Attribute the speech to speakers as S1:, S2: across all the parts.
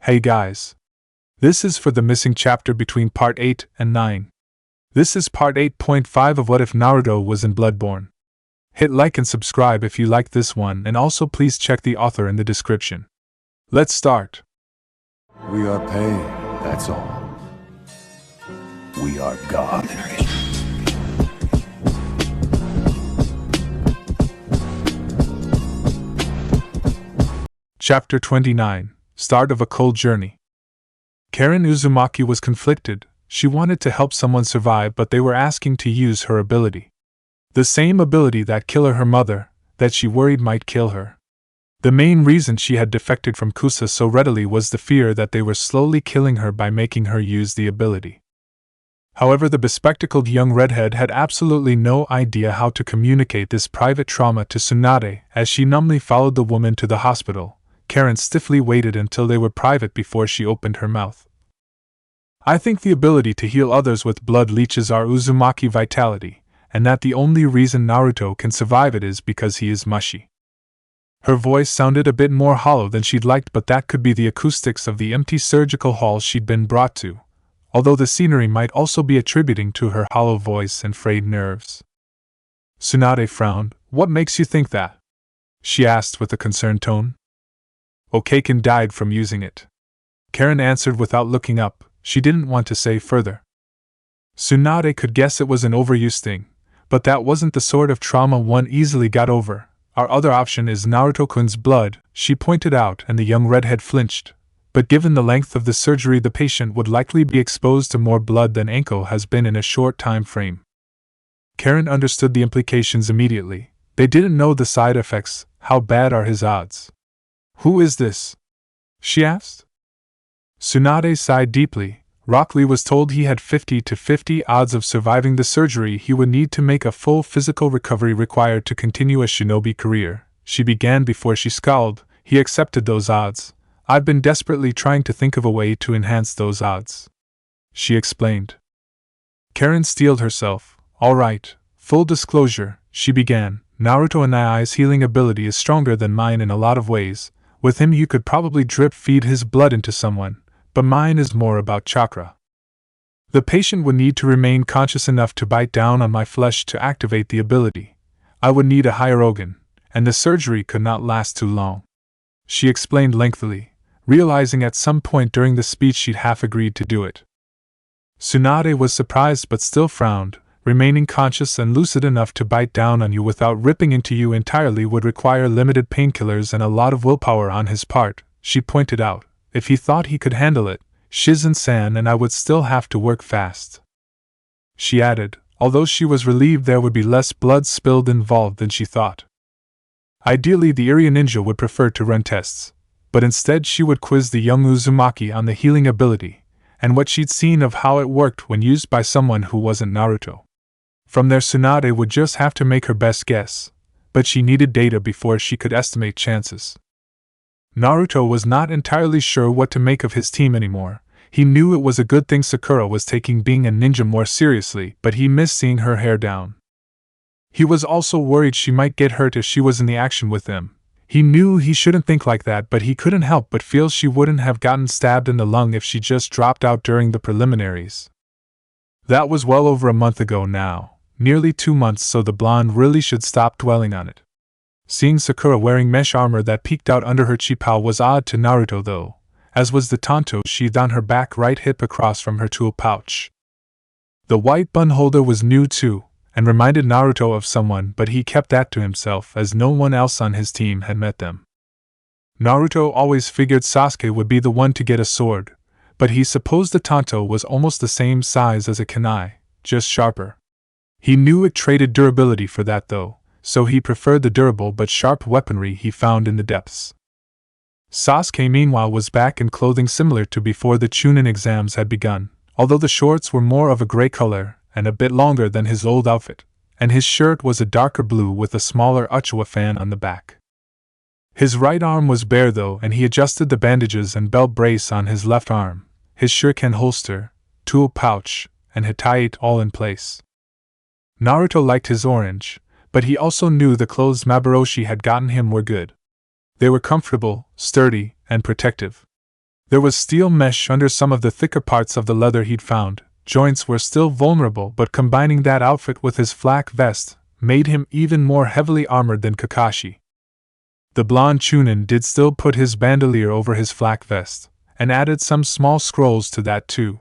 S1: Hey guys. This is for the missing chapter between part 8 and 9. This is part 8.5 of What If Naruto Was in Bloodborne. Hit like and subscribe if you like this one, and also please check the author in the description. Let's start.
S2: We are pain, that's all. We are God.
S1: Chapter 29. Start of a Cold Journey. Karen Uzumaki was conflicted. She wanted to help someone survive, but they were asking to use her ability. The same ability that killed her mother, that she worried might kill her. The main reason she had defected from Kusa so readily was the fear that they were slowly killing her by making her use the ability. However, the bespectacled young redhead had absolutely no idea how to communicate this private trauma to Tsunade. As she numbly followed the woman to the hospital, Karen stiffly waited until they were private before she opened her mouth. I think the ability to heal others with blood leeches our Uzumaki vitality, and that the only reason Naruto can survive it is because he is mushy. Her voice sounded a bit more hollow than she'd liked, but that could be the acoustics of the empty surgical hall she'd been brought to, although the scenery might also be attributing to her hollow voice and frayed nerves. Tsunade frowned. What makes you think that? She asked with a concerned tone. Okaken died from using it. Karen answered without looking up. She didn't want to say further. Tsunade could guess it was an overuse thing, but that wasn't the sort of trauma one easily got over. Our other option is Naruto-kun's blood, she pointed out, and the young redhead flinched. But given the length of the surgery, the patient would likely be exposed to more blood than Anko has been in a short time frame. Karen understood the implications immediately. They didn't know the side effects. How bad are his odds? Who is this? She asked. Tsunade sighed deeply. Rock Lee was told he had 50-50 odds of surviving the surgery. He would need to make a full physical recovery required to continue a shinobi career. She began before she scowled. He accepted those odds. I've been desperately trying to think of a way to enhance those odds, she explained. Karen steeled herself. All right, full disclosure, she began. Naruto and Nai's healing ability is stronger than mine in a lot of ways. With him you could probably drip feed his blood into someone, but mine is more about chakra. The patient would need to remain conscious enough to bite down on my flesh to activate the ability. I would need a higher organ, and the surgery could not last too long, she explained lengthily, realizing at some point during the speech she'd half agreed to do it. Tsunade was surprised but still frowned. Remaining conscious and lucid enough to bite down on you without ripping into you entirely would require limited painkillers and a lot of willpower on his part, she pointed out. If he thought he could handle it, Shizen-san and I would still have to work fast. She added, although she was relieved there would be less blood spilled involved than she thought. Ideally, the Area Ninja would prefer to run tests, but instead she would quiz the young Uzumaki on the healing ability, and what she'd seen of how it worked when used by someone who wasn't Naruto. From there, Tsunade would just have to make her best guess, but she needed data before she could estimate chances. Naruto was not entirely sure what to make of his team anymore. He knew it was a good thing Sakura was taking being a ninja more seriously, but he missed seeing her hair down. He was also worried she might get hurt if she was in the action with him. He knew he shouldn't think like that, but he couldn't help but feel she wouldn't have gotten stabbed in the lung if she just dropped out during the preliminaries. That was well over a month ago now. Nearly 2 months, so the blonde really should stop dwelling on it. Seeing Sakura wearing mesh armor that peeked out under her chipao was odd to Naruto though, as was the tanto sheathed on her back right hip across from her tool pouch. The white bun holder was new too, and reminded Naruto of someone, but he kept that to himself as no one else on his team had met them. Naruto always figured Sasuke would be the one to get a sword, but he supposed the tanto was almost the same size as a kunai, just sharper. He knew it traded durability for that though, so he preferred the durable but sharp weaponry he found in the depths. Sasuke meanwhile was back in clothing similar to before the Chunin exams had begun, although the shorts were more of a gray color and a bit longer than his old outfit, and his shirt was a darker blue with a smaller Uchiwa fan on the back. His right arm was bare though, and he adjusted the bandages and belt brace on his left arm, his shuriken holster, tool pouch, and hitite all in place. Naruto liked his orange, but he also knew the clothes Maboroshi had gotten him were good. They were comfortable, sturdy, and protective. There was steel mesh under some of the thicker parts of the leather he'd found. Joints were still vulnerable, but combining that outfit with his flak vest made him even more heavily armored than Kakashi. The blonde Chunin did still put his bandolier over his flak vest, and added some small scrolls to that too.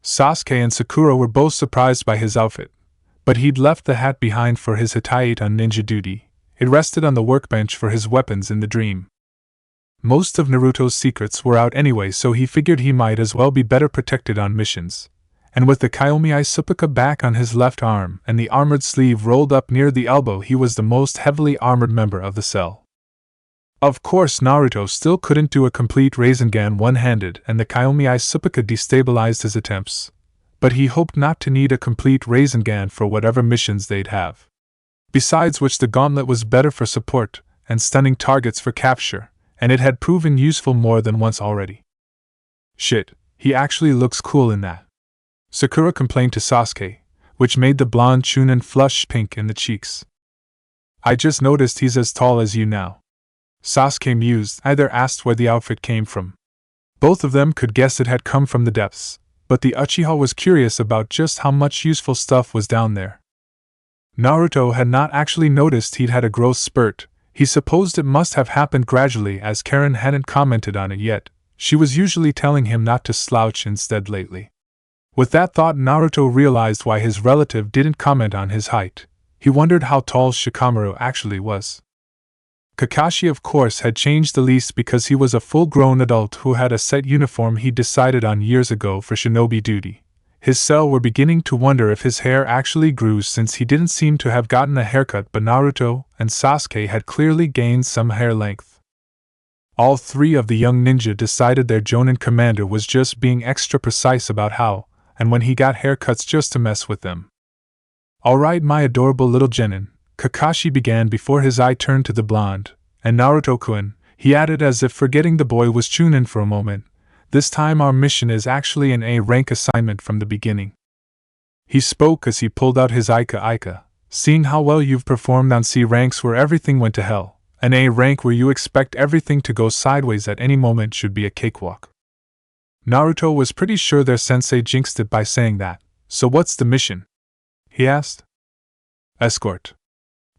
S1: Sasuke and Sakura were both surprised by his outfit, but he'd left the hat behind for his Hitite on ninja duty. It rested on the workbench for his weapons in the dream. Most of Naruto's secrets were out anyway, so he figured he might as well be better protected on missions. And with the Kaomi Isuppaka back on his left arm and the armored sleeve rolled up near the elbow, he was the most heavily armored member of the cell. Of course, Naruto still couldn't do a complete Rasengan one-handed, and the Kaomi Isuppaka destabilized his attempts. But he hoped not to need a complete Rasengan for whatever missions they'd have. Besides which, the gauntlet was better for support and stunning targets for capture, and it had proven useful more than once already. Shit, he actually looks cool in that, Sakura complained to Sasuke, which made the blonde Chunin flush pink in the cheeks. I just noticed he's as tall as you now, Sasuke mused. Either asked where the outfit came from. Both of them could guess it had come from the depths, but the Uchiha was curious about just how much useful stuff was down there. Naruto had not actually noticed he'd had a growth spurt. He supposed it must have happened gradually, as Karen hadn't commented on it yet. She was usually telling him not to slouch instead lately. With that thought, Naruto realized why his relative didn't comment on his height. He wondered how tall Shikamaru actually was. Kakashi, of course, had changed the least because he was a full-grown adult who had a set uniform he'd decided on years ago for shinobi duty. His cell were beginning to wonder if his hair actually grew, since he didn't seem to have gotten a haircut, but Naruto and Sasuke had clearly gained some hair length. All three of the young ninja decided their Jonin commander was just being extra precise about how and when he got haircuts, just to mess with them. Alright, my adorable little genin, Kakashi began before his eye turned to the blonde, and Naruto-kun, he added as if forgetting the boy was Chunin for a moment. This time our mission is actually an A-rank assignment from the beginning. He spoke as he pulled out his Ika. Seeing how well you've performed on C ranks where everything went to hell, an A rank where you expect everything to go sideways at any moment should be a cakewalk. Naruto was pretty sure their sensei jinxed it by saying that. So what's the mission? He asked. Escort,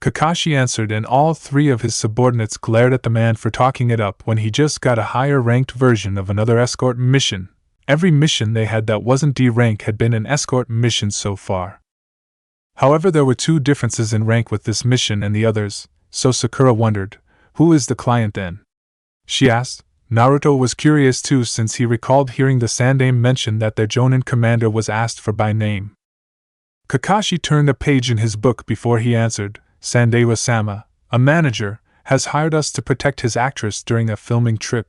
S1: Kakashi answered, and all three of his subordinates glared at the man for talking it up when he just got a higher-ranked version of another escort mission. Every mission they had that wasn't D rank had been an escort mission so far. However, there were two differences in rank with this mission and the others, so Sakura wondered, who is the client then? She asked. Naruto was curious too, since he recalled hearing the Sandaime mention that their Jonin commander was asked for by name. Kakashi turned a page in his book before he answered. Sandewa-sama, a manager, has hired us to protect his actress during a filming trip,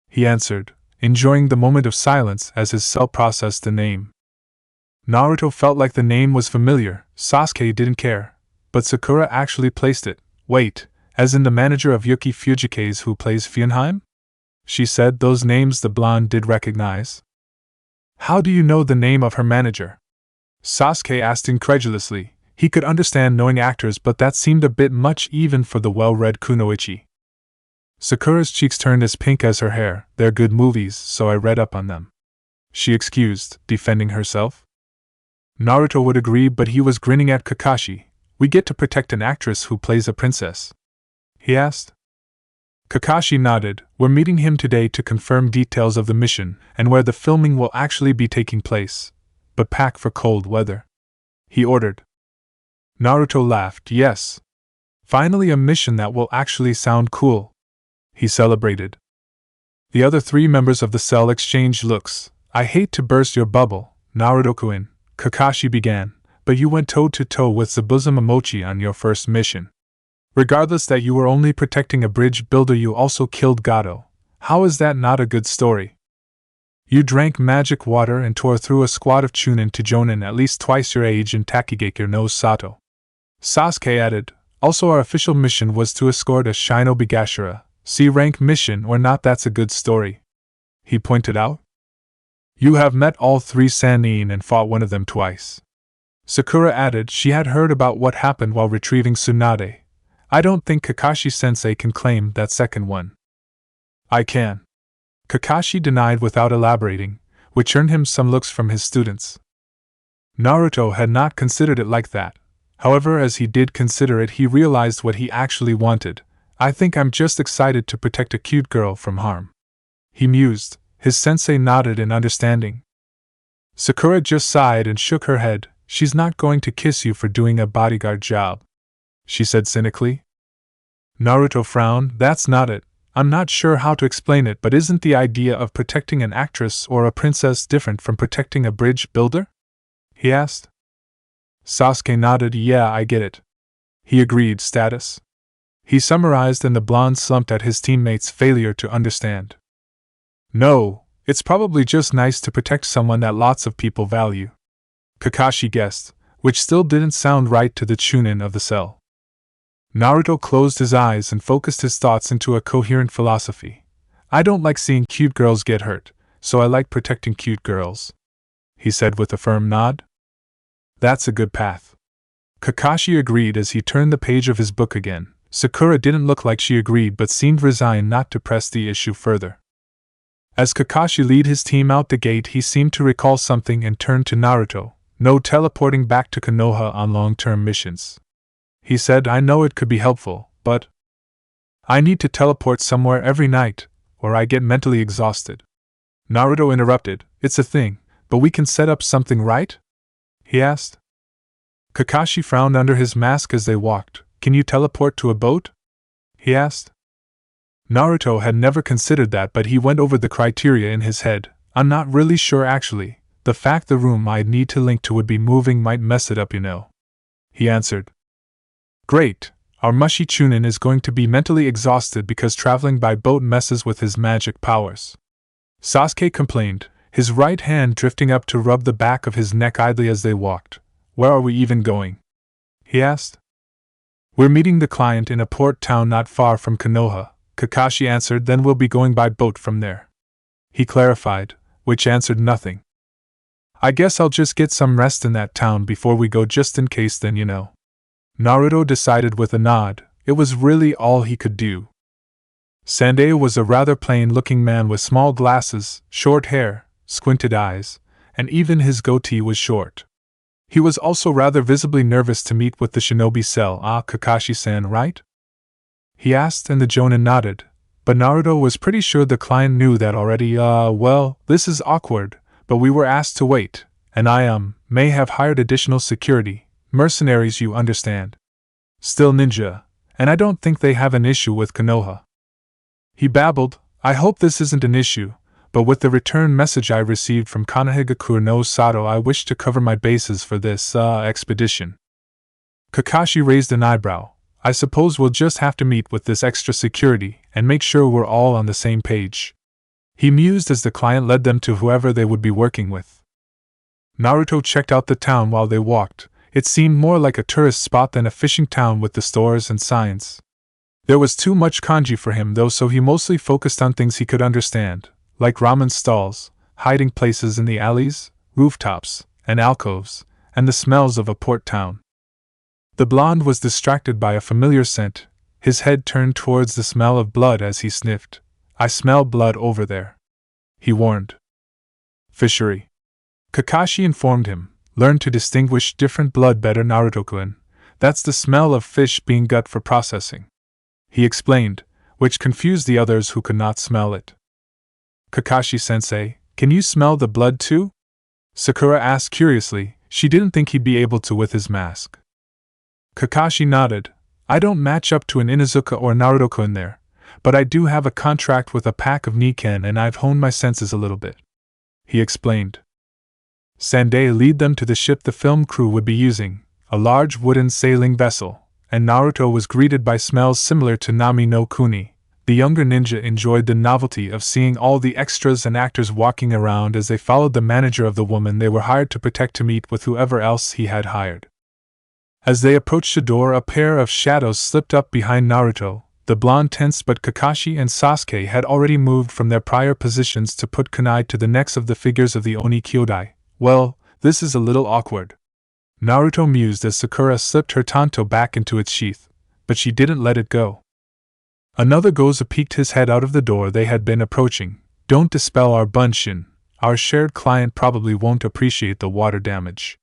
S1: he answered, enjoying the moment of silence as his cell processed the name. Naruto felt like the name was familiar. Sasuke didn't care, but Sakura actually placed it. Wait, as in the manager of Yuki Fujikaze who plays Fionheim? She said. Those names the blonde did recognize. How do you know the name of her manager? Sasuke asked incredulously. He could understand knowing actors, but that seemed a bit much even for the well-read Kunoichi. Sakura's cheeks turned as pink as her hair. They're good movies, so I read up on them, she excused, defending herself. Naruto would agree, but he was grinning at Kakashi. We get to protect an actress who plays a princess? He asked. Kakashi nodded. We're meeting him today to confirm details of the mission and where the filming will actually be taking place. But pack for cold weather, he ordered. Naruto laughed. Yes. Finally a mission that will actually sound cool, he celebrated. The other three members of the cell exchanged looks. I hate to burst your bubble, Naruto-kun, Kakashi began, but you went toe-to-toe with Zabuza Momochi on your first mission. Regardless that you were only protecting a bridge builder, you also killed Gato. How is that not a good story? You drank magic water and tore through a squad of Chunin to Jonin at least twice your age in Takigakure no Sato, Sasuke added. Also, our official mission was to escort a Shinobi Gashira. C-rank mission or not, that's a good story, he pointed out. You have met all three Sannin and fought one of them twice, Sakura added. She had heard about what happened while retrieving Tsunade. I don't think Kakashi-sensei can claim that second one. I can, Kakashi denied without elaborating, which earned him some looks from his students. Naruto had not considered it like that. However, as he did consider it, he realized what he actually wanted. I think I'm just excited to protect a cute girl from harm, he mused. His sensei nodded in understanding. Sakura just sighed and shook her head. She's not going to kiss you for doing a bodyguard job, she said cynically. Naruto frowned. That's not it. I'm not sure how to explain it, but isn't the idea of protecting an actress or a princess different from protecting a bridge builder? He asked. Sasuke nodded. Yeah, I get it, he agreed. Status, he summarized, and the blonde slumped at his teammate's failure to understand. No, it's probably just nice to protect someone that lots of people value, Kakashi guessed, which still didn't sound right to the Chunin of the cell. Naruto closed his eyes and focused his thoughts into a coherent philosophy. I don't like seeing cute girls get hurt, so I like protecting cute girls, he said with a firm nod. That's a good path, Kakashi agreed as he turned the page of his book again. Sakura didn't look like she agreed but seemed resigned not to press the issue further. As Kakashi led his team out the gate, he seemed to recall something and turned to Naruto. No teleporting back to Konoha on long-term missions, he said. I know it could be helpful, but I need to teleport somewhere every night, or I get mentally exhausted. Naruto interrupted. It's a thing, but we can set up something, right? He asked. Kakashi frowned under his mask as they walked. Can you teleport to a boat? He asked. Naruto had never considered that, but he went over the criteria in his head. I'm not really sure actually. The fact the room I'd need to link to would be moving might mess it up, he answered. Great, our mushy Chunin is going to be mentally exhausted because traveling by boat messes with his magic powers, Sasuke complained, his right hand drifting up to rub the back of his neck idly as they walked. Where are we even going? He asked. We're meeting the client in a port town not far from Konoha, Kakashi answered. Then we'll be going by boat from there, he clarified, which answered nothing. I guess I'll just get some rest in that town before we go, just in case then, Naruto decided with a nod. It was really all he could do. Tsunade was a rather plain-looking man with small glasses, short hair, squinted eyes, and even his goatee was short. He was also rather visibly nervous to meet with the shinobi cell. Kakashi-san, right? He asked, and the Jonin nodded, but Naruto was pretty sure the client knew that already. Well, this is awkward, but we were asked to wait, and I may have hired additional security, mercenaries, you understand. Still ninja, and I don't think they have an issue with Konoha. He babbled. I hope this isn't an issue, but with the return message I received from Konohagakure no Sato, I wish to cover my bases for this, expedition. Kakashi raised an eyebrow. I suppose we'll just have to meet with this extra security and make sure we're all on the same page, he mused as the client led them to whoever they would be working with. Naruto checked out the town while they walked. It seemed more like a tourist spot than a fishing town with the stores and signs. There was too much kanji for him though, so he mostly focused on things he could understand, like ramen stalls, hiding places in the alleys, rooftops, and alcoves, and the smells of a port town. The blonde was distracted by a familiar scent. His head turned towards the smell of blood as he sniffed. I smell blood over there, he warned. Fishery, Kakashi informed him. Learn to distinguish different blood better, Naruto-kun. That's the smell of fish being gut for processing, he explained, which confused the others who could not smell it. Kakashi-sensei, can you smell the blood too? Sakura asked curiously. She didn't think he'd be able to with his mask. Kakashi nodded. I don't match up to an Inuzuka or Naruto-kun there, but I do have a contract with a pack of Nikken and I've honed my senses a little bit, he explained. Tsunade led them to the ship the film crew would be using, a large wooden sailing vessel, and Naruto was greeted by smells similar to Nami no Kuni. The younger ninja enjoyed the novelty of seeing all the extras and actors walking around as they followed the manager of the woman they were hired to protect to meet with whoever else he had hired. As they approached the door, a pair of shadows slipped up behind Naruto. The blonde tensed, but Kakashi and Sasuke had already moved from their prior positions to put kunai to the necks of the figures of the Oni Kyodai. Well, this is a little awkward, Naruto mused as Sakura slipped her tanto back into its sheath, but she didn't let it go. Another Goza peeked his head out of the door they had been approaching. Don't dispel our bunshin. Our shared client probably won't appreciate the water damage,"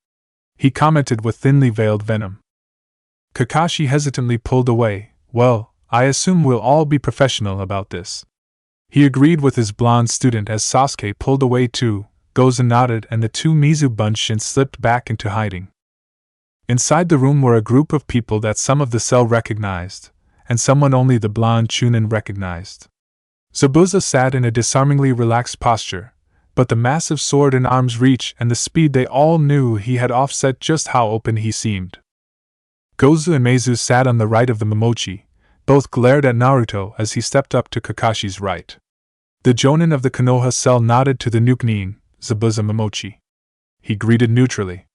S1: he commented with thinly veiled venom. Kakashi hesitantly pulled away. "Well, I assume we'll all be professional about this," he agreed with his blonde student as Sasuke pulled away too. Gozen nodded and the two Mizu bunshin slipped back into hiding. Inside the room were a group of people that some of the cell recognized, and someone only the blonde Chunin recognized. Zabuza sat in a disarmingly relaxed posture, but the massive sword in arm's reach and the speed they all knew he had offset just how open he seemed. Gozu and Meizu sat on the right of the Momochi. Both glared at Naruto as he stepped up to Kakashi's right. The Jonin of the Konoha cell nodded to the Nukening, Zabuza Momochi. He greeted neutrally.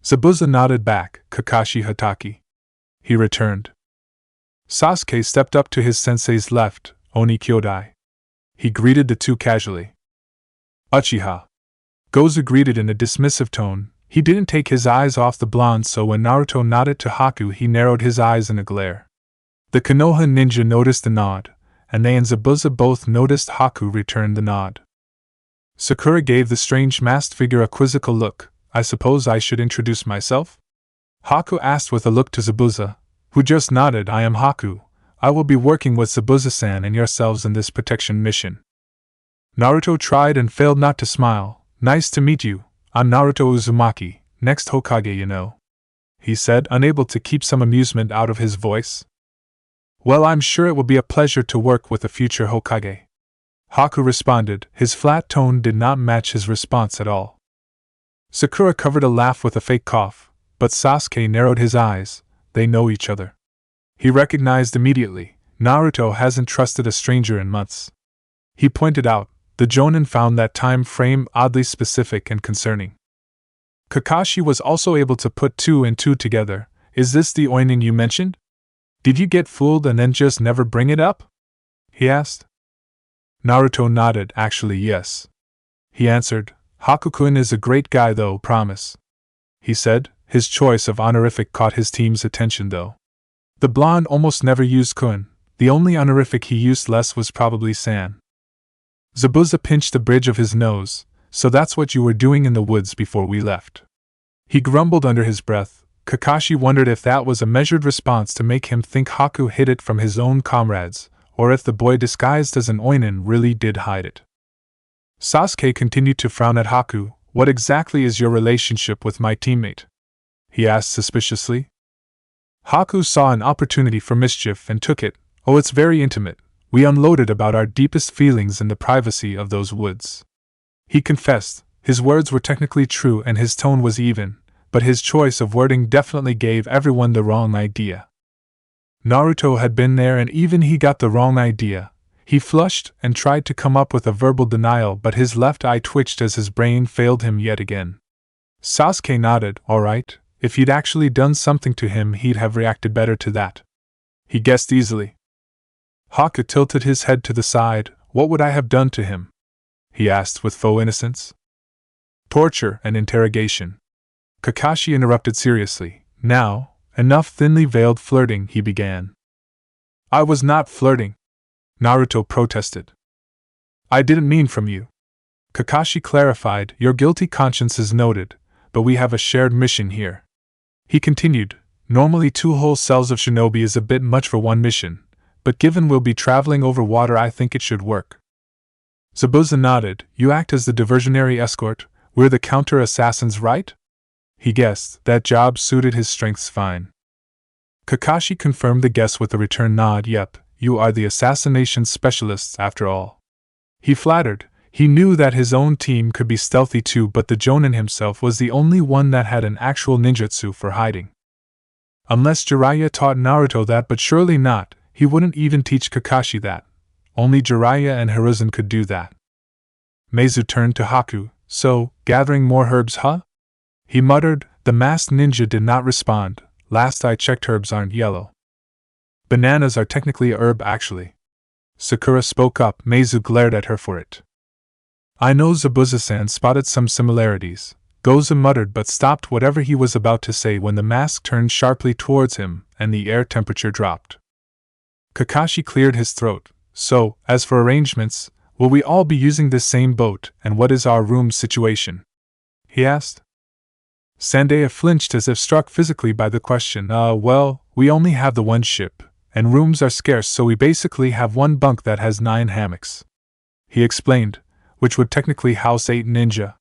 S1: Zabuza nodded back, Kakashi Hataki. He returned. Sasuke stepped up to his sensei's left, Oni Kyodai. He greeted the two casually. Uchiha. Gozu greeted in a dismissive tone. He didn't take his eyes off the blonde, so when Naruto nodded to Haku he narrowed his eyes in a glare. The Konoha ninja noticed the nod, and they and Zabuza both noticed Haku returned the nod. Sakura gave the strange masked figure a quizzical look. "I suppose I should introduce myself?" Haku asked with a look to Zabuza, who just nodded. "I am Haku. I will be working with Zabuza-san and yourselves in this protection mission." Naruto tried and failed not to smile. "Nice to meet you. I'm Naruto Uzumaki, next Hokage, you know," he said, unable to keep some amusement out of his voice. "Well, I'm sure it will be a pleasure to work with a future Hokage," Haku responded. His flat tone did not match his response at all. Sakura covered a laugh with a fake cough, but Sasuke narrowed his eyes. They know each other. He recognized immediately. Naruto hasn't trusted a stranger in months. He pointed out, the Jonin found that time frame oddly specific and concerning. Kakashi was also able to put two and two together. "Is this the Oinin you mentioned? Did you get fooled and then just never bring it up?" he asked. Naruto nodded. "Actually, yes," he answered. "Haku-kun is a great guy though, promise," he said. His choice of honorific caught his team's attention though. The blonde almost never used kun. The only honorific he used less was probably san. Zabuza pinched the bridge of his nose. "So that's what you were doing in the woods before we left," he grumbled under his breath. Kakashi wondered if that was a measured response to make him think Haku hid it from his own comrades, or if the boy disguised as an Oinin really did hide it. Sasuke continued to frown at Haku. "What exactly is your relationship with my teammate?" he asked suspiciously. Haku saw an opportunity for mischief and took it. "Oh, it's very intimate. We unloaded about our deepest feelings in the privacy of those woods," he confessed. His words were technically true and his tone was even, but his choice of wording definitely gave everyone the wrong idea. Naruto had been there and even he got the wrong idea. He flushed and tried to come up with a verbal denial, but his left eye twitched as his brain failed him yet again. Sasuke nodded. "All right, if he'd actually done something to him he'd have reacted better to that," he guessed easily. Haku tilted his head to the side. "What would I have done to him?" he asked with faux innocence. "Torture and interrogation," Kakashi interrupted seriously. "Now, enough thinly veiled flirting," he began. "I was not flirting," Naruto protested. "I didn't mean from you," Kakashi clarified. "Your guilty conscience is noted, but we have a shared mission here," he continued. "Normally 2 whole cells of shinobi is a bit much for one mission, but given we'll be traveling over water I think it should work." Zabuza nodded. "You act as the diversionary escort, we're the counter-assassins, right?" he guessed. That job suited his strengths fine. Kakashi confirmed the guess with a return nod. "Yep, you are the assassination specialists after all," he flattered. He knew that his own team could be stealthy too, but the Jonin himself was the only one that had an actual ninjutsu for hiding. Unless Jiraiya taught Naruto that, but surely not, he wouldn't even teach Kakashi that. Only Jiraiya and Hiruzen could do that. Meizu turned to Haku. "So, gathering more herbs, huh?" he muttered. The masked ninja did not respond. "Last I checked herbs aren't yellow." "Bananas are technically a herb actually," Sakura spoke up. Meizu glared at her for it. "I know Zabuza-san spotted some similarities," Gozen muttered but stopped whatever he was about to say when the mask turned sharply towards him and the air temperature dropped. Kakashi cleared his throat. "So, as for arrangements, Will we all be using this same boat, and what is our room situation? He asked. Sandeya flinched as if struck physically by the question. Well, we only have the one ship, and rooms are scarce, so we basically have one bunk that has 9 hammocks. He explained, which would technically house 8 ninja.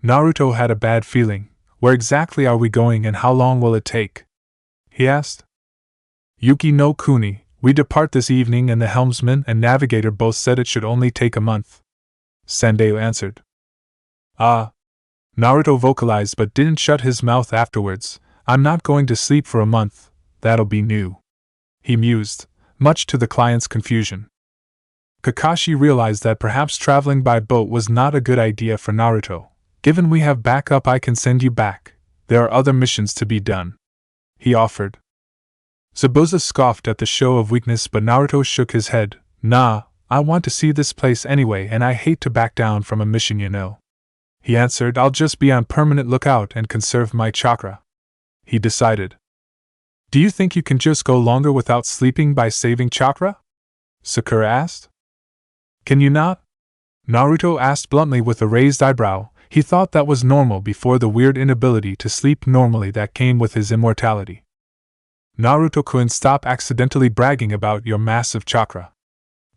S1: Naruto had a bad feeling. Where exactly are we going and how long will it take? He asked. Yuki no Kuni, we depart this evening and the helmsman and navigator both said it should only take a month. Sandeya answered. Ah. Naruto vocalized but didn't shut his mouth afterwards. I'm not going to sleep for a month, that'll be new. He mused, much to the client's confusion. Kakashi realized that perhaps traveling by boat was not a good idea for Naruto. Given we have backup, I can send you back. There are other missions to be done. He offered. Zabuza scoffed at the show of weakness, but Naruto shook his head. Nah, I want to see this place anyway and I hate to back down from a mission, you know. He answered. I'll just be on permanent lookout and conserve my chakra. He decided. Do you think you can just go longer without sleeping by saving chakra? Sakura asked. Can you not? Naruto asked bluntly with a raised eyebrow. He thought that was normal before the weird inability to sleep normally that came with his immortality. Naruto-kun, stop accidentally bragging about your massive chakra.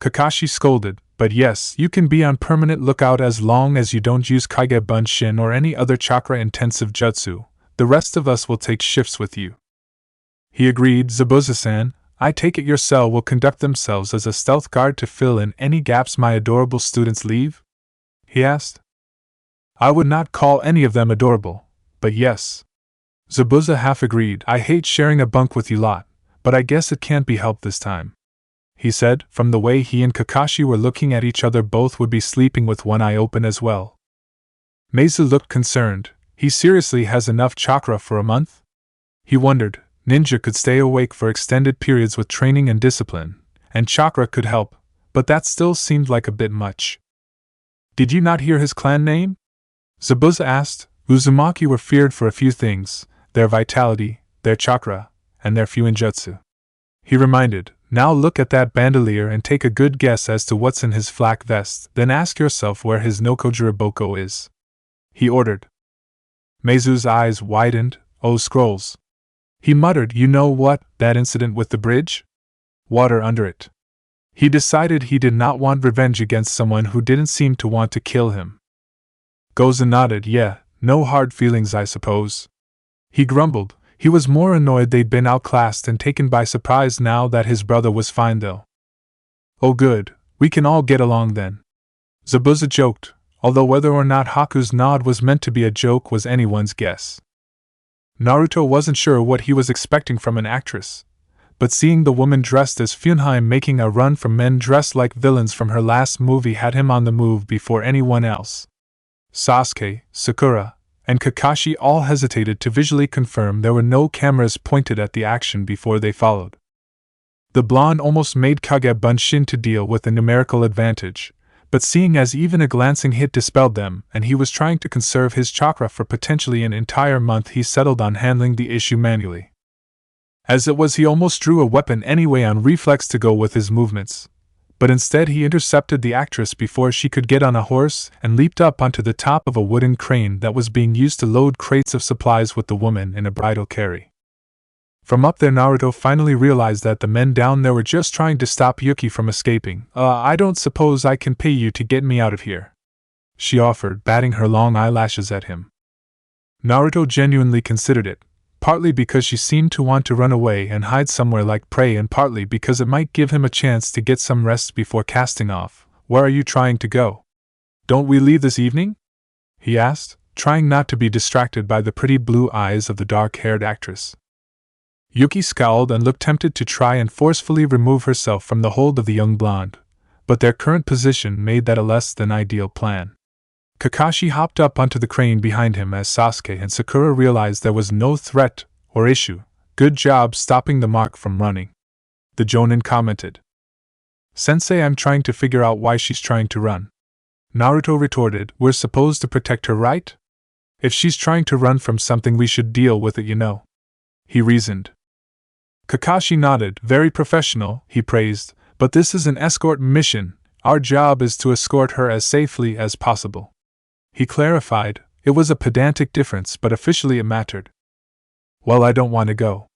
S1: Kakashi scolded. But yes, you can be on permanent lookout as long as you don't use Kage Bunshin or any other chakra-intensive jutsu. The rest of us will take shifts with you. He agreed. Zabuza-san, I take it your cell will conduct themselves as a stealth guard to fill in any gaps my adorable students leave? He asked. I would not call any of them adorable, but yes. Zabuza half agreed. I hate sharing a bunk with you lot, but I guess it can't be helped this time. He said. From the way he and Kakashi were looking at each other, both would be sleeping with one eye open as well. Meizu looked concerned. He seriously has enough chakra for a month? He wondered. Ninja could stay awake for extended periods with training and discipline, and chakra could help, but that still seemed like a bit much. Did you not hear his clan name? Zabuza asked. Uzumaki were feared for a few things, their vitality, their chakra, and their fuinjutsu. He reminded. Now look at that bandolier and take a good guess as to what's in his flak vest, then ask yourself where his Nokojiriboko is. He ordered. Meizu's eyes widened. Oh, scrolls. He muttered. You know what, that incident with the bridge? Water under it. He decided he did not want revenge against someone who didn't seem to want to kill him. Gozen nodded. Yeah, no hard feelings I suppose. He grumbled. He was more annoyed they'd been outclassed and taken by surprise now that his brother was fine though. Oh good, we can all get along then. Zabuza joked, although whether or not Haku's nod was meant to be a joke was anyone's guess. Naruto wasn't sure what he was expecting from an actress, but seeing the woman dressed as Funheim making a run from men dressed like villains from her last movie had him on the move before anyone else. Sasuke, Sakura, and Kakashi all hesitated to visually confirm there were no cameras pointed at the action before they followed. The blonde almost made Kage Bunshin to deal with a numerical advantage, but seeing as even a glancing hit dispelled them and he was trying to conserve his chakra for potentially an entire month, he settled on handling the issue manually. As it was, he almost drew a weapon anyway on reflex to go with his movements, but instead he intercepted the actress before she could get on a horse and leaped up onto the top of a wooden crane that was being used to load crates of supplies with the woman in a bridal carry. From up there, Naruto finally realized that the men down there were just trying to stop Yuki from escaping. I don't suppose I can pay you to get me out of here, she offered, batting her long eyelashes at him. Naruto genuinely considered it, partly because she seemed to want to run away and hide somewhere like prey, and partly because it might give him a chance to get some rest before casting off. Where are you trying to go? Don't we leave this evening? He asked, trying not to be distracted by the pretty blue eyes of the dark-haired actress. Yuki scowled and looked tempted to try and forcefully remove herself from the hold of the young blonde, but their current position made that a less than ideal plan. Kakashi hopped up onto the crane behind him as Sasuke and Sakura realized there was no threat or issue. Good job stopping the mark from running, the Jonin commented. Sensei, I'm trying to figure out why she's trying to run. Naruto retorted. We're supposed to protect her, right? If she's trying to run from something, we should deal with it, you know. He reasoned. Kakashi nodded. Very professional, he praised, but this is an escort mission. Our job is to escort her as safely as possible. He clarified. It was a pedantic difference, but officially it mattered. Well, I don't want to go.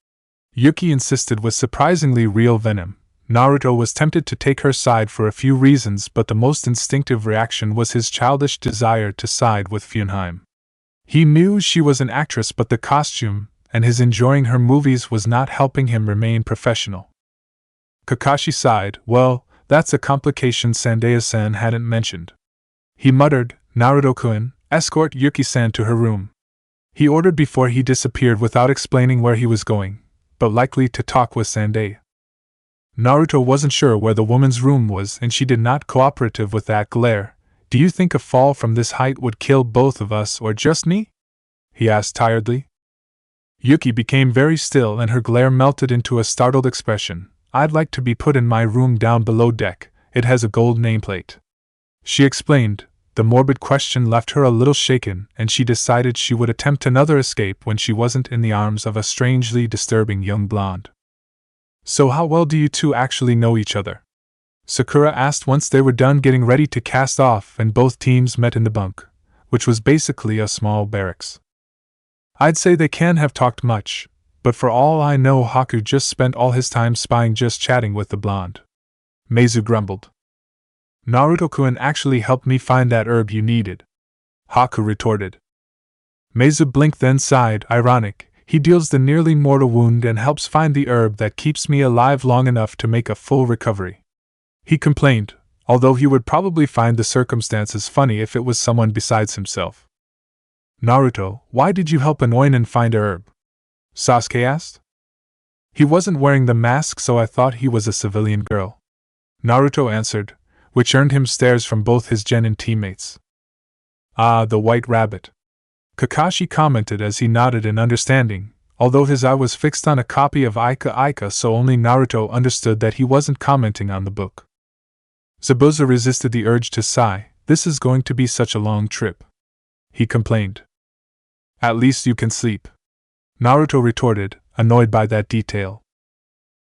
S1: Yuki insisted with surprisingly real venom. Naruto was tempted to take her side for a few reasons, but the most instinctive reaction was his childish desire to side with Funheim. He knew she was an actress, but the costume, and his enjoying her movies was not helping him remain professional. Kakashi sighed. Well, that's a complication Sandae-san hadn't mentioned. He muttered, Naruto-kun, escort Yuki-san to her room. He ordered before he disappeared without explaining where he was going, but likely to talk with Sandae. Naruto wasn't sure where the woman's room was, and she did not cooperative with that glare. Do you think a fall from this height would kill both of us or just me? He asked tiredly. Yuki became very still and her glare melted into a startled expression. I'd like to be put in my room down below deck. It has a gold nameplate. She explained. The morbid question left her a little shaken, and she decided she would attempt another escape when she wasn't in the arms of a strangely disturbing young blonde. So how well do you two actually know each other? Sakura asked once they were done getting ready to cast off and both teams met in the bunk, which was basically a small barracks. I'd say they can't have talked much, but for all I know Haku just spent all his time spying just chatting with the blonde. Meizu grumbled. Naruto-kun actually helped me find that herb you needed, Haku retorted. Meizu blinked then sighed, ironic. He deals the nearly mortal wound and helps find the herb that keeps me alive long enough to make a full recovery. He complained, although he would probably find the circumstances funny if it was someone besides himself. Naruto, why did you help Anoinen find a herb? Sasuke asked. He wasn't wearing the mask, so I thought he was a civilian girl, Naruto answered, which earned him stares from both his genin teammates. Ah, the white rabbit, Kakashi commented as he nodded in understanding, although his eye was fixed on a copy of Ika, so only Naruto understood that he wasn't commenting on the book. Zabuza resisted the urge to sigh. This is going to be such a long trip, he complained. At least you can sleep, Naruto retorted, annoyed by that detail.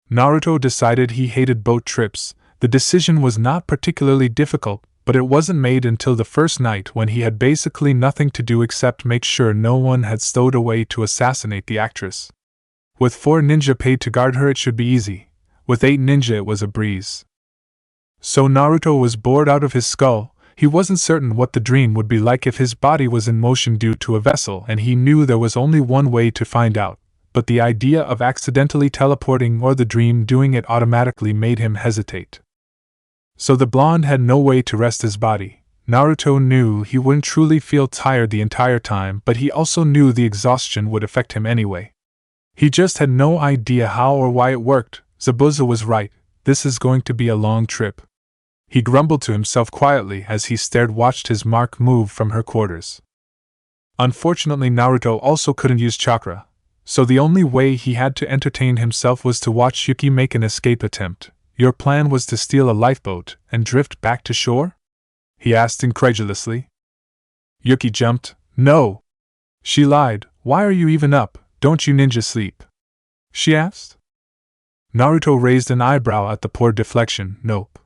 S1: Naruto decided he hated boat trips. The decision was not particularly difficult, but it wasn't made until the first night when he had basically nothing to do except make sure no one had stowed away to assassinate the actress. With 4 ninja paid to guard her, it should be easy. With 8 ninja, it was a breeze. So Naruto was bored out of his skull. He wasn't certain what the dream would be like if his body was in motion due to a vessel, and he knew there was only one way to find out, but the idea of accidentally teleporting or the dream doing it automatically made him hesitate. So the blonde had no way to rest his body. Naruto knew he wouldn't truly feel tired the entire time, but he also knew the exhaustion would affect him anyway. He just had no idea how or why it worked. Zabuza was right, this is going to be a long trip. He grumbled to himself quietly as he watched his mark move from her quarters. Unfortunately, Naruto also couldn't use chakra, so the only way he had to entertain himself was to watch Yuki make an escape attempt. Your plan was to steal a lifeboat and drift back to shore? He asked incredulously. Yuki jumped. No. She lied. Why are you even up? Don't you ninja sleep? She asked. Naruto raised an eyebrow at the poor deflection. Nope.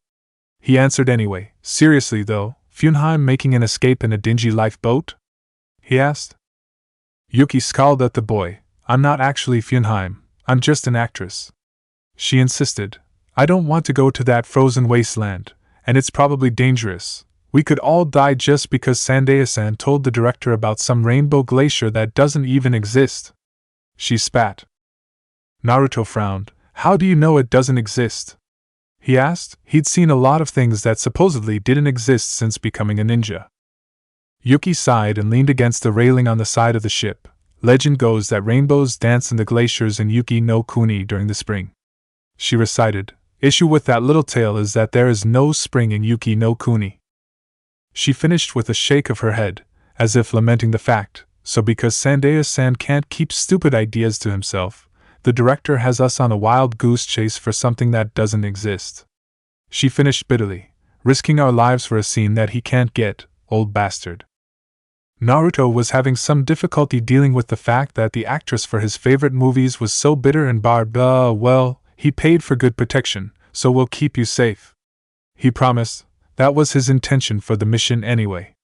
S1: He answered anyway. Seriously though, Funheim making an escape in a dingy lifeboat? He asked. Yuki scowled at the boy. I'm not actually Funheim, I'm just an actress. She insisted. I don't want to go to that frozen wasteland, and it's probably dangerous. We could all die just because Sandae-san told the director about some rainbow glacier that doesn't even exist. She spat. Naruto frowned. How do you know it doesn't exist? He asked. He'd seen a lot of things that supposedly didn't exist since becoming a ninja. Yuki sighed and leaned against the railing on the side of the ship. Legend goes that rainbows dance in the glaciers in Yuki no Kuni during the spring. She recited. Issue with that little tale is that there is no spring in Yuki no Kuni. She finished with a shake of her head, as if lamenting the fact, so because Sandae-san can't keep stupid ideas to himself, the director has us on a wild goose chase for something that doesn't exist. She finished bitterly, risking our lives for a scene that he can't get, old bastard. Naruto was having some difficulty dealing with the fact that the actress for his favorite movies was so bitter and barbed. Well, he paid for good protection, so we'll keep you safe, he promised. That was his intention for the mission anyway.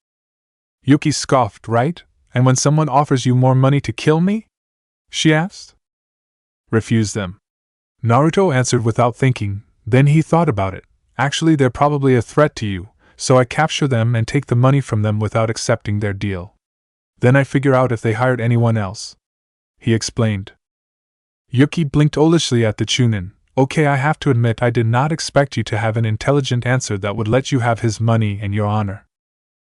S1: Yuki scoffed, right? And when someone offers you more money to kill me? She asked. Refuse them. Naruto answered without thinking, then he thought about it. Actually, they're probably a threat to you, so I capture them and take the money from them without accepting their deal. Then I figure out if they hired anyone else. He explained. Yuki blinked olishly at the Chunin. Okay, I have to admit I did not expect you to have an intelligent answer that would let you have his money and your honor.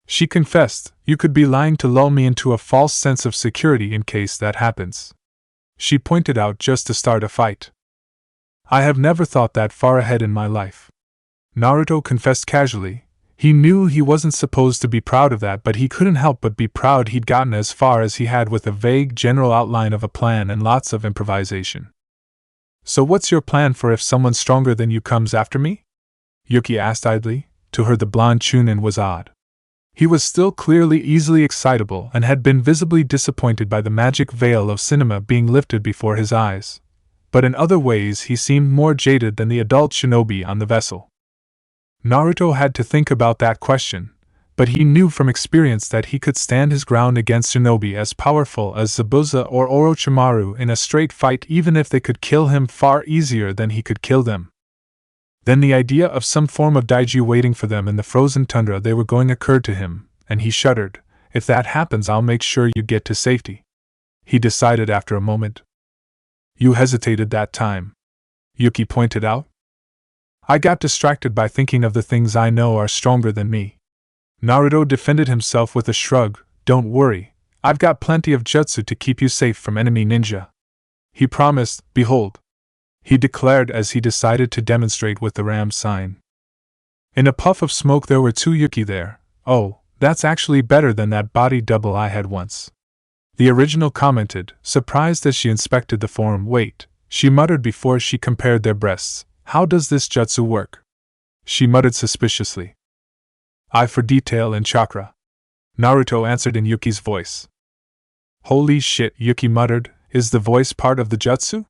S1: She confessed, you could be lying to lull me into a false sense of security in case that happens. She pointed out just to start a fight. I have never thought that far ahead in my life. Naruto confessed casually. He knew he wasn't supposed to be proud of that, but he couldn't help but be proud he'd gotten as far as he had with a vague general outline of a plan and lots of improvisation. So what's your plan for if someone stronger than you comes after me? Yuki asked idly. To her the blonde Chunin was odd. He was still clearly easily excitable and had been visibly disappointed by the magic veil of cinema being lifted before his eyes. But in other ways he seemed more jaded than the adult shinobi on the vessel. Naruto had to think about that question, but he knew from experience that he could stand his ground against shinobi as powerful as Zabuza or Orochimaru in a straight fight, even if they could kill him far easier than he could kill them. Then the idea of some form of daiji waiting for them in the frozen tundra they were going occurred to him, and he shuddered. If that happens, I'll make sure you get to safety, he decided after a moment. You hesitated that time, Yuki pointed out. I got distracted by thinking of the things I know are stronger than me. Naruto defended himself with a shrug. Don't worry, I've got plenty of jutsu to keep you safe from enemy ninja. He promised. Behold, he declared as he decided to demonstrate with the ram sign. In a puff of smoke there were two Yuki there. Oh, that's actually better than that body double I had once. The original commented, surprised as she inspected the form. Wait, she muttered before she compared their breasts. How does this jutsu work? She muttered suspiciously. Eye for detail and chakra, Naruto answered in Yuki's voice. Holy shit, Yuki muttered, is the voice part of the jutsu?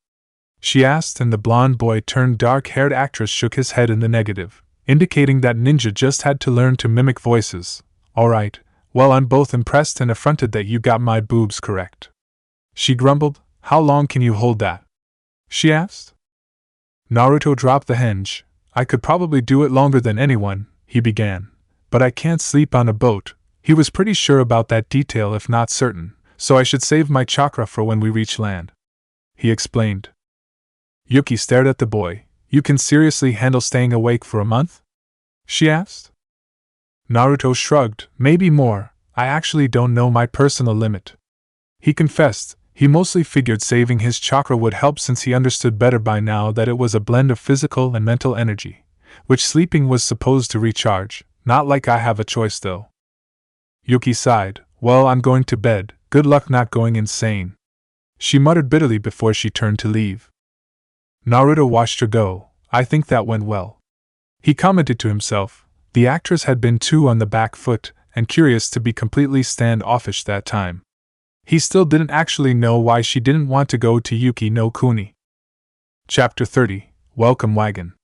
S1: She asked, and the blonde boy turned dark-haired actress shook his head in the negative, indicating that ninja just had to learn to mimic voices. Alright, well, I'm both impressed and affronted that you got my boobs correct. She grumbled. How long can you hold that? She asked. Naruto dropped the hinge. I could probably do it longer than anyone, he began. But I can't sleep on a boat. He was pretty sure about that detail, if not certain, so I should save my chakra for when we reach land, he explained. Yuki stared at the boy. You can seriously handle staying awake for a month? She asked. Naruto shrugged. Maybe more. I actually don't know my personal limit. He confessed. He mostly figured saving his chakra would help, since he understood better by now that it was a blend of physical and mental energy, which sleeping was supposed to recharge. Not like I have a choice though. Yuki sighed. Well, I'm going to bed. Good luck not going insane, she muttered bitterly before she turned to leave. Naruto watched her go. I think that went well, he commented to himself. The actress had been too on the back foot and curious to be completely standoffish that time. He still didn't actually know why she didn't want to go to Yuki no Kuni. Chapter 30. Welcome Wagon.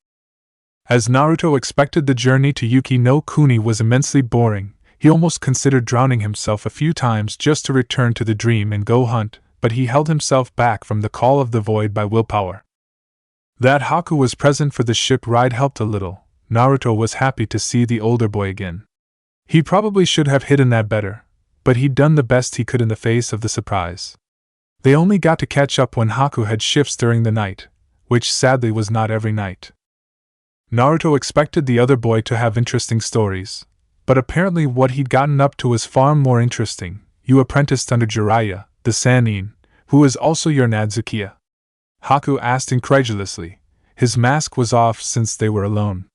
S1: As Naruto expected, the journey to Yuki no Kuni was immensely boring. He almost considered drowning himself a few times just to return to the dream and go hunt, but he held himself back from the call of the void by willpower. That Haku was present for the ship ride helped a little. Naruto was happy to see the older boy again. He probably should have hidden that better, but he'd done the best he could in the face of the surprise. They only got to catch up when Haku had shifts during the night, which sadly was not every night. Naruto expected the other boy to have interesting stories, but apparently what he'd gotten up to was far more interesting. You apprenticed under Jiraiya, the Sannin, who is also your Nadzukiya? Haku asked incredulously. His mask was off since they were alone.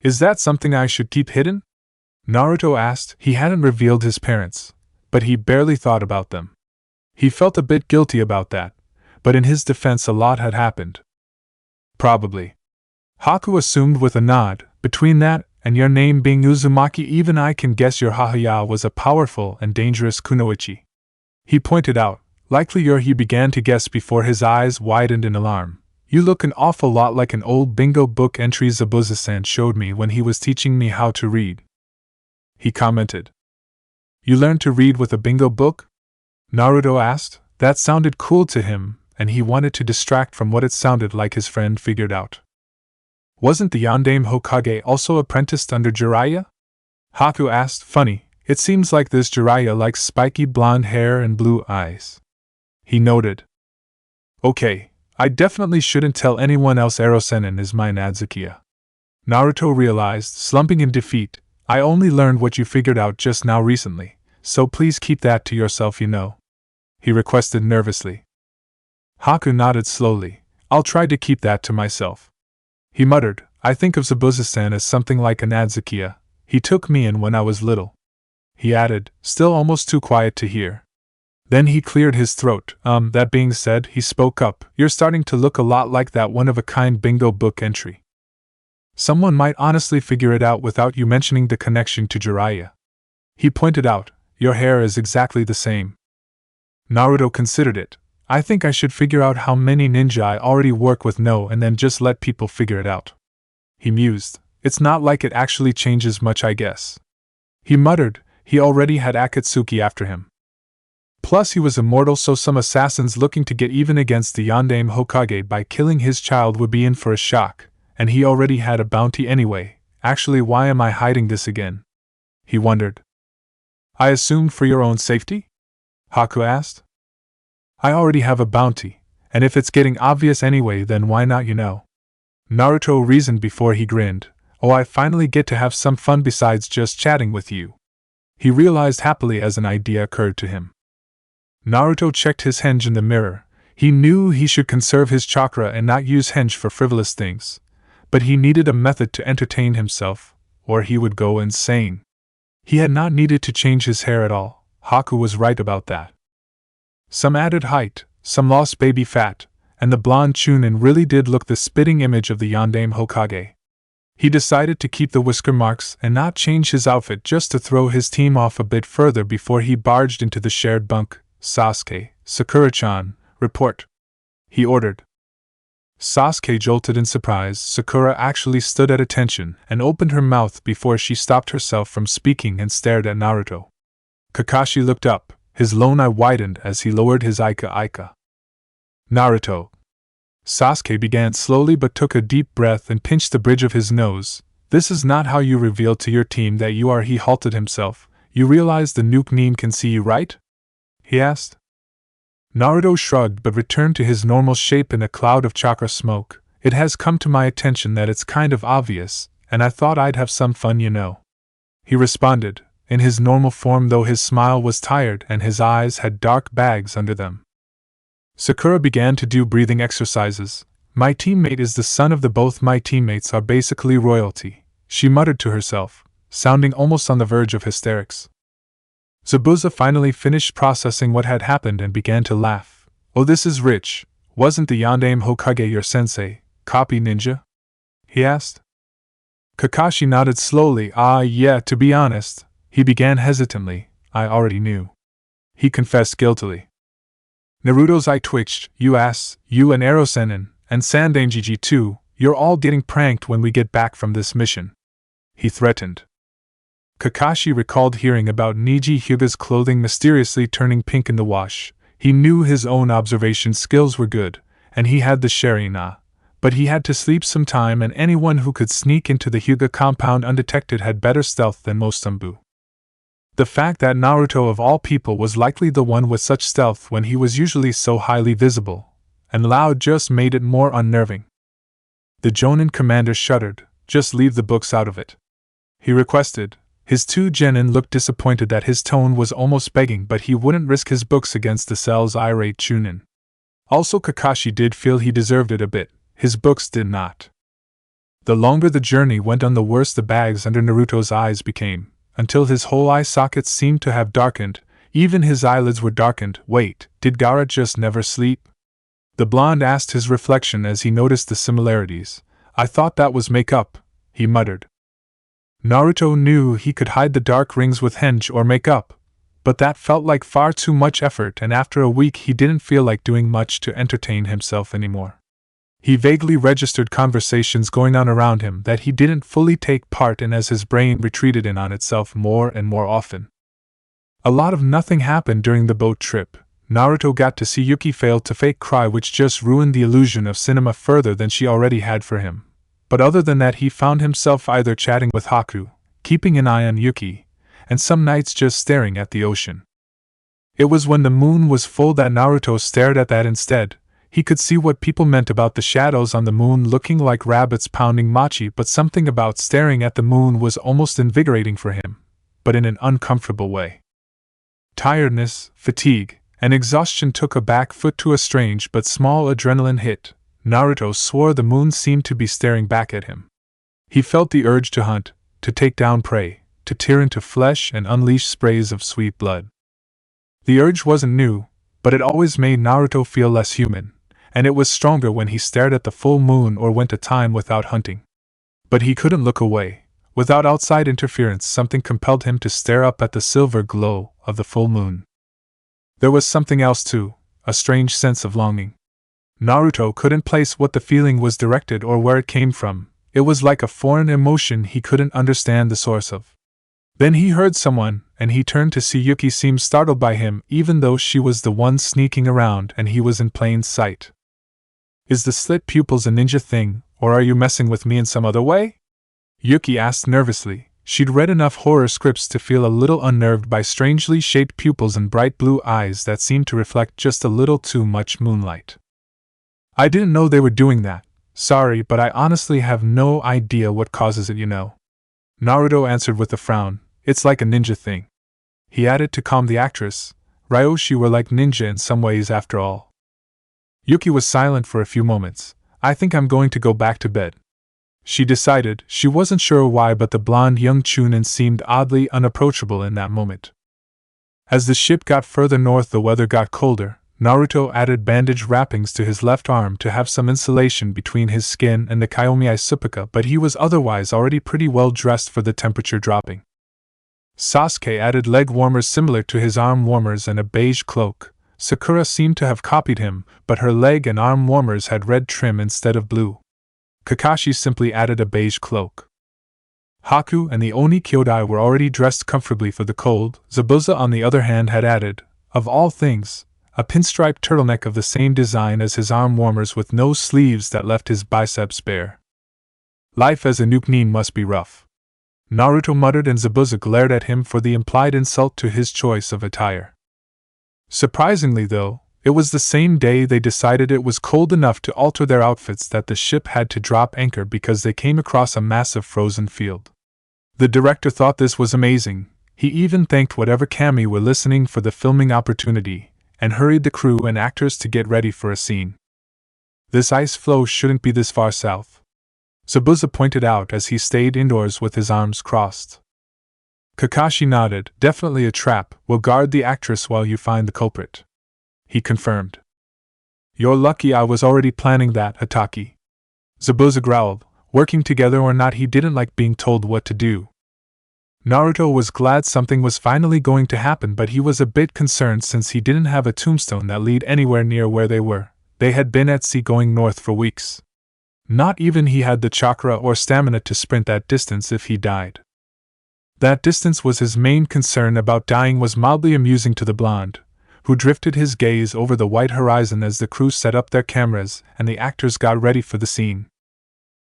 S1: Is that something I should keep hidden? Naruto asked. He hadn't revealed his parents, but he barely thought about them. He felt a bit guilty about that, but in his defense a lot had happened. Probably, Haku assumed with a nod. Between that and your name being Uzumaki, even I can guess your Hahaya was a powerful and dangerous kunoichi, he pointed out. Likely he began to guess before his eyes widened in alarm. You look an awful lot like an old bingo book entry Zabuza-san showed me when he was teaching me how to read," he commented. "You learned to read with a bingo book?" Naruto asked. That sounded cool to him, and he wanted to distract from what it sounded like his friend figured out. "Wasn't the Yondaime Hokage also apprenticed under Jiraiya?" Haku asked. "Funny, it seems like this Jiraiya likes spiky blonde hair and blue eyes." He noted. "Okay, I definitely shouldn't tell anyone else Ero-sennin is my Nadzukiya." Naruto realized, slumping in defeat. "I only learned what you figured out just now recently, so please keep that to yourself, he requested nervously. Haku nodded slowly. "I'll try to keep that to myself." He muttered, "I think of Zabuza-san as something like an Nadzukiya. He took me in when I was little." He added, still almost too quiet to hear. Then he cleared his throat. That being said, he spoke up. "You're starting to look a lot like that one-of-a-kind bingo book entry. Someone might honestly figure it out without you mentioning the connection to Jiraiya." He pointed out, "Your hair is exactly the same." Naruto considered it. "I think I should figure out how many ninja I already work with and then just let people figure it out." He mused. "It's not like it actually changes much, I guess." He muttered. He already had Akatsuki after him. Plus he was immortal, so some assassins looking to get even against the Yondaime Hokage by killing his child would be in for a shock, and he already had a bounty anyway. Actually, why am I hiding this again? He wondered. "I assumed for your own safety?" Haku asked. "I already have a bounty, and if it's getting obvious anyway, then why not, Naruto reasoned before he grinned. "Oh, I finally get to have some fun besides just chatting with you," he realized happily as an idea occurred to him. Naruto checked his henge in the mirror. He knew he should conserve his chakra and not use henge for frivolous things, but he needed a method to entertain himself, or he would go insane. He had not needed to change his hair at all. Haku was right about that. Some added height, some lost baby fat, and the blonde Chunin really did look the spitting image of the Yondaime Hokage. He decided to keep the whisker marks and not change his outfit just to throw his team off a bit further before he barged into the shared bunk. "Sasuke, Sakura-chan, report," he ordered. Sasuke jolted in surprise. Sakura actually stood at attention and opened her mouth before she stopped herself from speaking and stared at Naruto. Kakashi looked up, his lone eye widened as he lowered his Aika. "Naruto." Sasuke began slowly but took a deep breath and pinched the bridge of his nose. "This is not how you reveal to your team that you are." He halted himself. "You realize the nuke Neem can see you, right?" he asked. Naruto shrugged but returned to his normal shape in a cloud of chakra smoke. "It has come to my attention that it's kind of obvious, and I thought I'd have some fun, he responded, in his normal form, though his smile was tired and his eyes had dark bags under them. Sakura began to do breathing exercises. "My teammate is the son of the both my teammates are basically royalty," she muttered to herself, sounding almost on the verge of hysterics. Zabuza finally finished processing what had happened and began to laugh. "Oh, this is rich. Wasn't the Yondaime Hokage your sensei, copy ninja?" he asked. Kakashi nodded slowly. Yeah, to be honest," he began hesitantly, "I already knew." He confessed guiltily. Naruto's eye twitched. "You and Ero-sennin, and Sandangiji too, you're all getting pranked when we get back from this mission," he threatened. Kakashi recalled hearing about Niji Hyuga's clothing mysteriously turning pink in the wash. He knew his own observation skills were good, and he had the Sharingan, but he had to sleep some time, and anyone who could sneak into the Hyuga compound undetected had better stealth than most Anbu. The fact that Naruto of all people was likely the one with such stealth when he was usually so highly visible and loud just made it more unnerving. The Jonin commander shuddered. "Just leave the books out of it," he requested. His two genin looked disappointed that his tone was almost begging, but he wouldn't risk his books against the cell's irate Chunin. Also, Kakashi did feel he deserved it a bit. His books did not. The longer the journey went on, the worse the bags under Naruto's eyes became, until his whole eye sockets seemed to have darkened. Even his eyelids were darkened. "Wait, did Gaara just never sleep?" the blonde asked his reflection as he noticed the similarities. "I thought that was makeup," he muttered. Naruto knew he could hide the dark rings with henge or makeup, but that felt like far too much effort, and after a week he didn't feel like doing much to entertain himself anymore. He vaguely registered conversations going on around him that he didn't fully take part in as his brain retreated in on itself more and more often. A lot of nothing happened during the boat trip. Naruto got to see Yuki fail to fake cry, which just ruined the illusion of cinema further than she already had for him. But other than that, he found himself either chatting with Haku, keeping an eye on Yuki, and some nights just staring at the ocean. It was when the moon was full that Naruto stared at that instead. He could see what people meant about the shadows on the moon looking like rabbits pounding mochi, but something about staring at the moon was almost invigorating for him, but in an uncomfortable way. Tiredness, fatigue, and exhaustion took a back foot to a strange but small adrenaline hit. Naruto swore the moon seemed to be staring back at him. He felt the urge to hunt, to take down prey, to tear into flesh and unleash sprays of sweet blood. The urge wasn't new, but it always made Naruto feel less human, and it was stronger when he stared at the full moon or went a time without hunting. But he couldn't look away. Without outside interference, something compelled him to stare up at the silver glow of the full moon. There was something else too, a strange sense of longing. Naruto couldn't place what the feeling was directed or where it came from. It was like a foreign emotion he couldn't understand the source of. Then he heard someone, and he turned to see Yuki seemed startled by him, even though she was the one sneaking around and he was in plain sight. "Is the slit pupils a ninja thing, or are you messing with me in some other way?" Yuki asked nervously. She'd read enough horror scripts to feel a little unnerved by strangely shaped pupils and bright blue eyes that seemed to reflect just a little too much moonlight. "I didn't know they were doing that. Sorry, but I honestly have no idea what causes it, you know." Naruto answered with a frown. "It's like a ninja thing." He added to calm the actress, "Ryoshi were like ninja in some ways after all." Yuki was silent for a few moments. "I think I'm going to go back to bed," she decided. She wasn't sure why, but the blonde young Chunin seemed oddly unapproachable in that moment. As the ship got further north, the weather got colder. Naruto added bandage wrappings to his left arm to have some insulation between his skin and the Kyomi Isuppaka, but he was otherwise already pretty well dressed for the temperature dropping. Sasuke added leg warmers similar to his arm warmers and a beige cloak. Sakura seemed to have copied him, but her leg and arm warmers had red trim instead of blue. Kakashi simply added a beige cloak. Haku and the Oni Kyodai were already dressed comfortably for the cold. Zabuza, on the other hand, had added, of all things, a pinstripe turtleneck of the same design as his arm warmers with no sleeves that left his biceps bare. Life as a Nukenin must be rough, Naruto muttered, and Zabuza glared at him for the implied insult to his choice of attire. Surprisingly, though, it was the same day they decided it was cold enough to alter their outfits that the ship had to drop anchor because they came across a massive frozen field. The director thought this was amazing. He even thanked whatever kami were listening for the filming opportunity, and hurried the crew and actors to get ready for a scene. "This ice floe shouldn't be this far south," Zabuza pointed out as he stayed indoors with his arms crossed. Kakashi nodded. "Definitely a trap. We'll guard the actress while you find the culprit," he confirmed. "You're lucky I was already planning that, Hataki," Zabuza growled. Working together or not, he didn't like being told what to do. Naruto was glad something was finally going to happen, but he was a bit concerned since he didn't have a tombstone that led anywhere near where they were. They had been at sea going north for weeks. Not even he had the chakra or stamina to sprint that distance if he died. That distance was his main concern. About dying was mildly amusing to the blonde, who drifted his gaze over the white horizon as the crew set up their cameras and the actors got ready for the scene.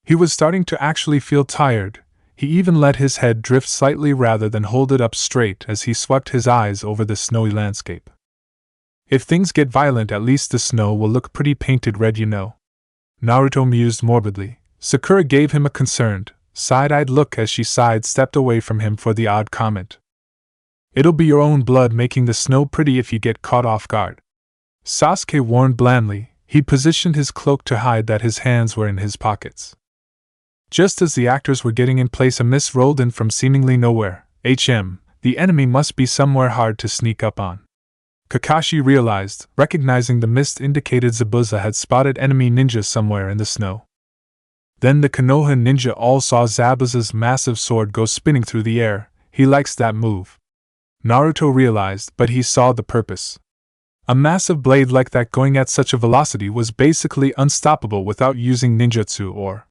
S1: He was starting to actually feel tired. He even let his head drift slightly rather than hold it up straight as he swept his eyes over the snowy landscape. "If things get violent, at least the snow will look pretty painted red, you know," Naruto mused morbidly. Sakura gave him a concerned, side-eyed look as she sidestepped away from him for the odd comment. "It'll be your own blood making the snow pretty if you get caught off guard," Sasuke warned blandly. He positioned his cloak to hide that his hands were in his pockets. Just as the actors were getting in place, a mist rolled in from seemingly nowhere. The enemy must be somewhere hard to sneak up on, Kakashi realized. Recognizing the mist indicated Zabuza had spotted enemy ninjas somewhere in the snow. Then the Konoha ninja all saw Zabuza's massive sword go spinning through the air. He likes that move, Naruto realized, but he saw the purpose. A massive blade like that going at such a velocity was basically unstoppable without using ninjutsu or.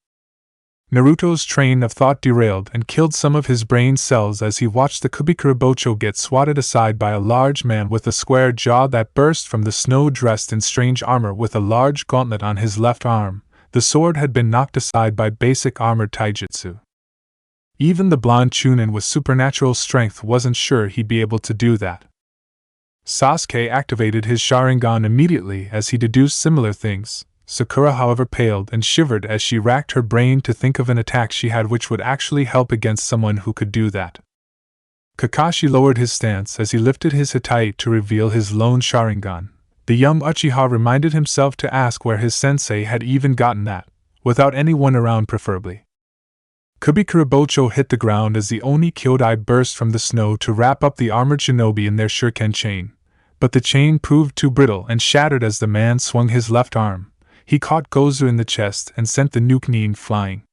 S1: Naruto's train of thought derailed and killed some of his brain cells as he watched the Kubikurabocho get swatted aside by a large man with a square jaw that burst from the snow, dressed in strange armor with a large gauntlet on his left arm. The sword had been knocked aside by basic armored taijutsu. Even the blonde Chunin with supernatural strength wasn't sure he'd be able to do that. Sasuke activated his Sharingan immediately as he deduced similar things. Sakura, however, paled and shivered as she racked her brain to think of an attack she had which would actually help against someone who could do that. Kakashi lowered his stance as he lifted his Hitai to reveal his lone Sharingan. The young Uchiha reminded himself to ask where his sensei had even gotten that, without anyone around preferably. Kubikurabocho hit the ground as the Oni Kyodai burst from the snow to wrap up the armored shinobi in their shuriken chain, but the chain proved too brittle and shattered as the man swung his left arm. He caught Gozu in the chest and sent the nuke flying.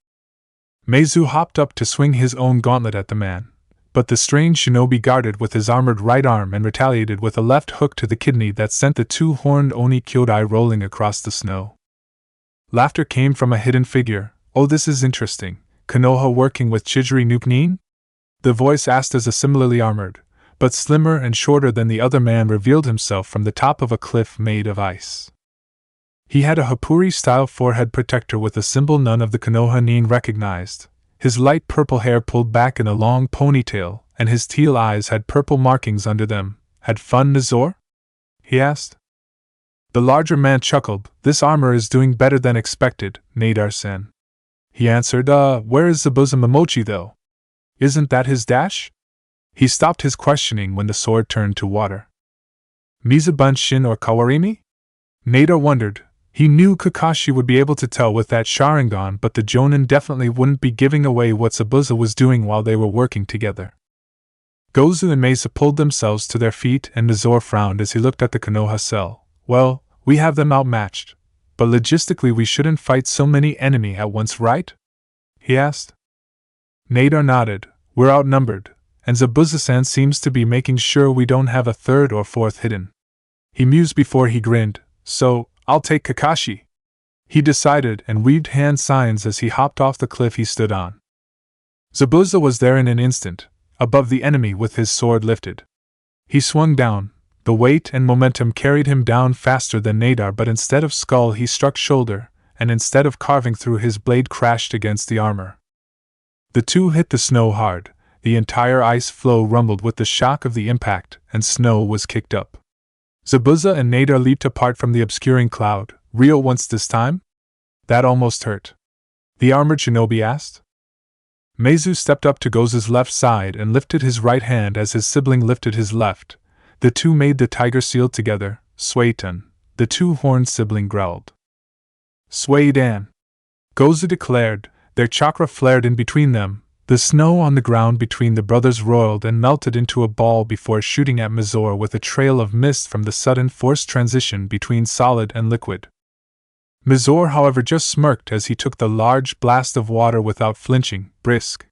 S1: Meizu hopped up to swing his own gauntlet at the man, but the strange shinobi guarded with his armored right arm and retaliated with a left hook to the kidney that sent the two-horned Oni Kyodai rolling across the snow. Laughter came from a hidden figure. "Oh, this is interesting. Konoha working with Chijiri Nuke-nin?" The voice asked as a similarly armored, but slimmer and shorter than the other man revealed himself from the top of a cliff made of ice. He had a Hapuri-style forehead protector with a symbol none of the Konoha nin recognized. His light purple hair pulled back in a long ponytail, and his teal eyes had purple markings under them. "Had fun, Nizor?" he asked. The larger man chuckled. "This armor is doing better than expected, Nadar-sen." He answered, where is Zabuza Momochi though? Isn't that his dash?" He stopped his questioning when the sword turned to water. "Mizabunshin or Kawarimi?" Nadar wondered. He knew Kakashi would be able to tell with that Sharingan, but the Jonin definitely wouldn't be giving away what Zabuza was doing while they were working together. Gozu and Mesa pulled themselves to their feet and Nizor frowned as he looked at the Konoha cell. "Well, we have them outmatched, but logistically we shouldn't fight so many enemy at once, right?" he asked. Nadar nodded. "We're outnumbered, and Zabuza-san seems to be making sure we don't have a third or fourth hidden." He mused before he grinned. "So, I'll take Kakashi," he decided, and waved hand signs as he hopped off the cliff he stood on. Zabuza was there in an instant, above the enemy with his sword lifted. He swung down. The weight and momentum carried him down faster than Nadar, but instead of skull he struck shoulder, and instead of carving through his blade crashed against the armor. The two hit the snow hard. The entire ice floe rumbled with the shock of the impact, and snow was kicked up. Zabuza and Nadar leaped apart from the obscuring cloud. "Real once this time?" "That almost hurt." the armored shinobi asked. Meizu stepped up to Gozu's left side and lifted his right hand as his sibling lifted his left. The two made the tiger seal together. "Suitan," the two-horned sibling growled. "Suidan," Gozu declared. Their chakra flared in between them. The snow on the ground between the brothers roiled and melted into a ball before shooting at Mizor with a trail of mist from the sudden forced transition between solid and liquid. Mizor, however, just smirked as he took the large blast of water without flinching, brisk.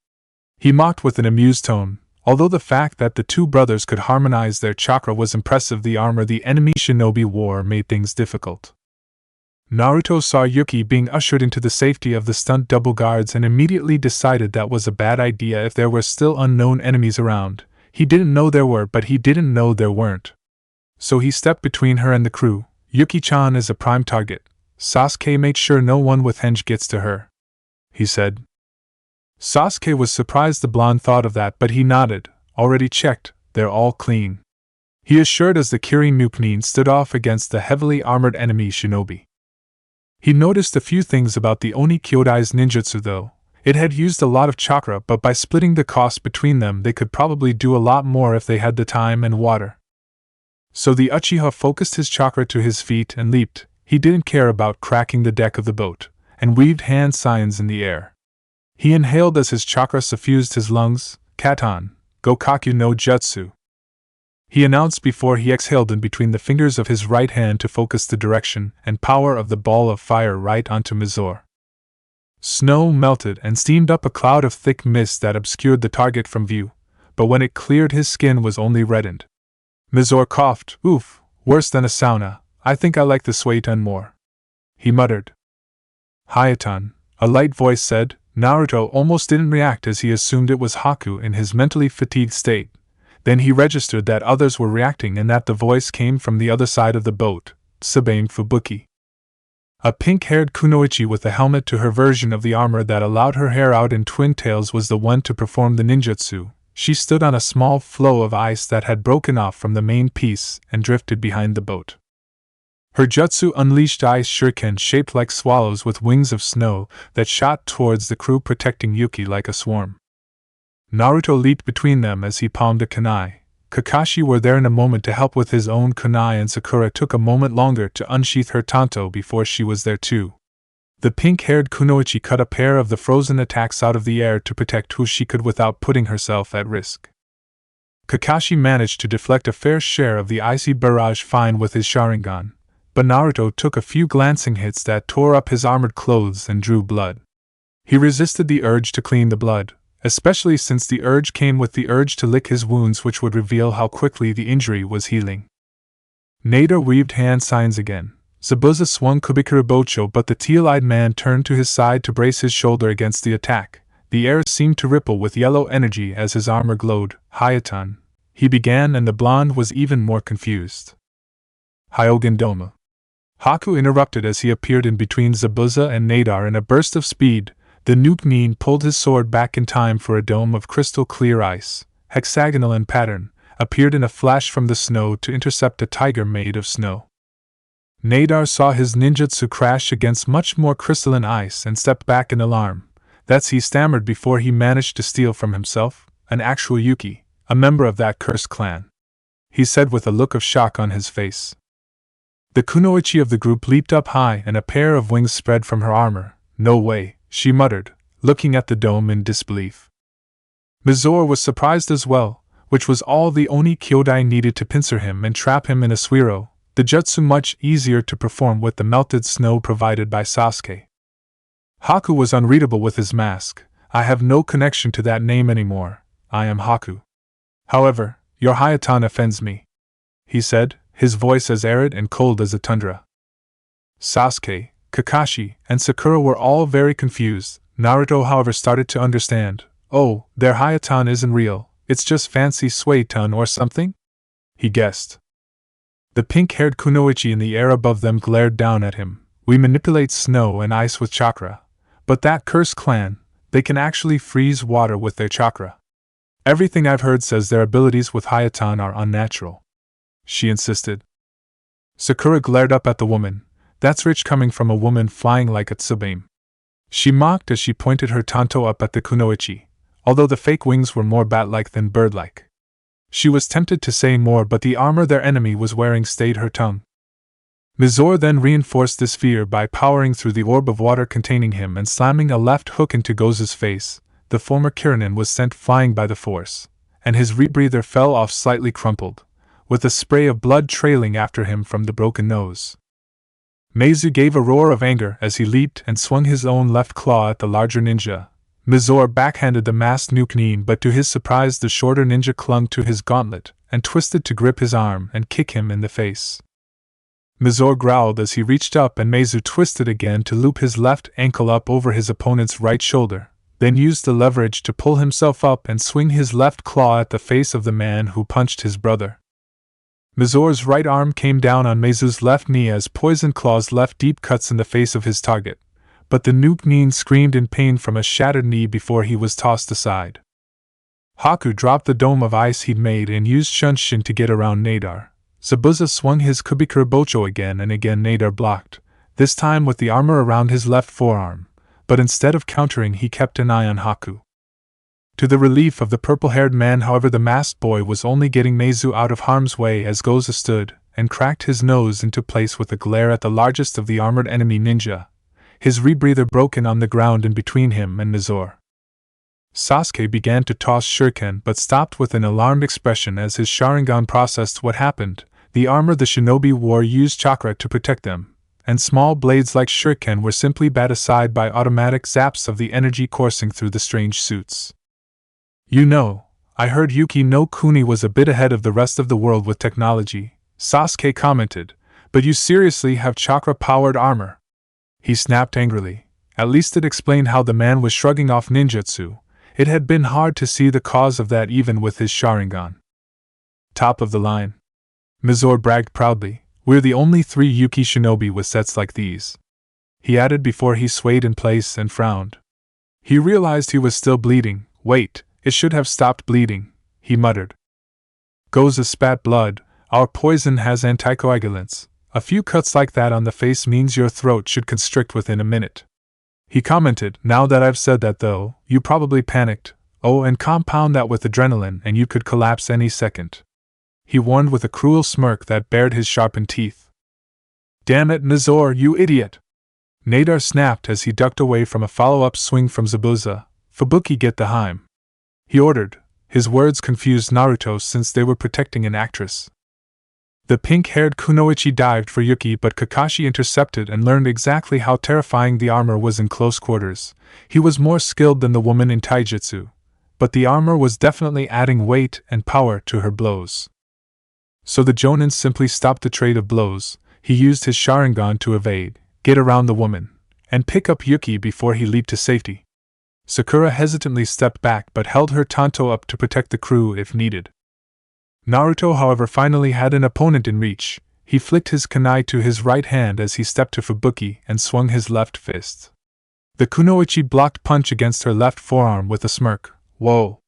S1: He mocked with an amused tone. Although the fact that the two brothers could harmonize their chakra was impressive, the armor the enemy shinobi wore made things difficult. Naruto saw Yuki being ushered into the safety of the stunt double guards and immediately decided that was a bad idea if there were still unknown enemies around. He didn't know there were, but he didn't know there weren't. So he stepped between her and the crew. "Yuki-chan is a prime target. Sasuke, make sure no one with henge gets to her," he said. Sasuke was surprised the blonde thought of that, but he nodded. "Already checked, they're all clean," he assured as the Kiri Nuke-nin stood off against the heavily armored enemy shinobi. He noticed a few things about the Oni Kyodai's ninjutsu though. It had used a lot of chakra, but by splitting the cost between them they could probably do a lot more if they had the time and water. So the Uchiha focused his chakra to his feet and leaped. He didn't care about cracking the deck of the boat, and waved hand signs in the air. He inhaled as his chakra suffused his lungs. "Katan, Gokaku no Jutsu," he announced before he exhaled in between the fingers of his right hand to focus the direction and power of the ball of fire right onto Mizor. Snow melted and steamed up a cloud of thick mist that obscured the target from view, but when it cleared his skin was only reddened. Mizor coughed. "Oof, Worse than a sauna, I think I like the Suiton more," he muttered. "Hayaton," a light voice said. Naruto almost didn't react as he assumed it was Haku in his mentally fatigued state. Then he registered that others were reacting and that the voice came from the other side of the boat, Tsubame Fubuki. A pink-haired kunoichi with a helmet to her version of the armor that allowed her hair out in twin tails was the one to perform the ninjutsu. She stood on a small floe of ice that had broken off from the main piece and drifted behind the boat. Her jutsu unleashed ice shuriken shaped like swallows with wings of snow that shot towards the crew, protecting Yuki like a swarm. Naruto leaped between them as he palmed a kunai. Kakashi were there in a moment to help with his own kunai, and Sakura took a moment longer to unsheath her tanto before she was there too. The pink-haired kunoichi cut a pair of the frozen attacks out of the air to protect who she could without putting herself at risk. Kakashi managed to deflect a fair share of the icy barrage fine with his Sharingan, but Naruto took a few glancing hits that tore up his armored clothes and drew blood. He resisted the urge to clean the blood, especially since the urge came with the urge to lick his wounds, which would reveal how quickly the injury was healing. Nader weaved hand signs again. Zabuza swung Kubikuribocho, but the teal-eyed man turned to his side to brace his shoulder against the attack. The air seemed to ripple with yellow energy as his armor glowed. "Hayaton," he began, and the blonde was even more confused. "Hyogen Doma." Haku interrupted as he appeared in between Zabuza and Nadar in a burst of speed. The Nuke-Nin pulled his sword back in time for a dome of crystal-clear ice, hexagonal in pattern, appeared in a flash from the snow to intercept a tiger made of snow. Nadar saw his ninjutsu crash against much more crystalline ice and stepped back in alarm. "That's," he stammered before he managed to steal from himself, "an actual Yuki, a member of that cursed clan," he said with a look of shock on his face. The kunoichi of the group leaped up high and a pair of wings spread from her armor. "No way," she muttered, looking at the dome in disbelief. Mizore was surprised as well, which was all the Oni Kyodai needed to pincer him and trap him in a suiro, the jutsu much easier to perform with the melted snow provided by Sasuke. Haku was unreadable with his mask. "I have no connection to that name anymore. I am Haku. However, your Hayaton offends me," he said, his voice as arid and cold as a tundra. Sasuke, Kakashi, and Sakura were all very confused. Naruto, however, started to understand. "Oh, their Hayaton isn't real, it's just fancy Suiton or something?" he guessed. The pink-haired kunoichi in the air above them glared down at him. "We manipulate snow and ice with chakra. But that cursed clan, they can actually freeze water with their chakra. Everything I've heard says their abilities with Hayaton are unnatural," she insisted. Sakura glared up at the woman. "That's rich coming from a woman flying like a Tsubame," she mocked as she pointed her tanto up at the kunoichi, although the fake wings were more bat-like than bird-like. She was tempted to say more, but the armor their enemy was wearing stayed her tongue. Mizore then reinforced this fear by powering through the orb of water containing him and slamming a left hook into Goza's face. The former Kiranin was sent flying by the force, and his rebreather fell off slightly crumpled, with a spray of blood trailing after him from the broken nose. Meizu gave a roar of anger as he leaped and swung his own left claw at the larger ninja. Mizore backhanded the masked Nuke-Nin, but to his surprise the shorter ninja clung to his gauntlet and twisted to grip his arm and kick him in the face. Mizore growled as he reached up, and Meizu twisted again to loop his left ankle up over his opponent's right shoulder, then used the leverage to pull himself up and swing his left claw at the face of the man who punched his brother. Mizore's right arm came down on Meizu's left knee as poison claws left deep cuts in the face of his target, but the Nuke-Nin screamed in pain from a shattered knee before he was tossed aside. Haku dropped the dome of ice he'd made and used Shunshin to get around Nadar. Zabuza swung his Kubikuribocho again, and again Nadar blocked, this time with the armor around his left forearm, but instead of countering he kept an eye on Haku. To the relief of the purple-haired man, however, the masked boy was only getting Meizu out of harm's way as Goza stood and cracked his nose into place with a glare at the largest of the armored enemy ninja, his rebreather broken on the ground in between him and Mizore. Sasuke began to toss shuriken but stopped with an alarmed expression as his Sharingan processed what happened. The armor the shinobi wore used chakra to protect them, and small blades like shuriken were simply bat aside by automatic zaps of the energy coursing through the strange suits. "You know, I heard Yuki no Kuni was a bit ahead of the rest of the world with technology," Sasuke commented, but you seriously have chakra-powered armor? He snapped angrily. At least it explained how the man was shrugging off ninjutsu. It had been hard to see the cause of that even with his Sharingan. Top of the line. Mizore bragged proudly, we're the only 3 Yuki shinobi with sets like these. He added before he swayed in place and frowned. He realized he was still bleeding. Wait, it should have stopped bleeding, he muttered. Goza spat blood. Our poison has anticoagulants. A few cuts like that on the face means your throat should constrict within a minute. He commented, now that I've said that though, you probably panicked. Oh, and compound that with adrenaline and you could collapse any second. He warned with a cruel smirk that bared his sharpened teeth. Damn it, Mizore, you idiot! Nadar snapped as he ducked away from a follow-up swing from Zabuza. Fubuki, get the Heim. He ordered. His words confused Naruto since they were protecting an actress. The pink-haired Kunoichi dived for Yuki, but Kakashi intercepted and learned exactly how terrifying the armor was in close quarters. He was more skilled than the woman in taijutsu, but the armor was definitely adding weight and power to her blows. So the Jonin simply stopped the trade of blows. He used his Sharingan to evade, get around the woman, and pick up Yuki before he leaped to safety. Sakura hesitantly stepped back but held her tanto up to protect the crew if needed. Naruto, however, finally had an opponent in reach. He flicked his kunai to his right hand as he stepped to Fubuki and swung his left fist. The Kunoichi blocked punch against her left forearm with a smirk. Whoa!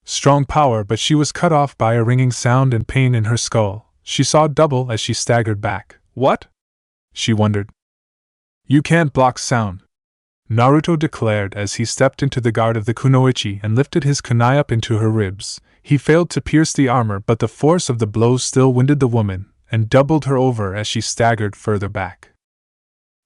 S1: Strong power, but she was cut off by a ringing sound and pain in her skull. She saw double as she staggered back. What? She wondered. You can't block sound, Naruto declared as he stepped into the guard of the Kunoichi and lifted his kunai up into her ribs. He failed to pierce the armor, but the force of the blows still winded the woman and doubled her over as she staggered further back.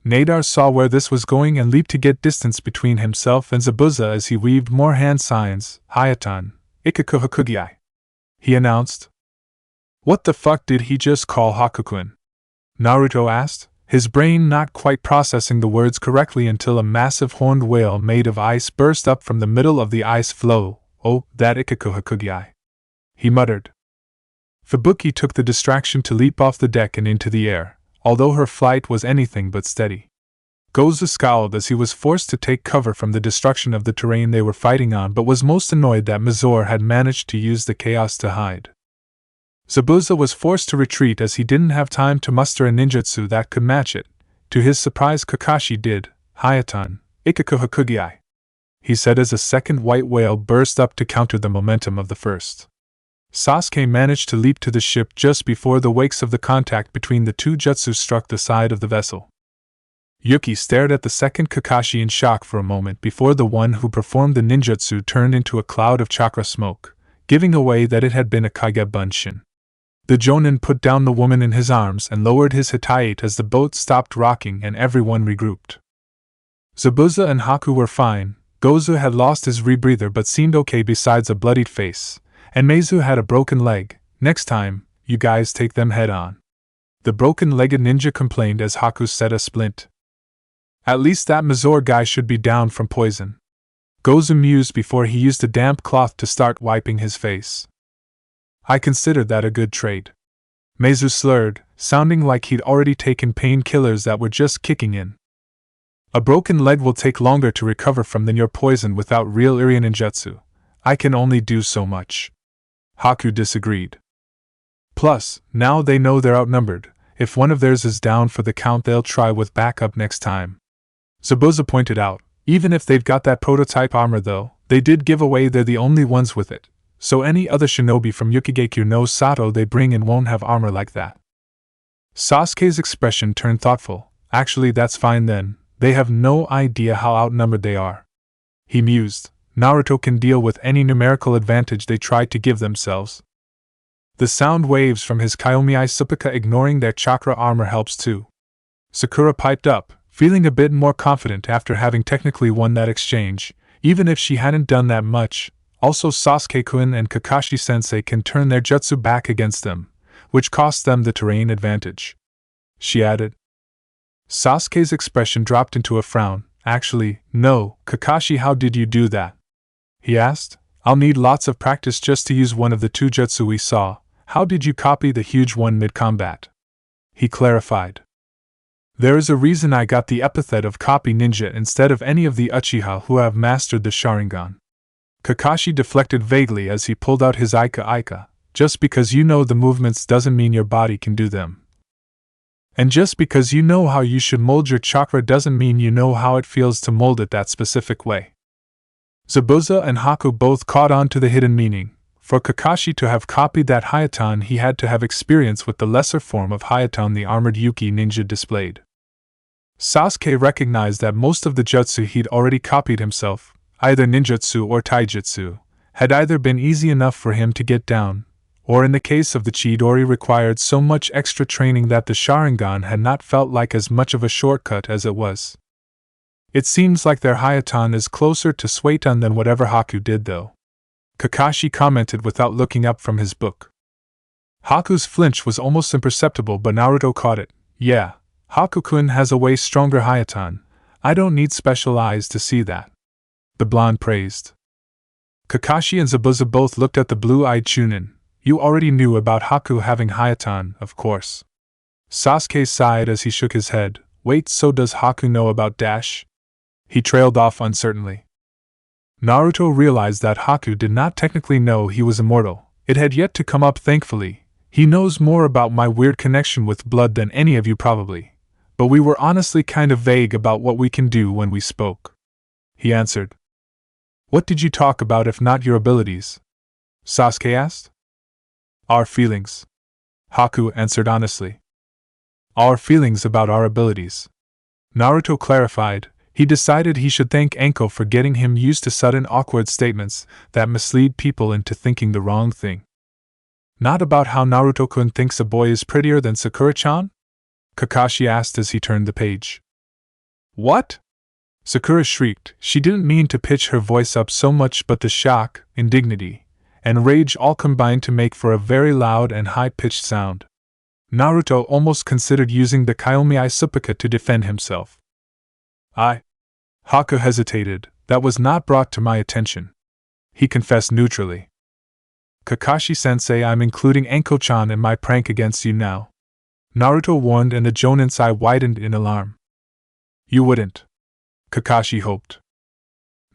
S1: Nadar saw where this was going and leaped to get distance between himself and Zabuza as he weaved more hand signs. Hayatan, Ikaku Hakugiai, he announced. What the fuck did he just call Hakukun? Naruto asked, his brain not quite processing the words correctly until a massive horned whale made of ice burst up from the middle of the ice floe. Oh, that Ikaku Hakugiai, he muttered. Fubuki took the distraction to leap off the deck and into the air, although her flight was anything but steady. Goza scowled as he was forced to take cover from the destruction of the terrain they were fighting on, but was most annoyed that Mizore had managed to use the chaos to hide. Zabuza was forced to retreat as he didn't have time to muster a ninjutsu that could match it. To his surprise, Kakashi did. Hayatan, Ikaku Hakugiai, he said as a second white whale burst up to counter the momentum of the first. Sasuke managed to leap to the ship just before the wakes of the contact between the two jutsu struck the side of the vessel. Yuki stared at the second Kakashi in shock for a moment before the one who performed the ninjutsu turned into a cloud of chakra smoke, giving away that it had been a Kage Bunshin. The Jonin put down the woman in his arms and lowered his hitaiite as the boat stopped rocking and everyone regrouped. Zabuza and Haku were fine. Gozu had lost his rebreather but seemed okay besides a bloodied face, and Meizu had a broken leg. Next time, you guys take them head on, the broken-legged ninja complained as Haku set a splint. At least that Mizore guy should be down from poison, Gozu mused before he used a damp cloth to start wiping his face. I considered that a good trade, Meizu slurred, sounding like he'd already taken painkillers that were just kicking in. A broken leg will take longer to recover from than your poison without real Iri ninjutsu. I can only do so much, Haku disagreed. Plus, now they know they're outnumbered. If one of theirs is down for the count, they'll try with backup next time, Zabuza pointed out. Even if they've got that prototype armor though, they did give away they're the only ones with it, so any other shinobi from Yukigekyo no Sato they bring in won't have armor like that. Sasuke's expression turned thoughtful. Actually, that's fine then, they have no idea how outnumbered they are, he mused. Naruto can deal with any numerical advantage they try to give themselves. The sound waves from his Kyomiai Supika ignoring their chakra armor helps too, Sakura piped up, feeling a bit more confident after having technically won that exchange, even if she hadn't done that much. Also, Sasuke-kun and Kakashi-sensei can turn their jutsu back against them, which costs them the terrain advantage, she added. Sasuke's expression dropped into a frown. Actually, no, Kakashi, how did you do that? He asked. I'll need lots of practice just to use one of the two jutsu we saw. How did you copy the huge one mid-combat? He clarified. There is a reason I got the epithet of copy ninja instead of any of the Uchiha who have mastered the Sharingan. Kakashi deflected vaguely as he pulled out his Aika. Just because you know the movements doesn't mean your body can do them. And just because you know how you should mold your chakra doesn't mean you know how it feels to mold it that specific way. Zabuza and Haku both caught on to the hidden meaning. For Kakashi to have copied that Hayatan, he had to have experience with the lesser form of Hayatan the armored Yuki ninja displayed. Sasuke recognized that most of the jutsu he'd already copied himself, either ninjutsu or taijutsu, had either been easy enough for him to get down, or in the case of the Chidori required so much extra training that the Sharingan had not felt like as much of a shortcut as it was. It seems like their Hayatan is closer to Suiton than whatever Haku did though. Kakashi commented without looking up from his book. Haku's flinch was almost imperceptible, but Naruto caught it. Yeah, Haku-kun has a way stronger Hayatan. I don't need special eyes to see that. The blonde praised. Kakashi and Zabuza both looked at the blue-eyed Chunin. You already knew about Haku having Hayatan, of course. Sasuke sighed as he shook his head. Wait, so does Haku know about Dash? He trailed off uncertainly. Naruto realized that Haku did not technically know he was immortal. It had yet to come up, thankfully. He knows more about my weird connection with blood than any of you probably. But we were honestly kind of vague about what we can do when we spoke. He answered. What did you talk about if not your abilities? Sasuke asked. Our feelings. Haku answered honestly. Our feelings about our abilities. Naruto clarified. He decided he should thank Enko for getting him used to sudden awkward statements that mislead people into thinking the wrong thing. Not about how Naruto-kun thinks a boy is prettier than Sakura-chan? Kakashi asked as he turned the page. What? Sakura shrieked. She didn't mean to pitch her voice up so much, but the shock, indignity, and rage all combined to make for a very loud and high-pitched sound. Naruto almost considered using the Kyomi-ai Suppaka to defend himself. Haku hesitated. That was not brought to my attention. He confessed neutrally. Kakashi-sensei, I'm including Enko-chan in my prank against you now. Naruto warned, and the Jonin's eye widened in alarm. You wouldn't. Kakashi hoped.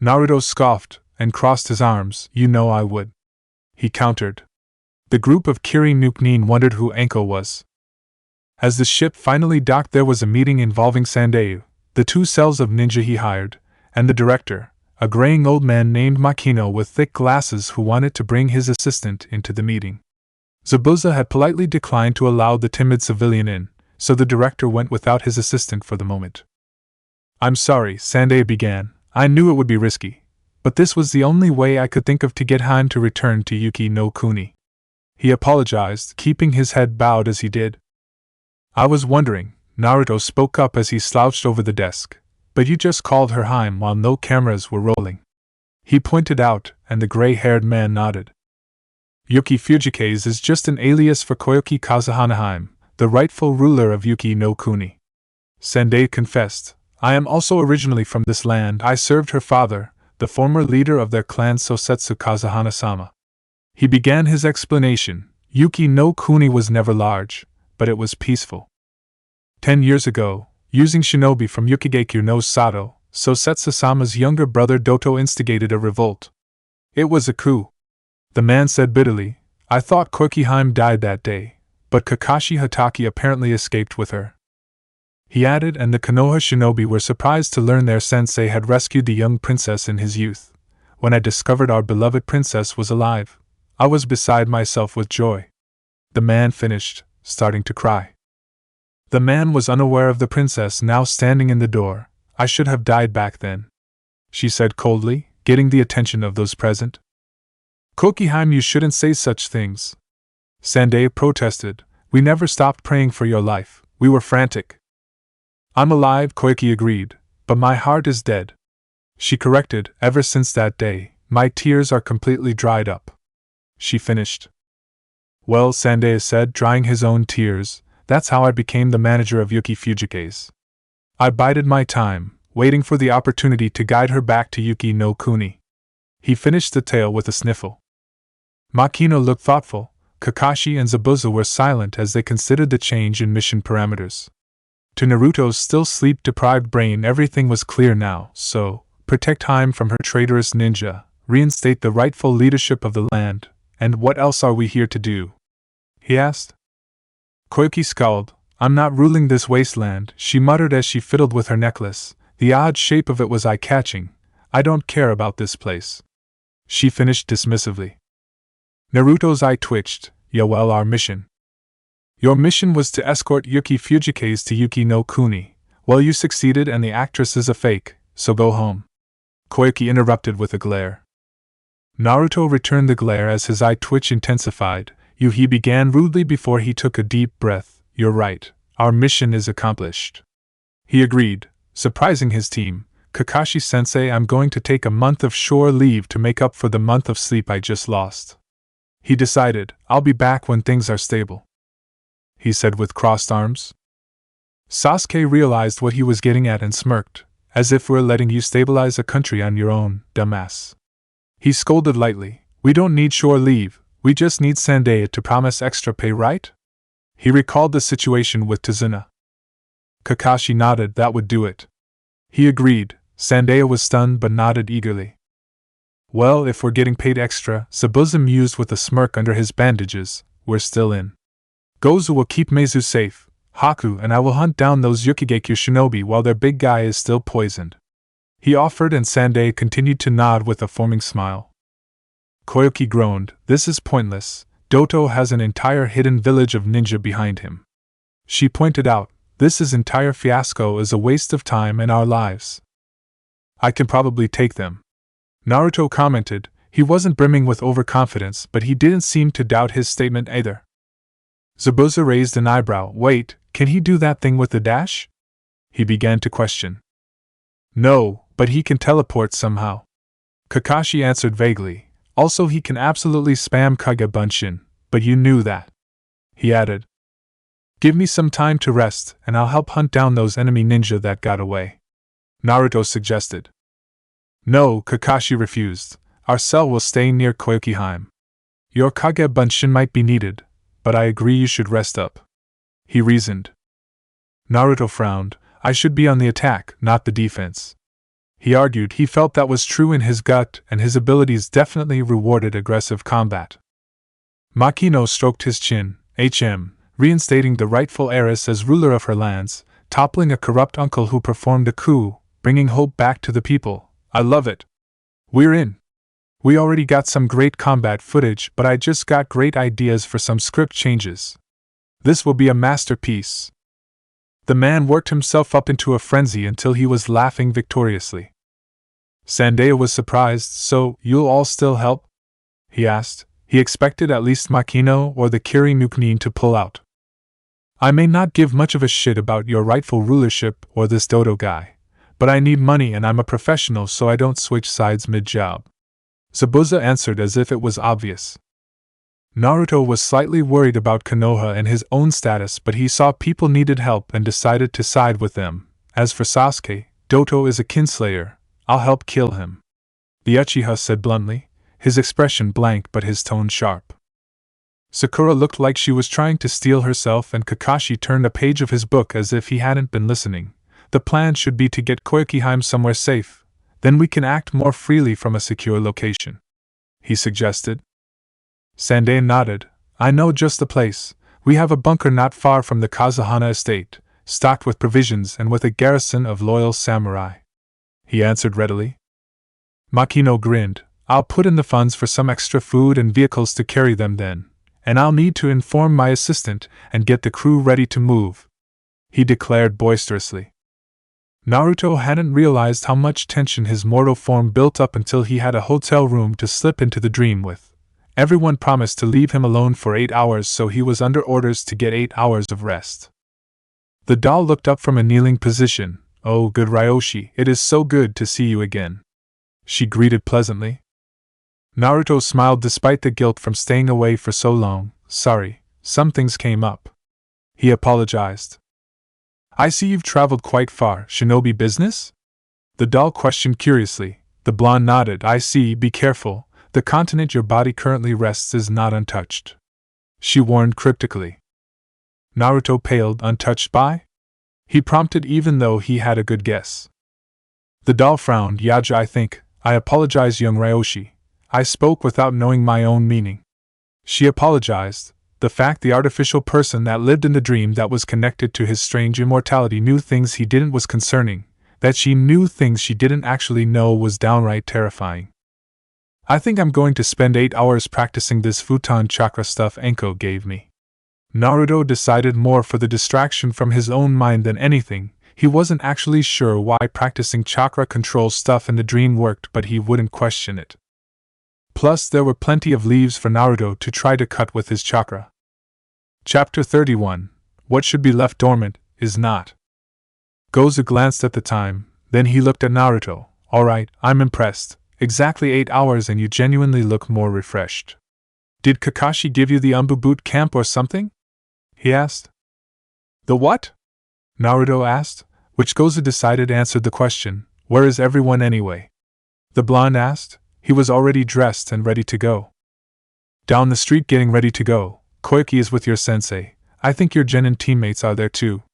S1: Naruto scoffed and crossed his arms. You know I would. He countered. The group of Kiri-nuke-nin wondered who Enko was. As the ship finally docked, there was a meeting involving Sandeu, the 2 cells of ninja he hired, and the director, a graying old man named Makino with thick glasses who wanted to bring his assistant into the meeting. Zabuza had politely declined to allow the timid civilian in, so the director went without his assistant for the moment. I'm sorry, Sandei began. I knew it would be risky, but this was the only way I could think of to get Han to return to Yuki no Kuni. He apologized, keeping his head bowed as he did. I was wondering, Naruto spoke up as he slouched over the desk, but you just called her Haim while no cameras were rolling. He pointed out, and the gray-haired man nodded. Yuki Fujikaze is just an alias for Koyoki Kazahana Haim, the rightful ruler of Yuki no Kuni. Sandei confessed. I am also originally from this land. I served her father, the former leader of their clan Sosetsu Kazahana-sama. He began his explanation. Yuki no Kuni was never large, but it was peaceful. 10 years ago, using shinobi from Yukigekyo no Sato, Sosetsu-sama's younger brother Doto instigated a revolt. It was a coup. The man said bitterly, I thought Koki Haim died that day, but Kakashi Hatake apparently escaped with her. He added, and the Konoha shinobi were surprised to learn their sensei had rescued the young princess in his youth. When I discovered our beloved princess was alive, I was beside myself with joy. The man finished, starting to cry. The man was unaware of the princess now standing in the door. I should have died back then, she said coldly, getting the attention of those present. Koki Haim, you shouldn't say such things. Sandei protested. We never stopped praying for your life. We were frantic. I'm alive, Koiki agreed, but my heart is dead. She corrected. Ever since that day, my tears are completely dried up. She finished. Well, Sandei said, drying his own tears, that's how I became the manager of Yuki Fujikaze. I bided my time, waiting for the opportunity to guide her back to Yuki no Kuni. He finished the tale with a sniffle. Makino looked thoughtful. Kakashi and Zabuza were silent as they considered the change in mission parameters. To Naruto's still sleep-deprived brain, everything was clear now, so, protect Haim from her traitorous ninja, reinstate the rightful leadership of the land, and what else are we here to do? He asked. Koyuki scowled. I'm not ruling this wasteland, she muttered as she fiddled with her necklace. The odd shape of it was eye-catching. I don't care about this place. She finished dismissively. Naruto's eye twitched. Yeah, well, our mission. Your mission was to escort Yuki Fujikase to Yuki no Kuni. Well, you succeeded and the actress is a fake, so go home. Koyuki interrupted with a glare. Naruto returned the glare as his eye twitch intensified. He began rudely before he took a deep breath. You're right, our mission is accomplished. He agreed, surprising his team. Kakashi-sensei, I'm going to take a month of shore leave to make up for the month of sleep I just lost. He decided, I'll be back when things are stable. He said with crossed arms. Sasuke realized what he was getting at and smirked, as if we're letting you stabilize a country on your own, dumbass. He scolded lightly, we don't need shore leave, we just need Sandae to promise extra pay, right? He recalled the situation with Tsunade. Kakashi nodded, that would do it. He agreed. Sandae was stunned but nodded eagerly. Well, if we're getting paid extra, Zabuza mused with a smirk under his bandages, we're still in. Gozu will keep Meizu safe, Haku and I will hunt down those Yukigekyo shinobi while their big guy is still poisoned. He offered and Sandae continued to nod with a forming smile. Koyuki groaned, this is pointless, Doto has an entire hidden village of ninja behind him. She pointed out, this entire fiasco is a waste of time and our lives. I can probably take them. Naruto commented, he wasn't brimming with overconfidence but he didn't seem to doubt his statement either. Zabuza raised an eyebrow. Wait, can he do that thing with the dash? He began to question. No, but he can teleport somehow. Kakashi answered vaguely. Also he can absolutely spam Kage Bunshin, but you knew that. He added. Give me some time to rest, and I'll help hunt down those enemy ninja that got away. Naruto suggested. No, Kakashi refused. Our cell will stay near Koyuki Haim. Your Kage Bunshin might be needed, but I agree you should rest up. He reasoned. Naruto frowned. I should be on the attack, not the defense. He argued he felt that was true in his gut and his abilities definitely rewarded aggressive combat. Makino stroked his chin, reinstating the rightful heiress as ruler of her lands, toppling a corrupt uncle who performed a coup, bringing hope back to the people. I love it. We're in. We already got some great combat footage, but I just got great ideas for some script changes. This will be a masterpiece. The man worked himself up into a frenzy until he was laughing victoriously. Sandae was surprised. So, you'll all still help? He asked. He expected at least Makino or the Kiri Nukunin to pull out. I may not give much of a shit about your rightful rulership or this Dodo guy, but I need money and I'm a professional so I don't switch sides mid-job. Zabuza answered as if it was obvious. Naruto was slightly worried about Konoha and his own status, but he saw people needed help and decided to side with them. As for Sasuke, Doto is a kinslayer. I'll help kill him. The Uchiha said bluntly, his expression blank but his tone sharp. Sakura looked like she was trying to steel herself and Kakashi turned a page of his book as if he hadn't been listening. The plan should be to get Koyuki Haim somewhere safe, then we can act more freely from a secure location. He suggested. Sandae nodded. I know just the place. We have a bunker not far from the Kazuhana estate, stocked with provisions and with a garrison of loyal samurai. He answered readily. Makino grinned. I'll put in the funds for some extra food and vehicles to carry them then, and I'll need to inform my assistant and get the crew ready to move, he declared boisterously. Naruto hadn't realized how much tension his mortal form built up until he had a hotel room to slip into the dream with. Everyone promised to leave him alone for 8 hours, so he was under orders to get 8 hours of rest. The doll looked up from a kneeling position. Oh, good Ryoshi, it is so good to see you again, she greeted pleasantly. Naruto smiled despite the guilt from staying away for so long. Sorry, some things came up. He apologized. I see you've traveled quite far. Shinobi business? The doll questioned curiously. The blonde nodded. I see, be careful. The continent your body currently rests is not untouched. she warned cryptically. Naruto paled, untouched by? He prompted even though he had a good guess. The doll frowned. Yaja, I apologize, young Ryoshi. I spoke without knowing my own meaning. She apologized. The fact the artificial person that lived in the dream that was connected to his strange immortality knew things he didn't was concerning. That she knew things she didn't actually know was downright terrifying. I think I'm going to spend 8 hours practicing this futon chakra stuff Enko gave me. Naruto decided more for the distraction from his own mind than anything. He wasn't actually sure why practicing chakra control stuff in the dream worked, but he wouldn't question it. Plus, there were plenty of leaves for Naruto to try to cut with his chakra. Chapter 31. What should be left dormant, is not. Gozu glanced at the time, then he looked at Naruto. Alright, I'm impressed. Exactly 8 hours and you genuinely look more refreshed. Did Kakashi give you the Umbu boot camp or something? He asked. The what? Naruto asked, which Gozu decided answered the question. Where is everyone anyway? The blonde asked. He was already dressed and ready to go. Down the street getting ready to go. Koike is with your sensei. I think your genin teammates are there too.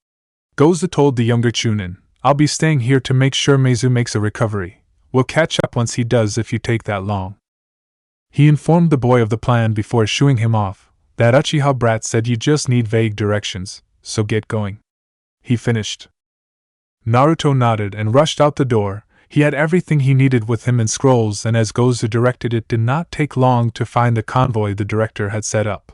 S1: Gozu told the younger Chunin. I'll be staying here to make sure Meizu makes a recovery. We'll catch up once he does if you take that long. He informed the boy of the plan before shooing him off. That Uchiha brat said you just need vague directions, so get going. He finished. Naruto nodded and rushed out the door. He had everything he needed with him in scrolls, and as Gozu directed, it did not take long to find the convoy the director had set up.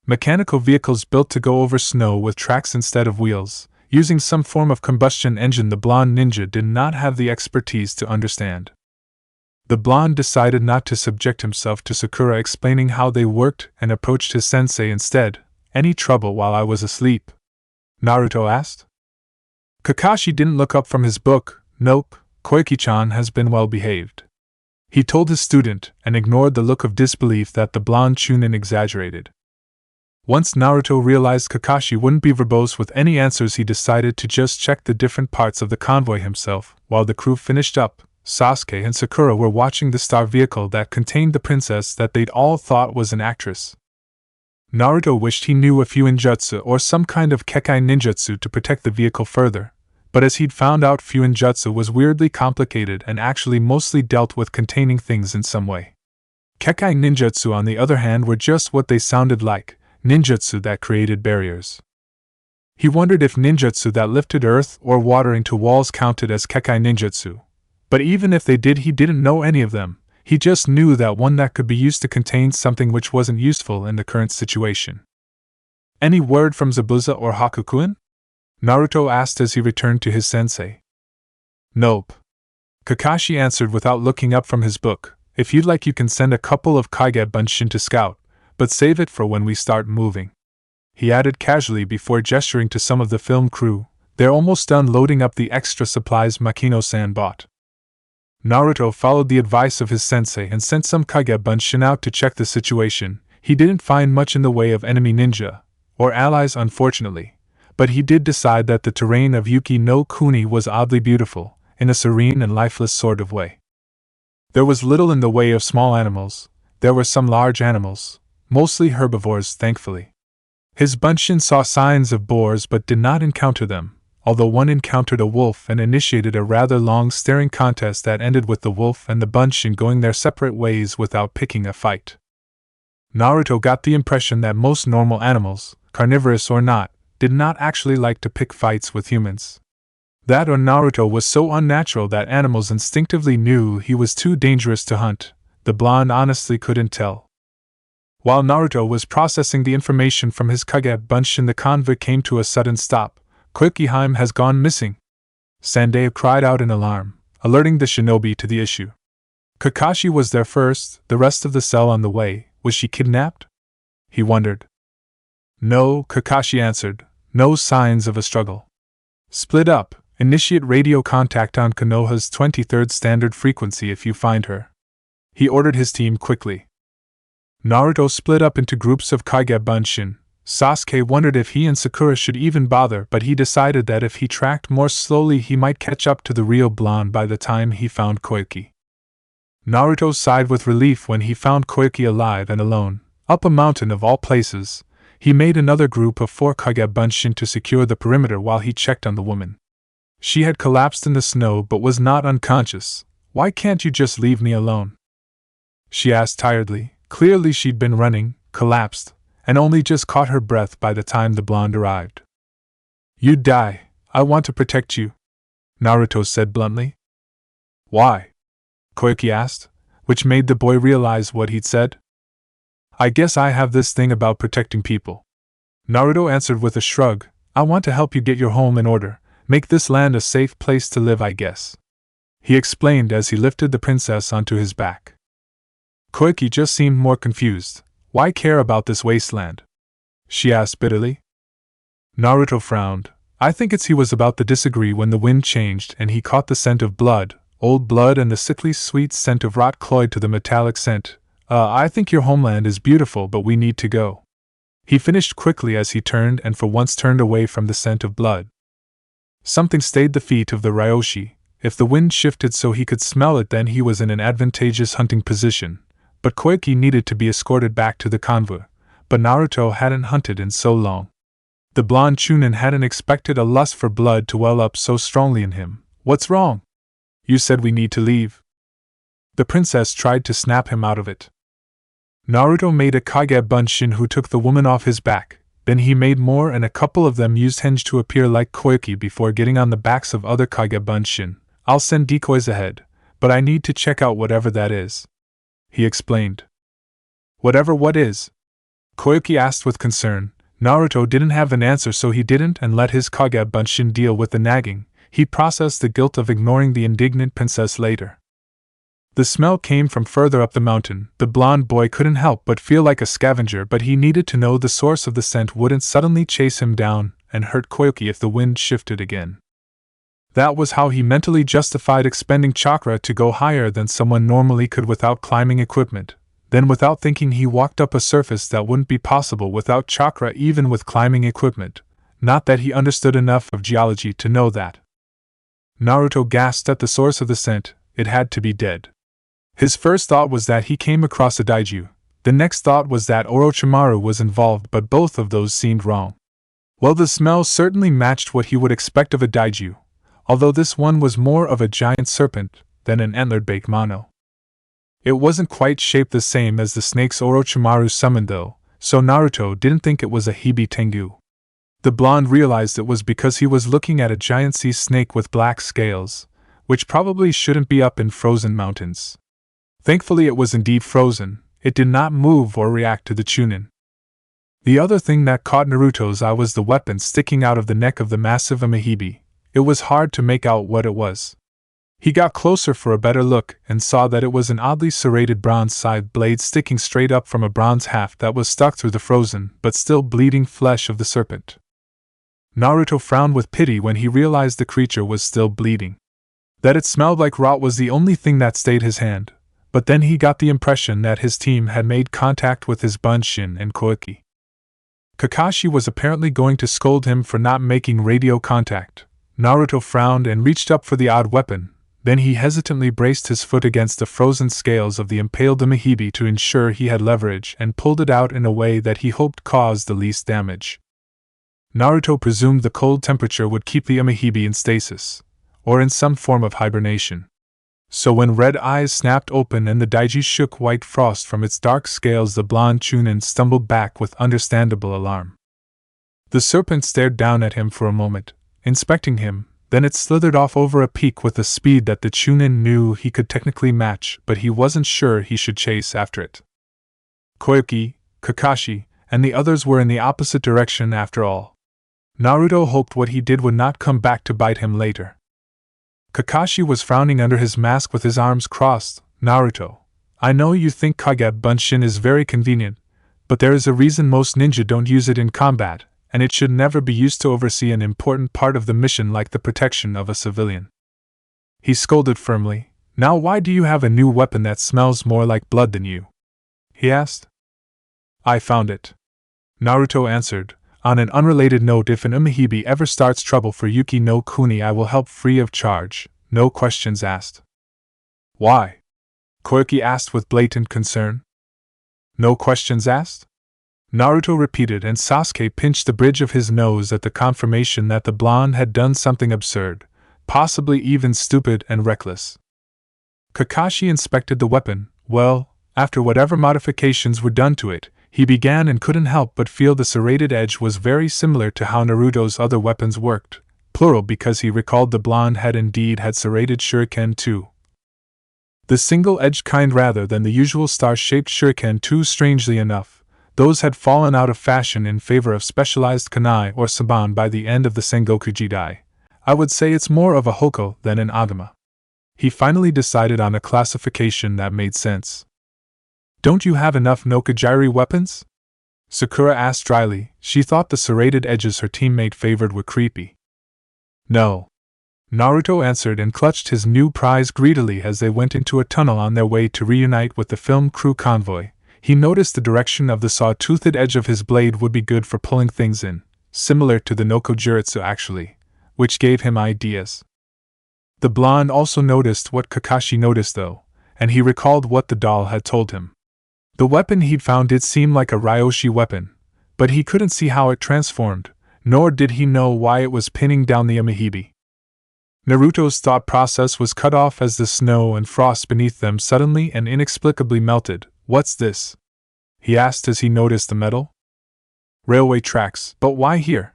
S1: Mechanical vehicles built to go over snow with tracks instead of wheels, using some form of combustion engine the blonde ninja did not have the expertise to understand. The blonde decided not to subject himself to Sakura explaining how they worked and approached his sensei instead. Any trouble while I was asleep? Naruto asked. Kakashi didn't look up from his book. Nope, Koike-chan has been well behaved. He told his student, and ignored the look of disbelief that the blonde Chunin exaggerated. Once Naruto realized Kakashi wouldn't be verbose with any answers, he decided to just check the different parts of the convoy himself. While the crew finished up, Sasuke and Sakura were watching the star vehicle that contained the princess that they'd all thought was an actress. Naruto wished he knew a few ninjutsu or some kind of kekai ninjutsu to protect the vehicle further, but as he'd found out, ninjutsu was weirdly complicated and actually mostly dealt with containing things in some way. Kekai ninjutsu, on the other hand, were just what they sounded like, ninjutsu that created barriers. He wondered if ninjutsu that lifted earth or water into walls counted as kekai ninjutsu. But even if they did, he didn't know any of them. He just knew that one that could be used to contain something which wasn't useful in the current situation. Any word from Zabuza or Hakukuin? Naruto asked as he returned to his sensei. Nope. Kakashi answered without looking up from his book. If you'd like, you can send a couple of Kage Bunshin to scout, but save it for when we start moving. He added casually before gesturing to some of the film crew. They're almost done loading up the extra supplies Makino-san bought. Naruto followed the advice of his sensei and sent some Kage Bunshin out to check the situation. He didn't find much in the way of enemy ninja, or allies unfortunately, but he did decide that the terrain of Yuki no Kuni was oddly beautiful, in a serene and lifeless sort of way. There was little in the way of small animals. There were some large animals, mostly herbivores thankfully. His Bunshin saw signs of boars but did not encounter them, although one encountered a wolf and initiated a rather long staring contest that ended with the wolf and the Bunshin going their separate ways without picking a fight. Naruto got the impression that most normal animals, carnivorous or not, did not actually like to pick fights with humans. That or Naruto was so unnatural that animals instinctively knew he was too dangerous to hunt. The blonde honestly couldn't tell. While Naruto was processing the information from his Kage Bunshin, the convoy came to a sudden stop. Koike has gone missing. Sandeo cried out in alarm, alerting the shinobi to the issue. Kakashi was there first, the rest of the cell on the way. Was she kidnapped? He wondered. No, Kakashi answered. No signs of a struggle. Split up. Initiate radio contact on Konoha's 23rd standard frequency if you find her. He ordered his team quickly. Naruto split up into groups of Kage Bunshin. Sasuke wondered if he and Sakura should even bother, but he decided that if he tracked more slowly he might catch up to the real blonde by the time he found Koike. Naruto sighed with relief when he found Koike alive and alone. Up a mountain of all places, he made another group of 4 Kage Bunshin to secure the perimeter while he checked on the woman. She had collapsed in the snow but was not unconscious. "Why can't you just leave me alone?" she asked tiredly. Clearly she'd been running, collapsed, and only just caught her breath by the time the blonde arrived. "You'd die. I want to protect you," Naruto said bluntly. "Why?" Koyuki asked, which made the boy realize what he'd said. "I guess I have this thing about protecting people," Naruto answered with a shrug. "I want to help you get your home in order, make this land a safe place to live, I guess," he explained as he lifted the princess onto his back. Koyuki just seemed more confused. "Why care about this wasteland?" she asked bitterly. Naruto frowned. I think he was about to disagree when the wind changed and he caught the scent of blood, old blood, and the sickly sweet scent of rot cloyed to the metallic scent. I think your homeland is beautiful, but we need to go," he finished quickly as he turned and for once turned away from the scent of blood. Something stayed the feet of the Ryoshi. If the wind shifted so he could smell it, then he was in an advantageous hunting position. But Koyuki needed to be escorted back to the convoy, but Naruto hadn't hunted in so long. The blonde Chunin hadn't expected a lust for blood to well up so strongly in him. "What's wrong? You said we need to leave." The princess tried to snap him out of it. Naruto made a Kage Bunshin who took the woman off his back, then he made more and a couple of them used henge to appear like Koyuki before getting on the backs of other Kage Bunshin. "I'll send decoys ahead, but I need to check out whatever that is," he explained. "Whatever what is?" Koyuki asked with concern. Naruto didn't have an answer, so he didn't and let his Kage Bunshin deal with the nagging. He processed the guilt of ignoring the indignant princess later. The smell came from further up the mountain. The blonde boy couldn't help but feel like a scavenger, but he needed to know the source of the scent wouldn't suddenly chase him down and hurt Koyuki if the wind shifted again. That was how he mentally justified expending chakra to go higher than someone normally could without climbing equipment. Then without thinking he walked up a surface that wouldn't be possible without chakra even with climbing equipment. Not that he understood enough of geology to know that. Naruto gasped at the source of the scent. It had to be dead. His first thought was that he came across a daiju. The next thought was that Orochimaru was involved, but both of those seemed wrong. Well, the smell certainly matched what he would expect of a daiju, although this one was more of a giant serpent than an antlered Bakemono. It wasn't quite shaped the same as the snakes Orochimaru summoned though, so Naruto didn't think it was a Hibi Tengu. The blonde realized it was because he was looking at a giant sea snake with black scales, which probably shouldn't be up in frozen mountains. Thankfully it was indeed frozen. It did not move or react to the Chunin. The other thing that caught Naruto's eye was the weapon sticking out of the neck of the massive Amahibi. It was hard to make out what it was. He got closer for a better look and saw that it was an oddly serrated bronze side blade sticking straight up from a bronze haft that was stuck through the frozen but still bleeding flesh of the serpent. Naruto frowned with pity when he realized the creature was still bleeding. That it smelled like rot was the only thing that stayed his hand, but then he got the impression that his team had made contact with his Bunshin and Koyuki. Kakashi was apparently going to scold him for not making radio contact. Naruto frowned and reached up for the odd weapon, then he hesitantly braced his foot against the frozen scales of the impaled Amahibi to ensure he had leverage and pulled it out in a way that he hoped caused the least damage. Naruto presumed the cold temperature would keep the Amahibi in stasis, or in some form of hibernation. So when red eyes snapped open and the daiji shook white frost from its dark scales, the blonde Chunin stumbled back with understandable alarm. The serpent stared down at him for a moment, inspecting him, then it slithered off over a peak with a speed that the Chunin knew he could technically match, but he wasn't sure he should chase after it. Koyuki, Kakashi, and the others were in the opposite direction after all. Naruto hoped what he did would not come back to bite him later. Kakashi was frowning under his mask with his arms crossed. "Naruto, I know you think Kage Bunshin is very convenient, but there is a reason most ninja don't use it in combat, and it should never be used to oversee an important part of the mission like the protection of a civilian." He scolded firmly. "Now why do you have a new weapon that smells more like blood than you?" he asked. "I found it," Naruto answered. "On an unrelated note, if an Amahibi ever starts trouble for Yuki no Kuni, I will help free of charge, no questions asked." "Why?" Koyuki asked with blatant concern. No questions asked? Naruto repeated, and Sasuke pinched the bridge of his nose at the confirmation that the blonde had done something absurd, possibly even stupid and reckless. Kakashi inspected the weapon. Well, after whatever modifications were done to it, he began and couldn't help but feel the serrated edge was very similar to how Naruto's other weapons worked, plural because he recalled the blonde had indeed had serrated shuriken too. The single-edged kind rather than the usual star-shaped shuriken too. Strangely enough, those had fallen out of fashion in favor of specialized kunai or saban by the end of the Sengoku Jidai. I would say it's more of a hoko than an agama. He finally decided on a classification that made sense. Don't you have enough Nokajiri weapons? Sakura asked dryly. She thought the serrated edges her teammate favored were creepy. No. Naruto answered and clutched his new prize greedily as they went into a tunnel on their way to reunite with the film crew convoy. He noticed the direction of the saw-toothed edge of his blade would be good for pulling things in, similar to the Nokojutsu actually, which gave him ideas. The blonde also noticed what Kakashi noticed though, and he recalled what the doll had told him. The weapon he'd found did seem like a Ryoshi weapon, but he couldn't see how it transformed, nor did he know why it was pinning down the Amahibi. Naruto's thought process was cut off as the snow and frost beneath them suddenly and inexplicably melted. What's this? He asked as he noticed the metal. Railway tracks, but why here?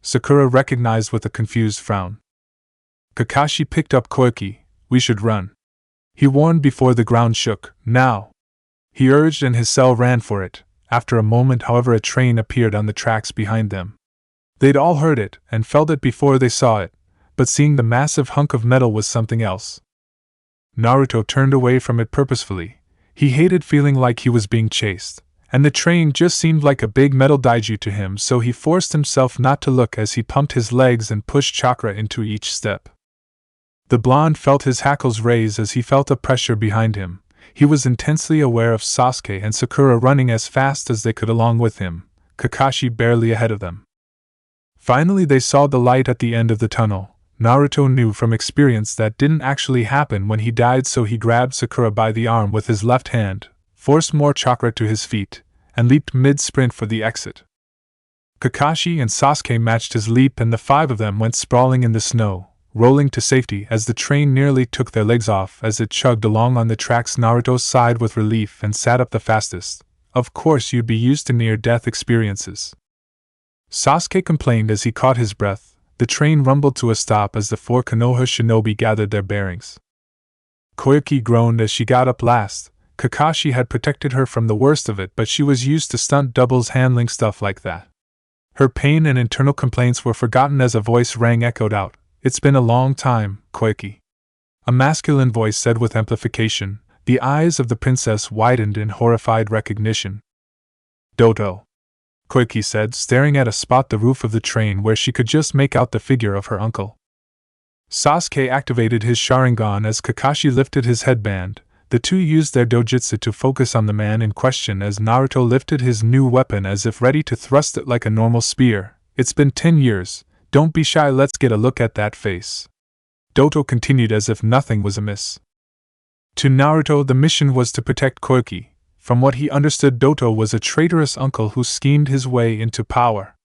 S1: Sakura recognized with a confused frown. Kakashi picked up Koiki. We should run. He warned before the ground shook. Now! He urged and his cell ran for it. After a moment, however, a train appeared on the tracks behind them. They'd all heard it and felt it before they saw it, but seeing the massive hunk of metal was something else. Naruto turned away from it purposefully. He hated feeling like he was being chased, and the train just seemed like a big metal daiju to him, so he forced himself not to look as he pumped his legs and pushed chakra into each step. The blonde felt his hackles raise as he felt a pressure behind him. He was intensely aware of Sasuke and Sakura running as fast as they could along with him, Kakashi barely ahead of them. Finally they saw the light at the end of the tunnel. Naruto knew from experience that didn't actually happen when he died, so he grabbed Sakura by the arm with his left hand, forced more chakra to his feet, and leaped mid-sprint for the exit. Kakashi and Sasuke matched his leap and the five of them went sprawling in the snow, rolling to safety as the train nearly took their legs off as it chugged along on the tracks. Naruto sighed with relief and sat up the fastest. Of course you'd be used to near-death experiences. Sasuke complained as he caught his breath. The train rumbled to a stop as the four Konoha shinobi gathered their bearings. Koyuki groaned as she got up last. Kakashi had protected her from the worst of it, but she was used to stunt doubles handling stuff like that. Her pain and internal complaints were forgotten as a voice rang echoed out. It's been a long time, Koyuki. A masculine voice said with amplification. The eyes of the princess widened in horrified recognition. Doto, Koiki said, staring at a spot the roof of the train where she could just make out the figure of her uncle. Sasuke activated his Sharingan as Kakashi lifted his headband. The two used their dojutsu to focus on the man in question as Naruto lifted his new weapon as if ready to thrust it like a normal spear. It's been 10 years. Don't be shy, let's get a look at that face. Doto continued as if nothing was amiss. To Naruto, the mission was to protect Koiki. From what he understood, Doto was a traitorous uncle who schemed his way into power.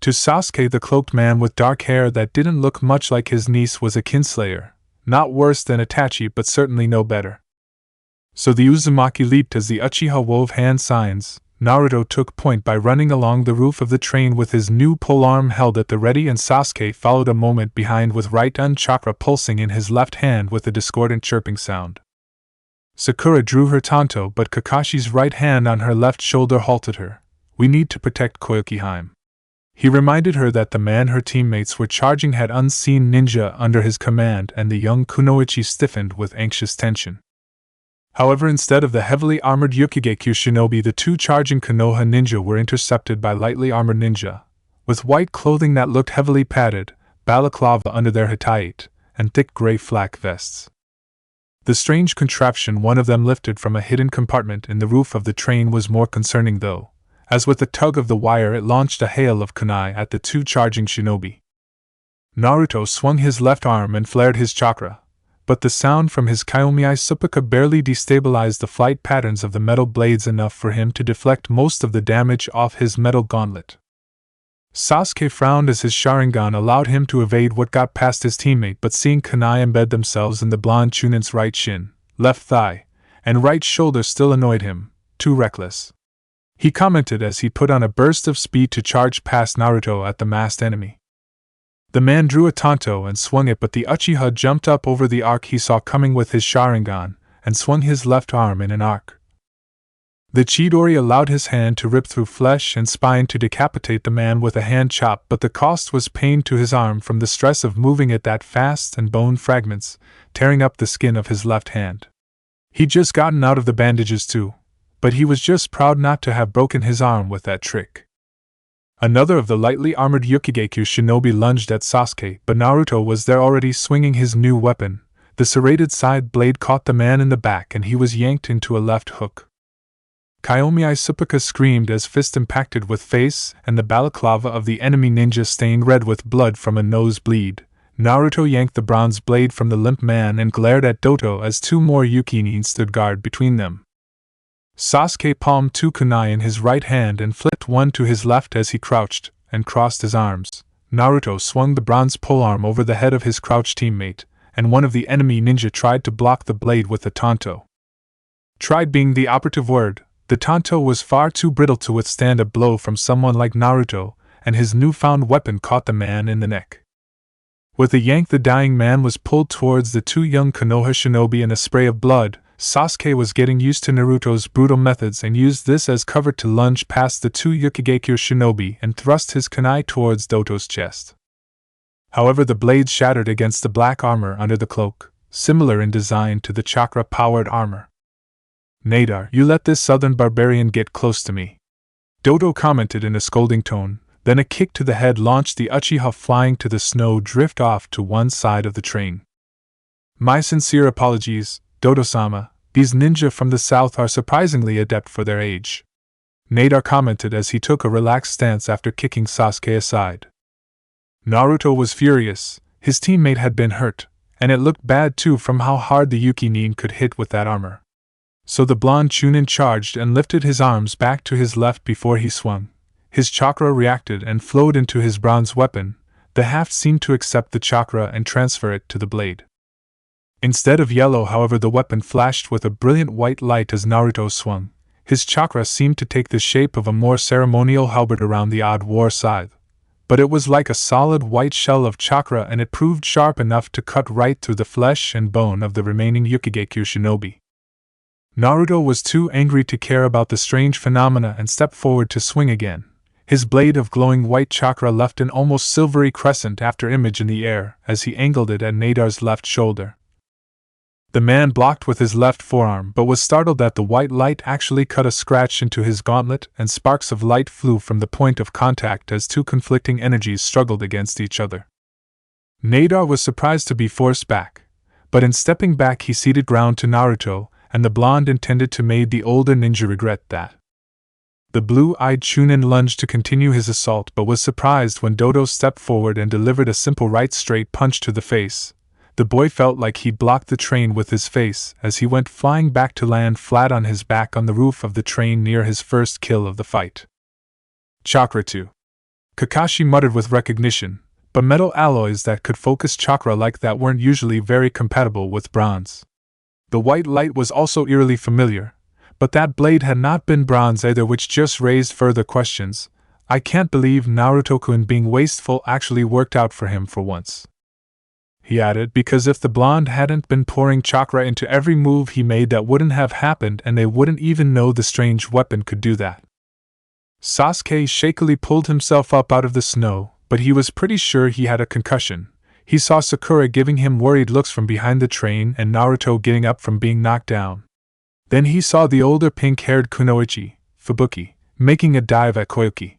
S1: To Sasuke, the cloaked man with dark hair that didn't look much like his niece was a kinslayer, not worse than Itachi but certainly no better. So the Uzumaki leaped as the Uchiha wove hand signs. Naruto took point by running along the roof of the train with his new polearm held at the ready, and Sasuke followed a moment behind with right-hand chakra pulsing in his left hand with a discordant chirping sound. Sakura drew her tanto, but Kakashi's right hand on her left shoulder halted her. We need to protect Koyuki-Heim. He reminded her that the man her teammates were charging had unseen ninja under his command, and the young kunoichi stiffened with anxious tension. However, instead of the heavily armored Yukigekyo shinobi, the two charging Konoha ninja were intercepted by lightly armored ninja, with white clothing that looked heavily padded, balaclava under their hitayite, and thick gray flak vests. The strange contraption one of them lifted from a hidden compartment in the roof of the train was more concerning though, as with a tug of the wire it launched a hail of kunai at the two charging shinobi. Naruto swung his left arm and flared his chakra. but the sound from his Kiyomiai Supaka barely destabilized the flight patterns of the metal blades enough for him to deflect most of the damage off his metal gauntlet. Sasuke frowned as his Sharingan allowed him to evade what got past his teammate, but seeing kunai embed themselves in the blonde Chunin's right shin, left thigh, and right shoulder still annoyed him, too reckless. He commented as he put on a burst of speed to charge past Naruto at the masked enemy. The man drew a tanto and swung it, but the Uchiha jumped up over the arc he saw coming with his Sharingan, and swung his left arm in an arc. The Chidori allowed his hand to rip through flesh and spine to decapitate the man with a hand chop, but the cost was pain to his arm from the stress of moving it that fast and bone fragments, tearing up the skin of his left hand. He'd just gotten out of the bandages too, but he was just proud not to have broken his arm with that trick. Another of the lightly armored Yukigekyo shinobi lunged at Sasuke, but Naruto was there already swinging his new weapon. The serrated side blade caught the man in the back and he was yanked into a left hook. Kiyomiai Supaka screamed as fist impacted with face and the balaclava of the enemy ninja stained red with blood from a nosebleed. Naruto yanked the bronze blade from the limp man and glared at Doto as two more Yukinin stood guard between them. Sasuke palmed two kunai in his right hand and flipped one to his left as he crouched and crossed his arms. Naruto swung the bronze polearm over the head of his crouched teammate, and one of the enemy ninja tried to block the blade with a tanto. Tried being the operative word. The tanto was far too brittle to withstand a blow from someone like Naruto, and his newfound weapon caught the man in the neck. With a yank, the dying man was pulled towards the two young Konoha shinobi in a spray of blood. Sasuke was getting used to Naruto's brutal methods and used this as cover to lunge past the two Yukigekyo shinobi and thrust his kunai towards Doto's chest. However, the blades shattered against the black armor under the cloak, similar in design to the chakra-powered armor. "Nadar, you let this southern barbarian get close to me," Doto commented in a scolding tone. Then a kick to the head launched the Uchiha flying to the snow drift off to one side of the train. "My sincere apologies, Dodo-sama, these ninja from the south are surprisingly adept for their age," Nadar commented as he took a relaxed stance after kicking Sasuke aside. Naruto was furious. His teammate had been hurt, and it looked bad too from how hard the Yukinin could hit with that armor. So the blonde Chunin charged and lifted his arms back to his left before he swung. His chakra reacted and flowed into his bronze weapon. The haft seemed to accept the chakra and transfer it to the blade. Instead of yellow, however, the weapon flashed with a brilliant white light as Naruto swung. His chakra seemed to take the shape of a more ceremonial halberd around the odd war scythe. But it was like a solid white shell of chakra, and it proved sharp enough to cut right through the flesh and bone of the remaining Yukigekyo shinobi. Naruto was too angry to care about the strange phenomena and stepped forward to swing again. His blade of glowing white chakra left an almost silvery crescent after image in the air as he angled it at Nadar's left shoulder. The man blocked with his left forearm but was startled that the white light actually cut a scratch into his gauntlet and sparks of light flew from the point of contact as two conflicting energies struggled against each other. Nadar was surprised to be forced back, but in stepping back he ceded ground to Naruto, and the blonde intended to make the older ninja regret that. The blue-eyed Chunin lunged to continue his assault but was surprised when Dodo stepped forward and delivered a simple right straight punch to the face. The boy felt like he blocked the train with his face as he went flying back to land flat on his back on the roof of the train near his first kill of the fight. Chakra 2. Kakashi muttered with recognition, but metal alloys that could focus chakra like that weren't usually very compatible with bronze. The white light was also eerily familiar, but that blade had not been bronze either, which just raised further questions. I can't believe Naruto-kun being wasteful actually worked out for him for once, he added, because if the blonde hadn't been pouring chakra into every move he made, that wouldn't have happened and they wouldn't even know the strange weapon could do that. Sasuke shakily pulled himself up out of the snow, but he was pretty sure he had a concussion. He saw Sakura giving him worried looks from behind the train and Naruto getting up from being knocked down. Then he saw the older pink-haired Kunoichi, Fubuki, making a dive at Koyuki.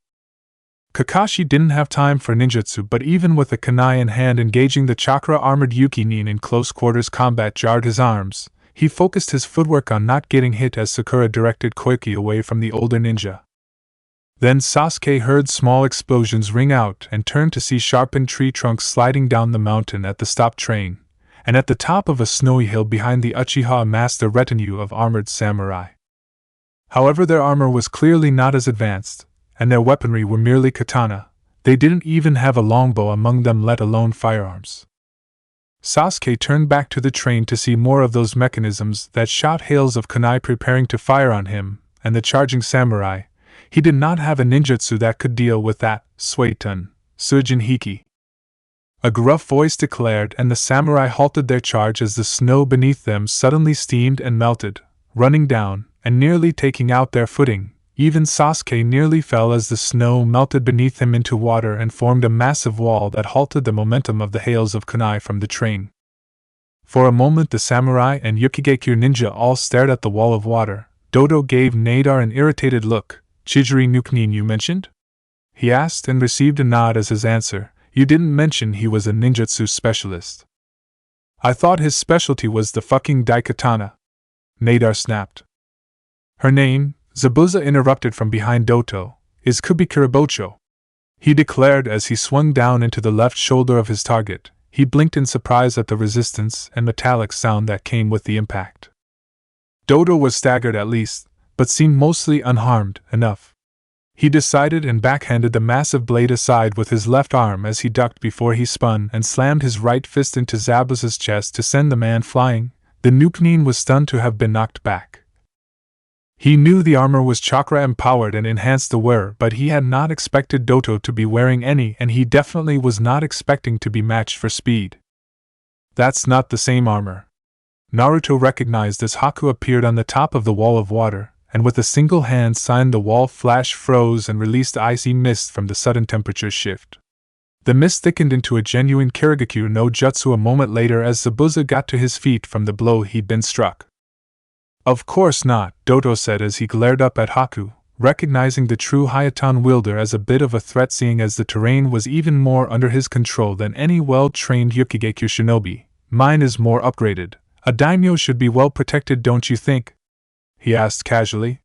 S1: Kakashi didn't have time for ninjutsu, but even with a kunai in hand, engaging the chakra-armored Yukinin in close-quarters combat jarred his arms. He focused his footwork on not getting hit as Sakura directed Koyuki away from the older ninja. Then Sasuke heard small explosions ring out and turned to see sharpened tree trunks sliding down the mountain at the stopped train, and at the top of a snowy hill behind the Uchiha amassed a retinue of armored samurai. However, their armor was clearly not as advanced, and their weaponry were merely katana. They didn't even have a longbow among them, let alone firearms. Sasuke turned back to the train to see more of those mechanisms that shot hails of kunai preparing to fire on him, and the charging samurai. He did not have a ninjutsu that could deal with that, Suetun, Sujin Hiki. A gruff voice declared, and the samurai halted their charge as the snow beneath them suddenly steamed and melted, running down, and nearly taking out their footing. Even Sasuke nearly fell as the snow melted beneath him into water and formed a massive wall that halted the momentum of the hails of kunai from the train. For a moment the samurai and Yukigekyo ninja all stared at the wall of water. Dodo gave Nadar an irritated look. Chijiri Nukunin you mentioned? He asked and received a nod as his answer. You didn't mention he was a ninjutsu specialist. I thought his specialty was the fucking daikatana. Nadar snapped. Her name, Zabuza interrupted from behind Doto, is Kubikurabocho. He declared as he swung down into the left shoulder of his target. He blinked in surprise at the resistance and metallic sound that came with the impact. Dodo was staggered at least, but seemed mostly unharmed enough. He decided and backhanded the massive blade aside with his left arm as he ducked before he spun and slammed his right fist into Zabuza's chest to send the man flying. The Nukunin was stunned to have been knocked back. He knew the armor was chakra empowered and enhanced the wearer, but he had not expected Doto to be wearing any, and he definitely was not expecting to be matched for speed. That's not the same armor. Naruto recognized as Haku appeared on the top of the wall of water, and with a single hand signed the wall flash froze and released icy mist from the sudden temperature shift. The mist thickened into a genuine Kirigakyu no Jutsu a moment later as Zabuza got to his feet from the blow he'd been struck. Of course not, Doto said as he glared up at Haku, recognizing the true Hayatan wielder as a bit of a threat seeing as the terrain was even more under his control than any well-trained Yukigekyo shinobi. Mine is more upgraded. A daimyo should be well protected, don't you think? He asked casually.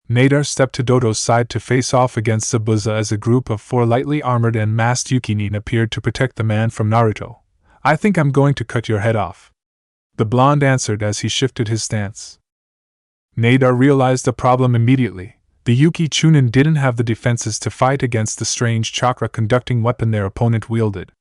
S1: Nadar stepped to Doto's side to face off against Zabuza as a group of 4 lightly armored and masked Yukinin appeared to protect the man from Naruto. I think I'm going to cut your head off. The blonde answered as he shifted his stance. Nadar realized the problem immediately. The Yuki Chunin didn't have the defenses to fight against the strange chakra-conducting weapon their opponent wielded.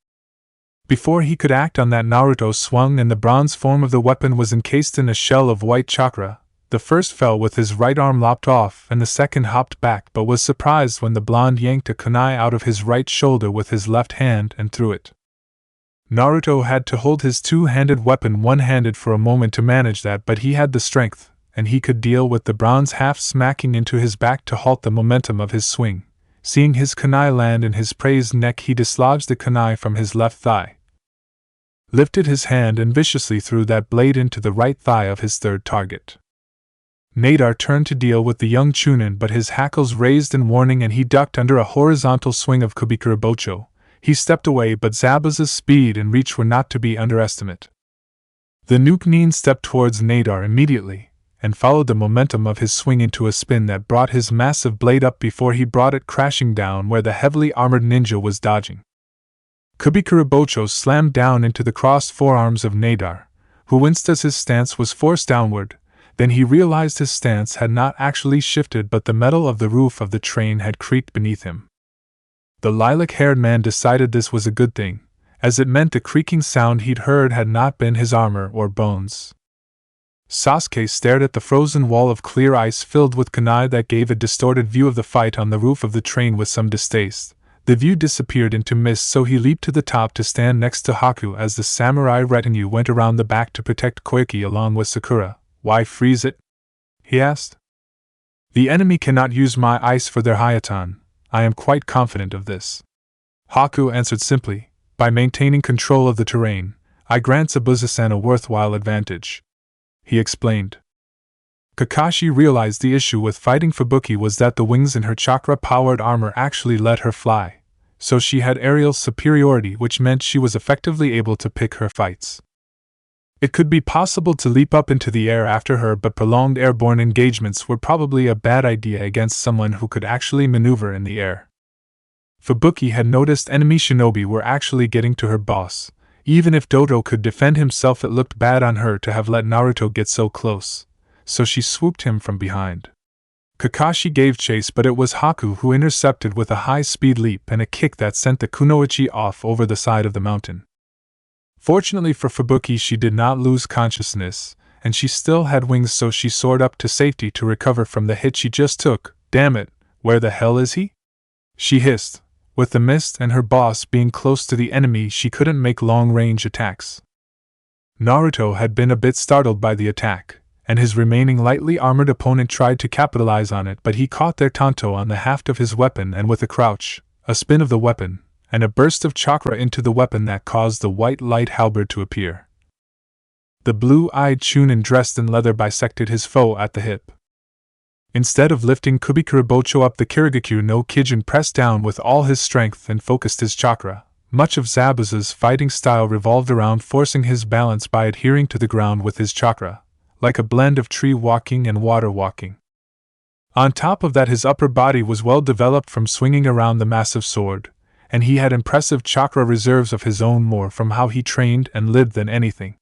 S1: Before he could act on that, Naruto swung and the bronze form of the weapon was encased in a shell of white chakra. The first fell with his right arm lopped off and the second hopped back but was surprised when the blonde yanked a kunai out of his right shoulder with his left hand and threw it. Naruto had to hold his two-handed weapon one-handed for a moment to manage that, but he had the strength, and he could deal with the bronze half smacking into his back to halt the momentum of his swing. Seeing his kunai land in his prey's neck, he dislodged the kunai from his left thigh, lifted his hand and viciously threw that blade into the right thigh of his third target. Nadar turned to deal with the young Chunin, but his hackles raised in warning and he ducked under a horizontal swing of Kubikurabocho. He stepped away, but Zabuza's speed and reach were not to be underestimated. The Nukunin stepped towards Nadar immediately, and followed the momentum of his swing into a spin that brought his massive blade up before he brought it crashing down where the heavily armored ninja was dodging. Kubikurabocho slammed down into the crossed forearms of Nadar, who winced as his stance was forced downward. Then he realized his stance had not actually shifted, but the metal of the roof of the train had creaked beneath him. The lilac-haired man decided this was a good thing, as it meant the creaking sound he'd heard had not been his armor or bones. Sasuke stared at the frozen wall of clear ice filled with kunai that gave a distorted view of the fight on the roof of the train with some distaste. The view disappeared into mist, so he leaped to the top to stand next to Haku as the samurai retinue went around the back to protect Koiki along with Sakura. Why freeze it? He asked. The enemy cannot use my ice for their Hayatan. I am quite confident of this. Haku answered simply, by maintaining control of the terrain, I grant Zabuza-san a worthwhile advantage. He explained. Kakashi realized the issue with fighting Fubuki was that the wings in her chakra-powered armor actually let her fly, so she had aerial superiority, which meant she was effectively able to pick her fights. It could be possible to leap up into the air after her, but prolonged airborne engagements were probably a bad idea against someone who could actually maneuver in the air. Fubuki had noticed enemy shinobi were actually getting to her boss. Even if Dodo could defend himself, it looked bad on her to have let Naruto get so close, so she swooped him from behind. Kakashi gave chase, but it was Haku who intercepted with a high-speed leap and a kick that sent the kunoichi off over the side of the mountain. Fortunately for Fubuki, she did not lose consciousness, and she still had wings, so she soared up to safety to recover from the hit she just took. Damn it, where the hell is he? She hissed. With the mist and her boss being close to the enemy, she couldn't make long-range attacks. Naruto had been a bit startled by the attack, and his remaining lightly armored opponent tried to capitalize on it, but he caught their tanto on the haft of his weapon, and with a crouch, a spin of the weapon, and a burst of chakra into the weapon that caused the white light halberd to appear. The blue-eyed Chunin dressed in leather bisected his foe at the hip. Instead of lifting Kubikuribocho up, the Kirigakyu no Kijin pressed down with all his strength and focused his chakra. Much of Zabuza's fighting style revolved around forcing his balance by adhering to the ground with his chakra, like a blend of tree walking and water walking. On top of that, his upper body was well developed from swinging around the massive sword, and he had impressive chakra reserves of his own, more from how he trained and lived than anything.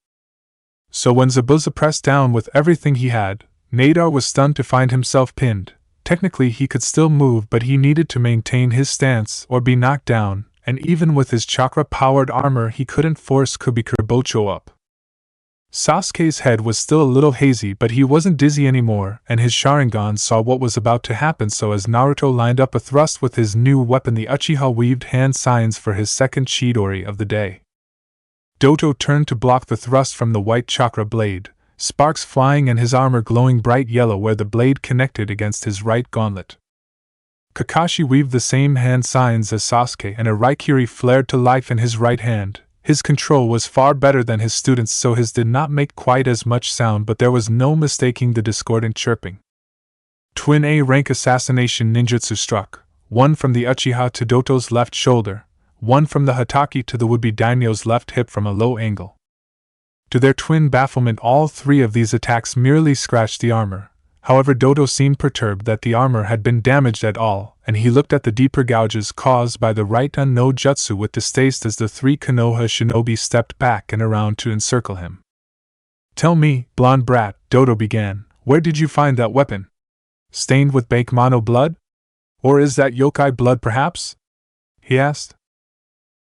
S1: So when Zabuza pressed down with everything he had, Nadar was stunned to find himself pinned. Technically he could still move, but he needed to maintain his stance or be knocked down, and even with his chakra-powered armor he couldn't force Kubikuribocho up. Sasuke's head was still a little hazy, but he wasn't dizzy anymore, and his Sharingan saw what was about to happen, so as Naruto lined up a thrust with his new weapon, the Uchiha weaved hand signs for his second Chidori of the day. Doto turned to block the thrust from the white chakra blade, sparks flying and his armor glowing bright yellow where the blade connected against his right gauntlet. Kakashi weaved the same hand signs as Sasuke, and a Raikiri flared to life in his right hand. His control was far better than his students', so his did not make quite as much sound, but there was no mistaking the discordant chirping. Twin A-rank assassination ninjutsu struck, one from the Uchiha to Doto's left shoulder, one from the Hatake to the would-be daimyo's left hip from a low angle. To their twin bafflement, all three of these attacks merely scratched the armor. However, Doto seemed perturbed that the armor had been damaged at all, and he looked at the deeper gouges caused by the right-on no jutsu with distaste as the three Konoha shinobi stepped back and around to encircle him. "Tell me, blonde brat," Doto began, "where did you find that weapon? Stained with Bakemono blood? Or is that yokai blood perhaps?" he asked.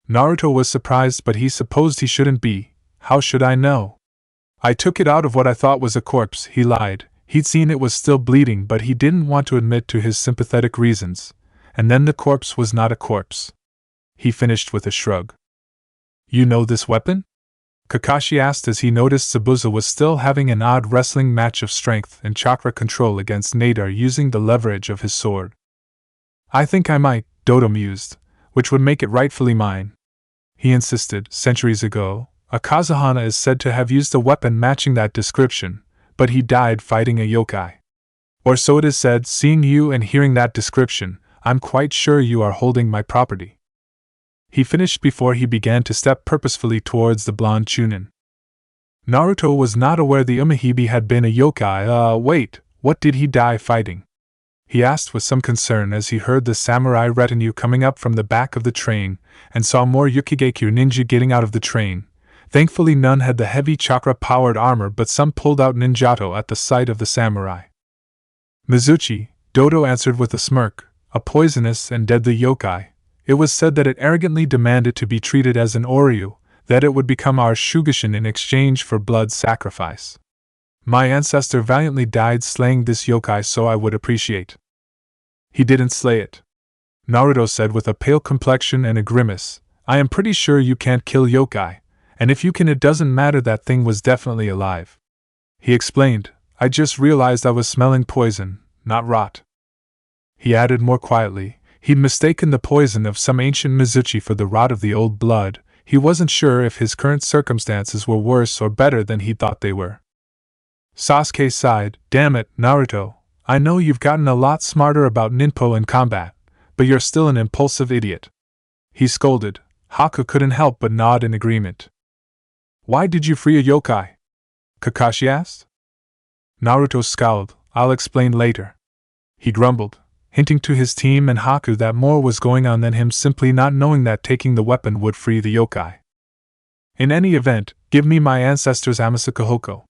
S1: Naruto was surprised, but he supposed he shouldn't be. "How should I know? I took it out of what I thought was a corpse," he lied. He'd seen it was still bleeding, but he didn't want to admit to his sympathetic reasons. And then the corpse was not a corpse, he finished with a shrug. "You know this weapon?" Kakashi asked as he noticed Zabuza was still having an odd wrestling match of strength and chakra control against Nadar using the leverage of his sword. "I think I might," Doto mused, "which would make it rightfully mine." He insisted. "Centuries ago, a Kazuhana is said to have used a weapon matching that description, but he died fighting a yokai. Or so it is said. Seeing you and hearing that description, I'm quite sure you are holding my property." He finished before he began to step purposefully towards the blonde Chunin. Naruto was not aware the Umahibi had been a yokai. Wait, what did he die fighting?" he asked with some concern as he heard the samurai retinue coming up from the back of the train and saw more Yukigekyo ninja getting out of the train. Thankfully none had the heavy chakra-powered armor, but some pulled out ninjato at the sight of the samurai. "Mizuchi," Doto answered with a smirk, "a poisonous and deadly yokai. It was said that it arrogantly demanded to be treated as an Oryu, that it would become our Shugashin in exchange for blood sacrifice. My ancestor valiantly died slaying this yokai, so I would appreciate." "He didn't slay it," Naruto said with a pale complexion and a grimace. "I am pretty sure you can't kill yokai. And if you can, it doesn't matter, that thing was definitely alive." He explained, "I just realized I was smelling poison, not rot." He added more quietly, he'd mistaken the poison of some ancient Mizuchi for the rot of the old blood. He wasn't sure if his current circumstances were worse or better than he thought they were. Sasuke sighed. "Damn it, Naruto. I know you've gotten a lot smarter about ninpo and combat, but you're still an impulsive idiot," he scolded. Haku couldn't help but nod in agreement. "Why did you free a yokai?" Kakashi asked. Naruto scowled. "I'll explain later," he grumbled, hinting to his team and Haku that more was going on than him simply not knowing that taking the weapon would free the yokai. In any event, give me my ancestor's Amasakahoko,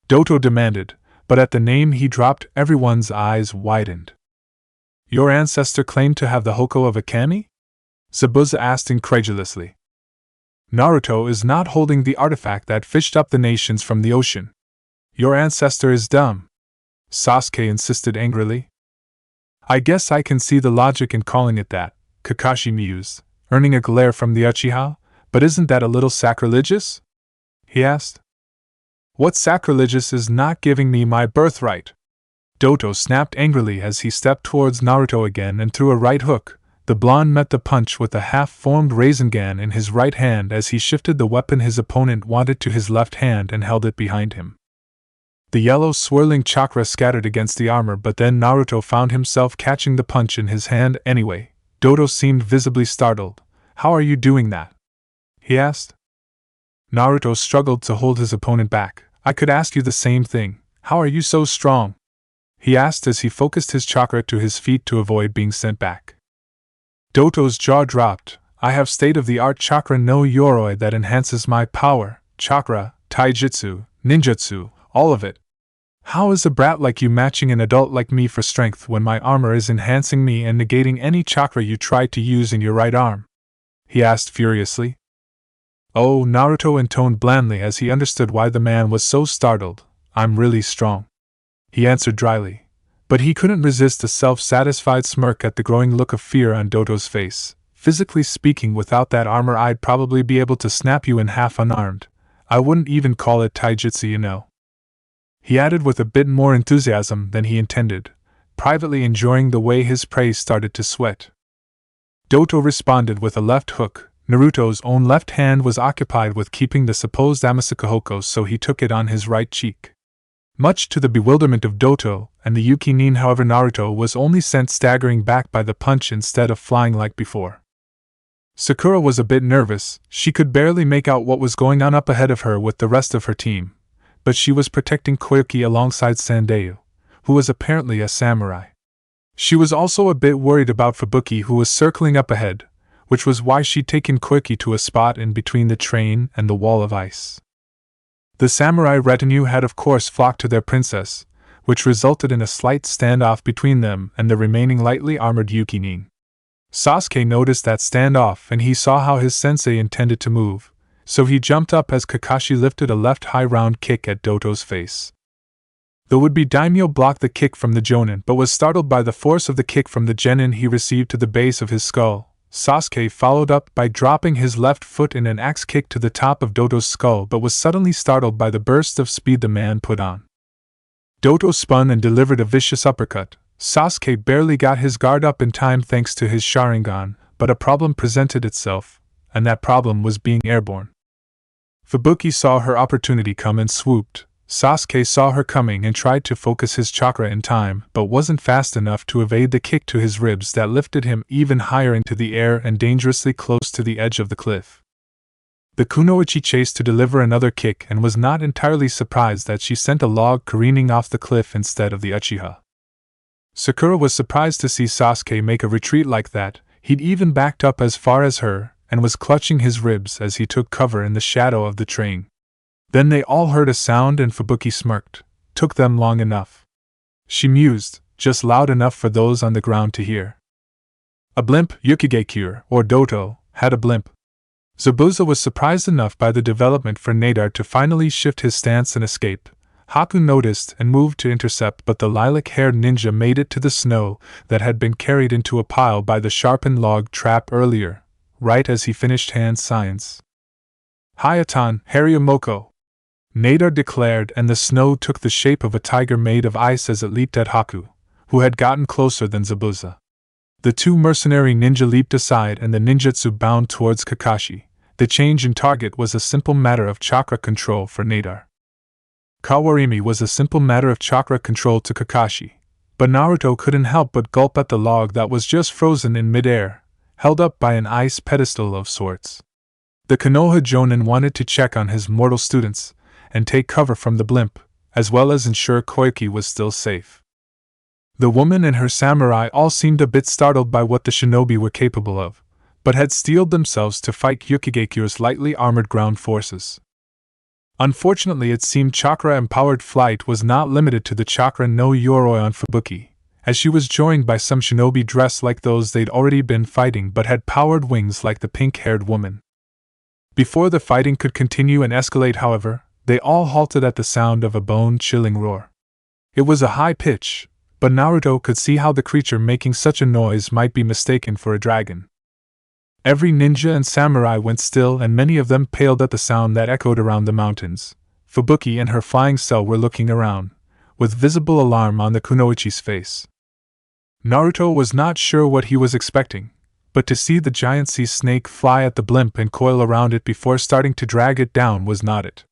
S1: Doto demanded, but at the name he dropped, everyone's eyes widened. Your ancestor claimed to have the Hoko of a kami? Zabuza asked incredulously. Naruto is not holding the artifact that fished up the nations from the ocean. Your ancestor is dumb, Sasuke insisted angrily. I guess I can see the logic in calling it that, Kakashi mused, earning a glare from the Uchiha, but isn't that a little sacrilegious? He asked. What's sacrilegious is not giving me my birthright. Doto snapped angrily as he stepped towards Naruto again and threw a right hook. The blonde met the punch with a half-formed Rasengan in his right hand as he shifted the weapon his opponent wanted to his left hand and held it behind him. The yellow swirling chakra scattered against the armor, but then Naruto found himself catching the punch in his hand anyway. Doto seemed visibly startled. How are you doing that? He asked. Naruto struggled to hold his opponent back. I could ask you the same thing. How are you so strong? He asked as he focused his chakra to his feet to avoid being sent back. Doto's jaw dropped. I have state-of-the-art chakra no yoroi that enhances my power, chakra, taijutsu, ninjutsu, all of it. How is a brat like you matching an adult like me for strength when my armor is enhancing me and negating any chakra you try to use in your right arm? He asked furiously. Oh, Naruto intoned blandly as he understood why the man was so startled. I'm really strong, he answered dryly, but he couldn't resist a self-satisfied smirk at the growing look of fear on Doto's face. Physically speaking, without that armor I'd probably be able to snap you in half unarmed. I wouldn't even call it taijutsu, you know. He added with a bit more enthusiasm than he intended, privately enjoying the way his prey started to sweat. Doto responded with a left hook. Naruto's own left hand was occupied with keeping the supposed Amasakahoko, so he took it on his right cheek. Much to the bewilderment of Doto and the Yuki Nin, however, Naruto was only sent staggering back by the punch instead of flying like before. Sakura was a bit nervous. She could barely make out what was going on up ahead of her with the rest of her team, but she was protecting Koyuki alongside Sandayu, who was apparently a samurai. She was also a bit worried about Fubuki, who was circling up ahead, which was why she'd taken Koyuki to a spot in between the train and the wall of ice. The samurai retinue had of course flocked to their princess, which resulted in a slight standoff between them and the remaining lightly armored Yuki Nin. Sasuke noticed that standoff and he saw how his sensei intended to move, so he jumped up as Kakashi lifted a left high round kick at Doto's face. The would-be daimyo blocked the kick from the jonin but was startled by the force of the kick from the genin he received to the base of his skull. Sasuke followed up by dropping his left foot in an axe kick to the top of Doto's skull but was suddenly startled by the burst of speed the man put on. Doto spun and delivered a vicious uppercut. Sasuke barely got his guard up in time thanks to his Sharingan, but a problem presented itself, and that problem was being airborne. Fubuki saw her opportunity come and swooped. Sasuke saw her coming and tried to focus his chakra in time, but wasn't fast enough to evade the kick to his ribs that lifted him even higher into the air and dangerously close to the edge of the cliff. The kunoichi chased to deliver another kick and was not entirely surprised that she sent a log careening off the cliff instead of the Uchiha. Sakura was surprised to see Sasuke make a retreat like that. He'd even backed up as far as her, and was clutching his ribs as he took cover in the shadow of the train. Then they all heard a sound and Fubuki smirked. Took them long enough. She mused, just loud enough for those on the ground to hear. A blimp, Yukigekure, or Doto, had a blimp. Zabuza was surprised enough by the development for Nadar to finally shift his stance and escape. Haku noticed and moved to intercept, but the lilac-haired ninja made it to the snow that had been carried into a pile by the sharpened log trap earlier, right as he finished hand signs. Hayatan, Hariyamoko, Nadar declared, and the snow took the shape of a tiger made of ice as it leaped at Haku, who had gotten closer than Zabuza. The two mercenary ninja leaped aside and the ninjutsu bound towards Kakashi. The change in target was a simple matter of chakra control for Nadar. Kawarimi was a simple matter of chakra control to Kakashi, but Naruto couldn't help but gulp at the log that was just frozen in midair, held up by an ice pedestal of sorts. The Konoha Jonin wanted to check on his mortal students and take cover from the blimp, as well as ensure Koyuki was still safe. The woman and her samurai all seemed a bit startled by what the shinobi were capable of, but had steeled themselves to fight Yukigakyu's lightly armored ground forces. Unfortunately, it seemed chakra-empowered flight was not limited to the chakra no Yoroi on Fubuki, as she was joined by some shinobi dressed like those they'd already been fighting but had powered wings like the pink-haired woman. Before the fighting could continue and escalate, however, they all halted at the sound of a bone-chilling roar. It was a high pitch, but Naruto could see how the creature making such a noise might be mistaken for a dragon. Every ninja and samurai went still, and many of them paled at the sound that echoed around the mountains. Fubuki and her flying cell were looking around, with visible alarm on the kunoichi's face. Naruto was not sure what he was expecting, but to see the giant sea snake fly at the blimp and coil around it before starting to drag it down was not it.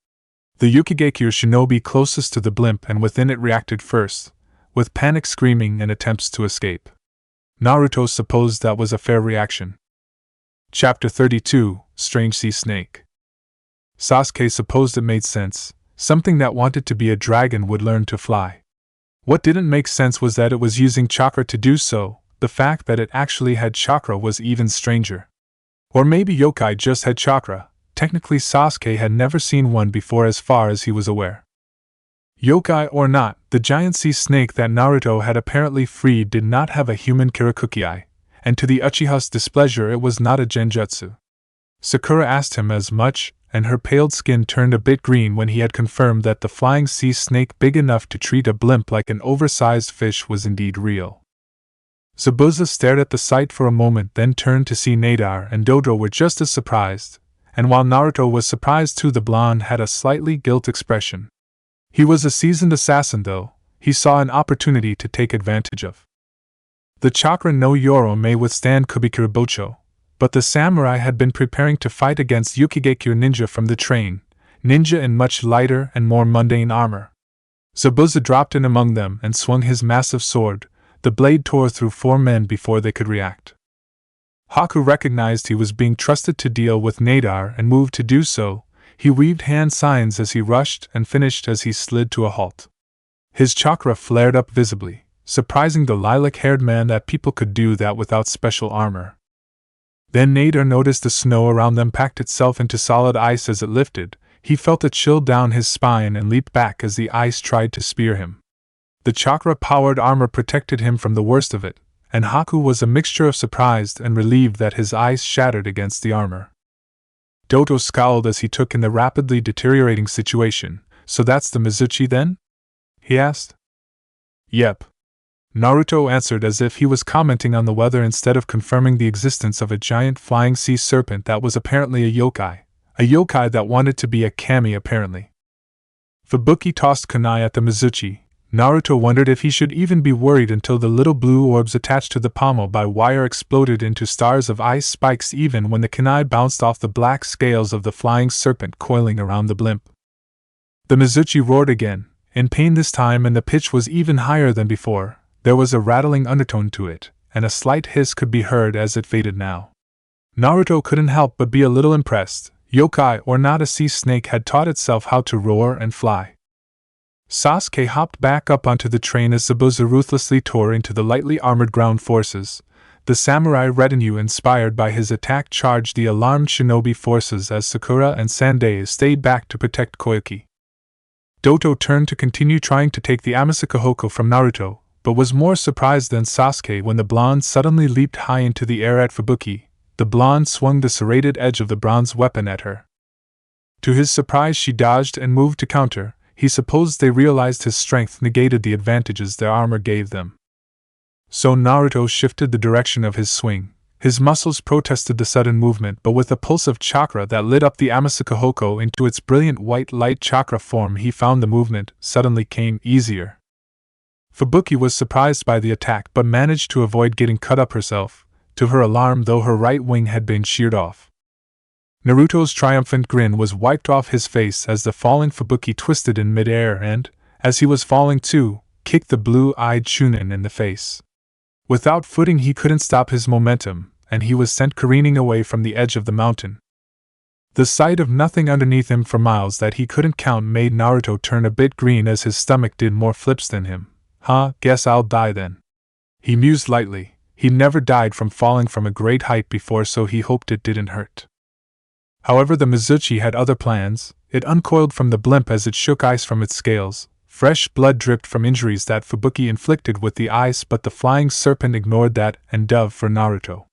S1: The Yukigakyo shinobi closest to the blimp and within it reacted first, with panic screaming and attempts to escape. Naruto supposed that was a fair reaction. Chapter 32, Strange Sea Snake. Sasuke supposed it made sense. Something that wanted to be a dragon would learn to fly. What didn't make sense was that it was using chakra to do so. The fact that it actually had chakra was even stranger. Or maybe yokai just had chakra. Technically, Sasuke had never seen one before as far as he was aware. Yokai or not, the giant sea snake that Naruto had apparently freed did not have a human Kirakuki, and to the Uchiha's displeasure it was not a genjutsu. Sakura asked him as much, and her paled skin turned a bit green when he had confirmed that the flying sea snake big enough to treat a blimp like an oversized fish was indeed real. Zabuza stared at the sight for a moment, then turned to see Nadar and Dodo were just as surprised, and while Naruto was surprised too, the blonde had a slightly guilt expression. He was a seasoned assassin though, he saw an opportunity to take advantage of. The chakra no Yoro may withstand Kubikiribocho, but the samurai had been preparing to fight against Yukigakyo ninja from the train, ninja in much lighter and more mundane armor. Zabuza dropped in among them and swung his massive sword. The blade tore through 4 men before they could react. Haku recognized he was being trusted to deal with Nadar and moved to do so. He weaved hand signs as he rushed and finished as he slid to a halt. His chakra flared up visibly, surprising the lilac-haired man that people could do that without special armor. Then Nadar noticed the snow around them packed itself into solid ice as it lifted. He felt a chill down his spine and leaped back as the ice tried to spear him. The chakra-powered armor protected him from the worst of it, and Haku was a mixture of surprised and relieved that his ice shattered against the armor. Doto scowled as he took in the rapidly deteriorating situation. So that's the Mizuchi then? He asked. Yep. Naruto answered as if he was commenting on the weather instead of confirming the existence of a giant flying sea serpent that was apparently a yokai that wanted to be a kami apparently. Fubuki tossed kunai at the Mizuchi. Naruto wondered if he should even be worried until the little blue orbs attached to the pommel by wire exploded into stars of ice spikes even when the kunai bounced off the black scales of the flying serpent coiling around the blimp. The Mizuchi roared again, in pain this time, and the pitch was even higher than before. There was a rattling undertone to it, and a slight hiss could be heard as it faded now. Naruto couldn't help but be a little impressed. Yokai or not, a sea snake had taught itself how to roar and fly. Sasuke hopped back up onto the train as Zabuza ruthlessly tore into the lightly armored ground forces. The samurai retinue inspired by his attack charged the alarmed shinobi forces as Sakura and Sandei stayed back to protect Koyuki. Doto turned to continue trying to take the Amasakahoko from Naruto, but was more surprised than Sasuke when the blonde suddenly leaped high into the air at Fubuki. The blonde swung the serrated edge of the bronze weapon at her. To his surprise, she dodged and moved to counter. He supposed they realized his strength negated the advantages their armor gave them. So Naruto shifted the direction of his swing. His muscles protested the sudden movement, but with a pulse of chakra that lit up the Amasakahoko into its brilliant white light chakra form, he found the movement suddenly came easier. Fubuki was surprised by the attack but managed to avoid getting cut up herself, to her alarm, though her right wing had been sheared off. Naruto's triumphant grin was wiped off his face as the falling Fubuki twisted in midair and, as he was falling too, kicked the blue-eyed Chunin in the face. Without footing, he couldn't stop his momentum, and he was sent careening away from the edge of the mountain. The sight of nothing underneath him for miles that he couldn't count made Naruto turn a bit green as his stomach did more flips than him. Guess I'll die then. He mused lightly. He never died from falling from a great height before, so he hoped it didn't hurt. However, the Mizuchi had other plans. It uncoiled from the blimp as it shook ice from its scales. Fresh blood dripped from injuries that Fubuki inflicted with the ice, but the flying serpent ignored that and dove for Naruto.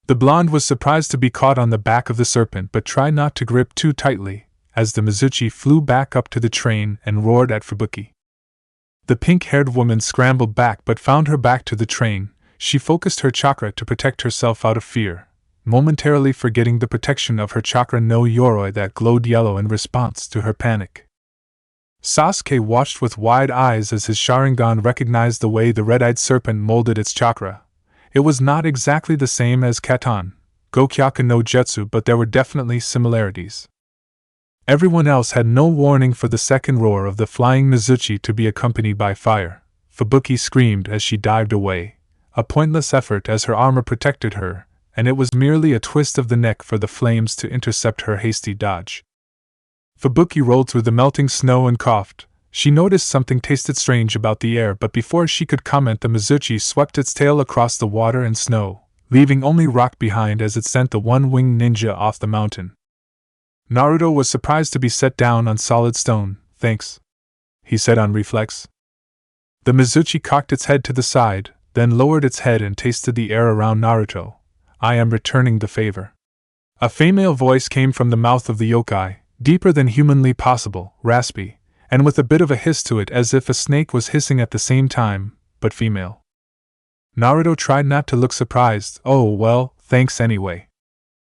S1: The blonde was surprised to be caught on the back of the serpent, but tried not to grip too tightly, as the Mizuchi flew back up to the train and roared at Fubuki. The pink-haired woman scrambled back but found her back to the train. She focused her chakra to protect herself out of fear, momentarily forgetting the protection of her chakra no Yoroi that glowed yellow in response to her panic. Sasuke watched with wide eyes as his Sharingan recognized the way the red-eyed serpent molded its chakra. It was not exactly the same as Katon, Gokyaku no Jutsu, but there were definitely similarities. Everyone else had no warning for the second roar of the flying Mizuchi to be accompanied by fire. Fubuki screamed as she dived away, a pointless effort as her armor protected her, and it was merely a twist of the neck for the flames to intercept her hasty dodge. Fubuki rolled through the melting snow and coughed. She noticed something tasted strange about the air, but before she could comment, the Mizuchi swept its tail across the water and snow, leaving only rock behind as it sent the one-winged ninja off the mountain. Naruto was surprised to be set down on solid stone. "Thanks," he said on reflex. The Mizuchi cocked its head to the side, then lowered its head and tasted the air around Naruto. "I am returning the favor." A female voice came from the mouth of the yokai, deeper than humanly possible, raspy, and with a bit of a hiss to it as if a snake was hissing at the same time, but female. Naruto tried not to look surprised. "Oh, well, thanks anyway."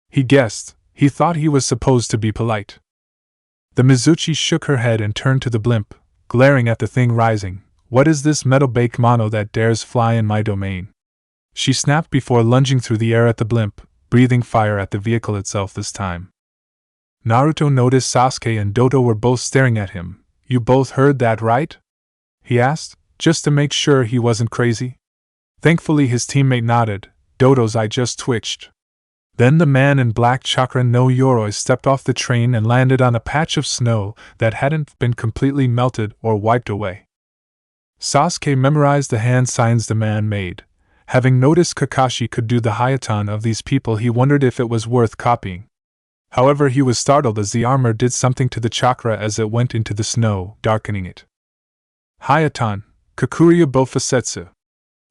S1: He guessed. He thought he was supposed to be polite. The Mizuchi shook her head and turned to the blimp, glaring at the thing rising. "What is this metal-baked mono that dares fly in my domain?" She snapped before lunging through the air at the blimp, breathing fire at the vehicle itself this time. Naruto noticed Sasuke and Doto were both staring at him. "You both heard that, right?" he asked, just to make sure he wasn't crazy. Thankfully his teammate nodded. Doto's eye just twitched. Then the man in black chakra no Yoroi stepped off the train and landed on a patch of snow that hadn't been completely melted or wiped away. Sasuke memorized the hand signs the man made. Having noticed Kakashi could do the Hayatan of these people, he wondered if it was worth copying. However, he was startled as the armor did something to the chakra as it went into the snow, darkening it. "Hayatan, Kakuryubo Bofusetsu,"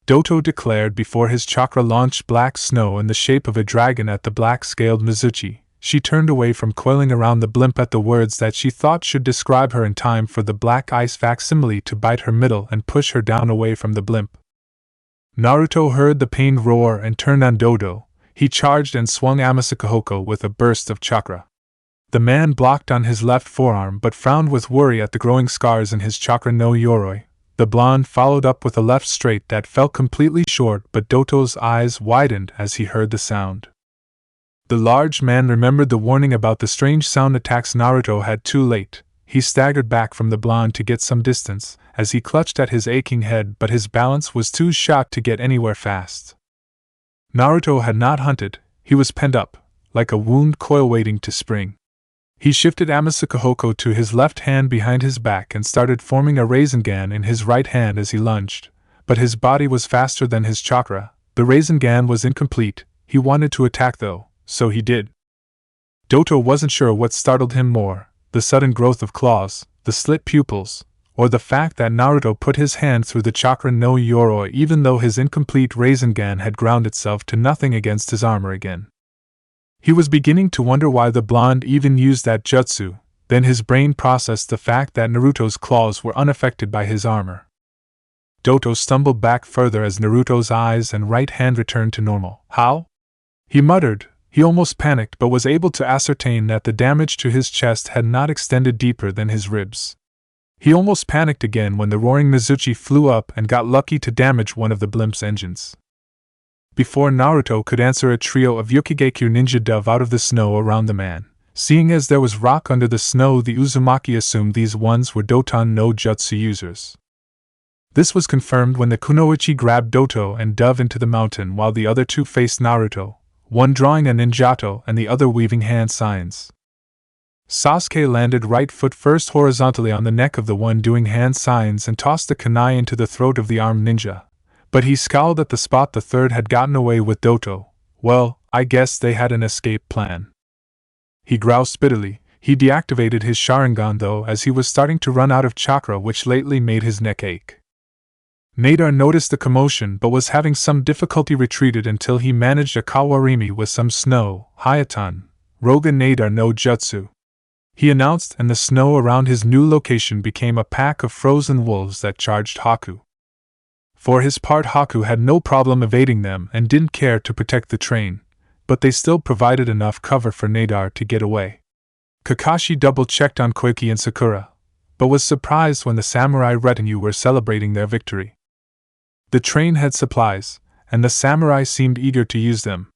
S1: Doto declared before his chakra launched black snow in the shape of a dragon at the black-scaled Mizuchi. She turned away from coiling around the blimp at the words that she thought should describe her in time for the black ice facsimile to bite her middle and push her down away from the blimp. Naruto heard the pained roar and turned on Doto. He charged and swung Amasakahoko with a burst of chakra. The man blocked on his left forearm but frowned with worry at the growing scars in his chakra no Yoroi. The blonde followed up with a left straight that fell completely short, but Doto's eyes widened as he heard the sound. The large man remembered the warning about the strange sound attacks Naruto had too late. He staggered back from the blonde to get some distance, as he clutched at his aching head, but his balance was too shot to get anywhere fast. Naruto had not hunted, he was penned up, like a wound coil waiting to spring. He shifted Amasakahoko to his left hand behind his back and started forming a Rasengan in his right hand as he lunged, but his body was faster than his chakra. The Rasengan was incomplete. He wanted to attack though, so he did. Doto wasn't sure what startled him more, the sudden growth of claws, the slit pupils, or the fact that Naruto put his hand through the chakra no Yoroi even though his incomplete Rasengan had ground itself to nothing against his armor again. He was beginning to wonder why the blonde even used that jutsu, then his brain processed the fact that Naruto's claws were unaffected by his armor. Doto stumbled back further as Naruto's eyes and right hand returned to normal. "How?" he muttered. He almost panicked but was able to ascertain that the damage to his chest had not extended deeper than his ribs. He almost panicked again when the roaring Mizuchi flew up and got lucky to damage one of the blimp's engines. Before Naruto could answer, a trio of Yukigekyo ninja dove out of the snow around the man. Seeing as there was rock under the snow, the Uzumaki assumed these ones were Doton no Jutsu users. This was confirmed when the Kunoichi grabbed Doto and dove into the mountain while the other two faced Naruto, one drawing a ninjato and the other weaving hand signs. Sasuke landed right foot first horizontally on the neck of the one doing hand signs and tossed the kunai into the throat of the armed ninja, But he scowled at the spot the third had gotten away with Doto. Well, I guess they had an escape plan. He groused bitterly. He deactivated his Sharingan though, as he was starting to run out of chakra, which lately made his neck ache. Nadar noticed the commotion but was having some difficulty, retreated until he managed a Kawarimi with some snow. Hayatan, Roga Nadar no Jutsu, he announced, and the snow around his new location became a pack of frozen wolves that charged Haku. For his part, Haku had no problem evading them and didn't care to protect the train, but they still provided enough cover for Nadar to get away. Kakashi double-checked on Koiki and Sakura, but was surprised when the samurai retinue were celebrating their victory. The train had supplies, and the samurai seemed eager to use them.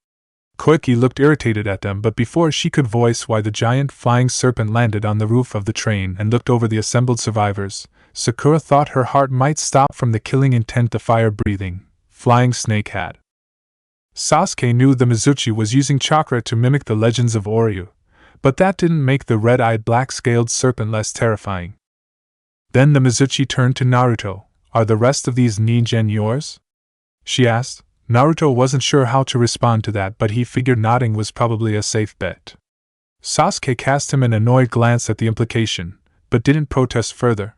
S1: Koiki looked irritated at them, but before she could voice why, the giant flying serpent landed on the roof of the train and looked over the assembled survivors. Sakura thought her heart might stop from the killing intent the fire-breathing, flying snake had. Sasuke knew the Mizuchi was using chakra to mimic the legends of Oryu, but that didn't make the red-eyed black-scaled serpent less terrifying. Then the Mizuchi turned to Naruto. Are the rest of these Ningen yours? She asked. Naruto wasn't sure how to respond to that, but he figured nodding was probably a safe bet. Sasuke cast him an annoyed glance at the implication, but didn't protest further.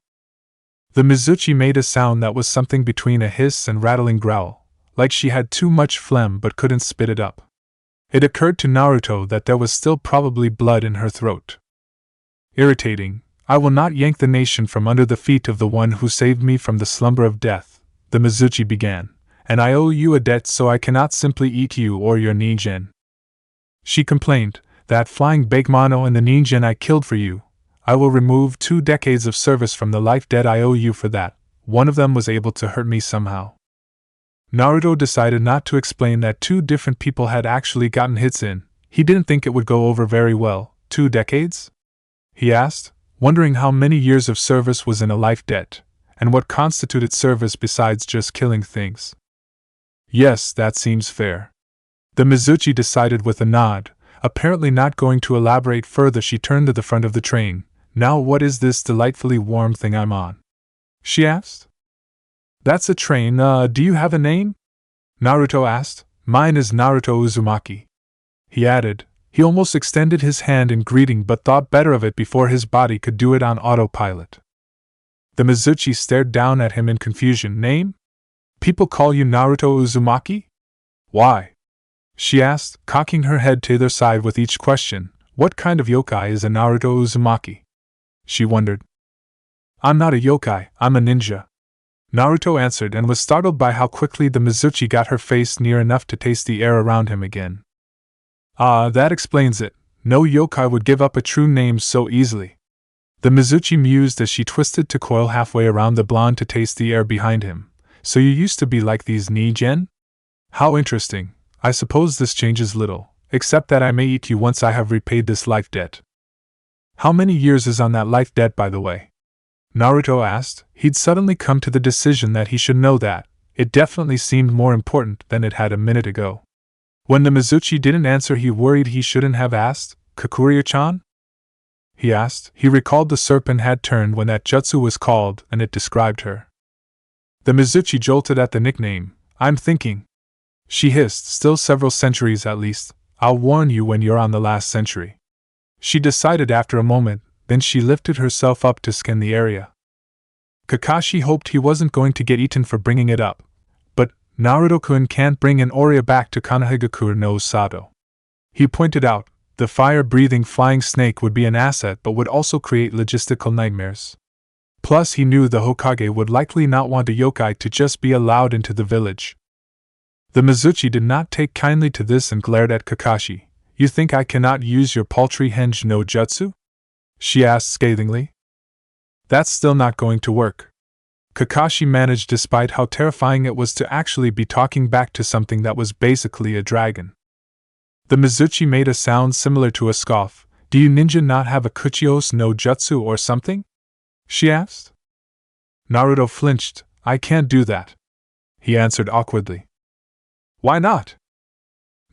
S1: The Mizuchi made a sound that was something between a hiss and rattling growl, like she had too much phlegm but couldn't spit it up. It occurred to Naruto that there was still probably blood in her throat. Irritating. I will not yank the nation from under the feet of the one who saved me from the slumber of death, the Mizuchi began, and I owe you a debt, so I cannot simply eat you or your Ningen. She complained. That flying Bakemono and the Ningen I killed for you. I will remove 2 decades of service from the life debt I owe you for that. One of them was able to hurt me somehow. Naruto decided not to explain that 2 different people had actually gotten hits in. He didn't think it would go over very well. 2 decades? He asked, wondering how many years of service was in a life debt, and what constituted service besides just killing things. Yes, that seems fair. The Mizuchi decided with a nod. Apparently not going to elaborate further, she turned to the front of the train. Now what is this delightfully warm thing I'm on? She asked. That's a train, do you have a name? Naruto asked. Mine is Naruto Uzumaki. He added. He almost extended his hand in greeting but thought better of it before his body could do it on autopilot. The Mizuchi stared down at him in confusion. Name? People call you Naruto Uzumaki? Why? She asked, cocking her head to either side with each question. What kind of yokai is a Naruto Uzumaki? She wondered. I'm not a yokai, I'm a ninja. Naruto answered and was startled by how quickly the Mizuchi got her face near enough to taste the air around him again. Ah, that explains it. No yokai would give up a true name so easily. The Mizuchi mused as she twisted to coil halfway around the blonde to taste the air behind him. So you used to be like these Ningen? How interesting. I suppose this changes little, except that I may eat you once I have repaid this life debt. How many years is on that life debt, by the way? Naruto asked. He'd suddenly come to the decision that he should know that. It definitely seemed more important than it had a minute ago. When the Mizuchi didn't answer, he worried he shouldn't have asked. Kakuria-chan? He asked. He recalled the serpent had turned when that jutsu was called, and it described her. The Mizuchi jolted at the nickname. I'm thinking. She hissed, still several centuries at least. I'll warn you when you're on the last century. She decided after a moment, then she lifted herself up to scan the area. Kakashi hoped he wasn't going to get eaten for bringing it up. But Naruto-kun can't bring an Oria back to Konohagakure no Sato. He pointed out, the fire-breathing flying snake would be an asset but would also create logistical nightmares. Plus he knew the Hokage would likely not want a yokai to just be allowed into the village. The Mizuchi did not take kindly to this and glared at Kakashi. You think I cannot use your paltry henge no jutsu? She asked scathingly. That's still not going to work. Kakashi managed despite how terrifying it was to actually be talking back to something that was basically a dragon. The Mizuchi made a sound similar to a scoff. Do you ninja not have a Kuchios no jutsu or something? She asked. Naruto flinched. I can't do that. He answered awkwardly. Why not?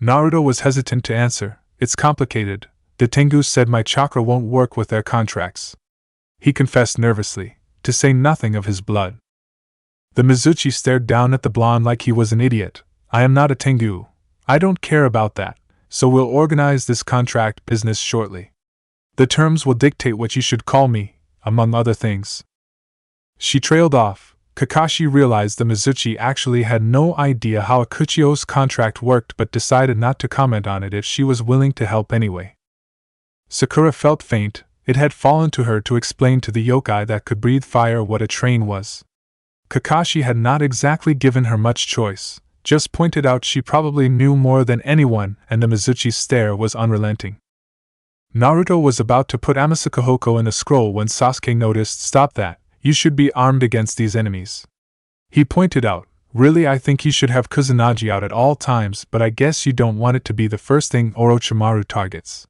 S1: Naruto was hesitant to answer. It's complicated. The Tengu said my chakra won't work with their contracts. He confessed nervously, to say nothing of his blood. The Mizuchi stared down at the blonde like he was an idiot. I am not a Tengu. I don't care about that, so we'll organize this contract business shortly. The terms will dictate what you should call me, among other things. She trailed off. Kakashi realized the Mizuchi actually had no idea how a Kuchio's contract worked but decided not to comment on it if she was willing to help anyway. Sakura felt faint. It had fallen to her to explain to the yokai that could breathe fire what a train was. Kakashi had not exactly given her much choice, just pointed out she probably knew more than anyone, and the Mizuchi's stare was unrelenting. Naruto was about to put Amasakahoko in a scroll when Sasuke noticed. Stop that, you should be armed against these enemies. He pointed out, really I think you should have Kusanagi out at all times, but I guess you don't want it to be the first thing Orochimaru targets.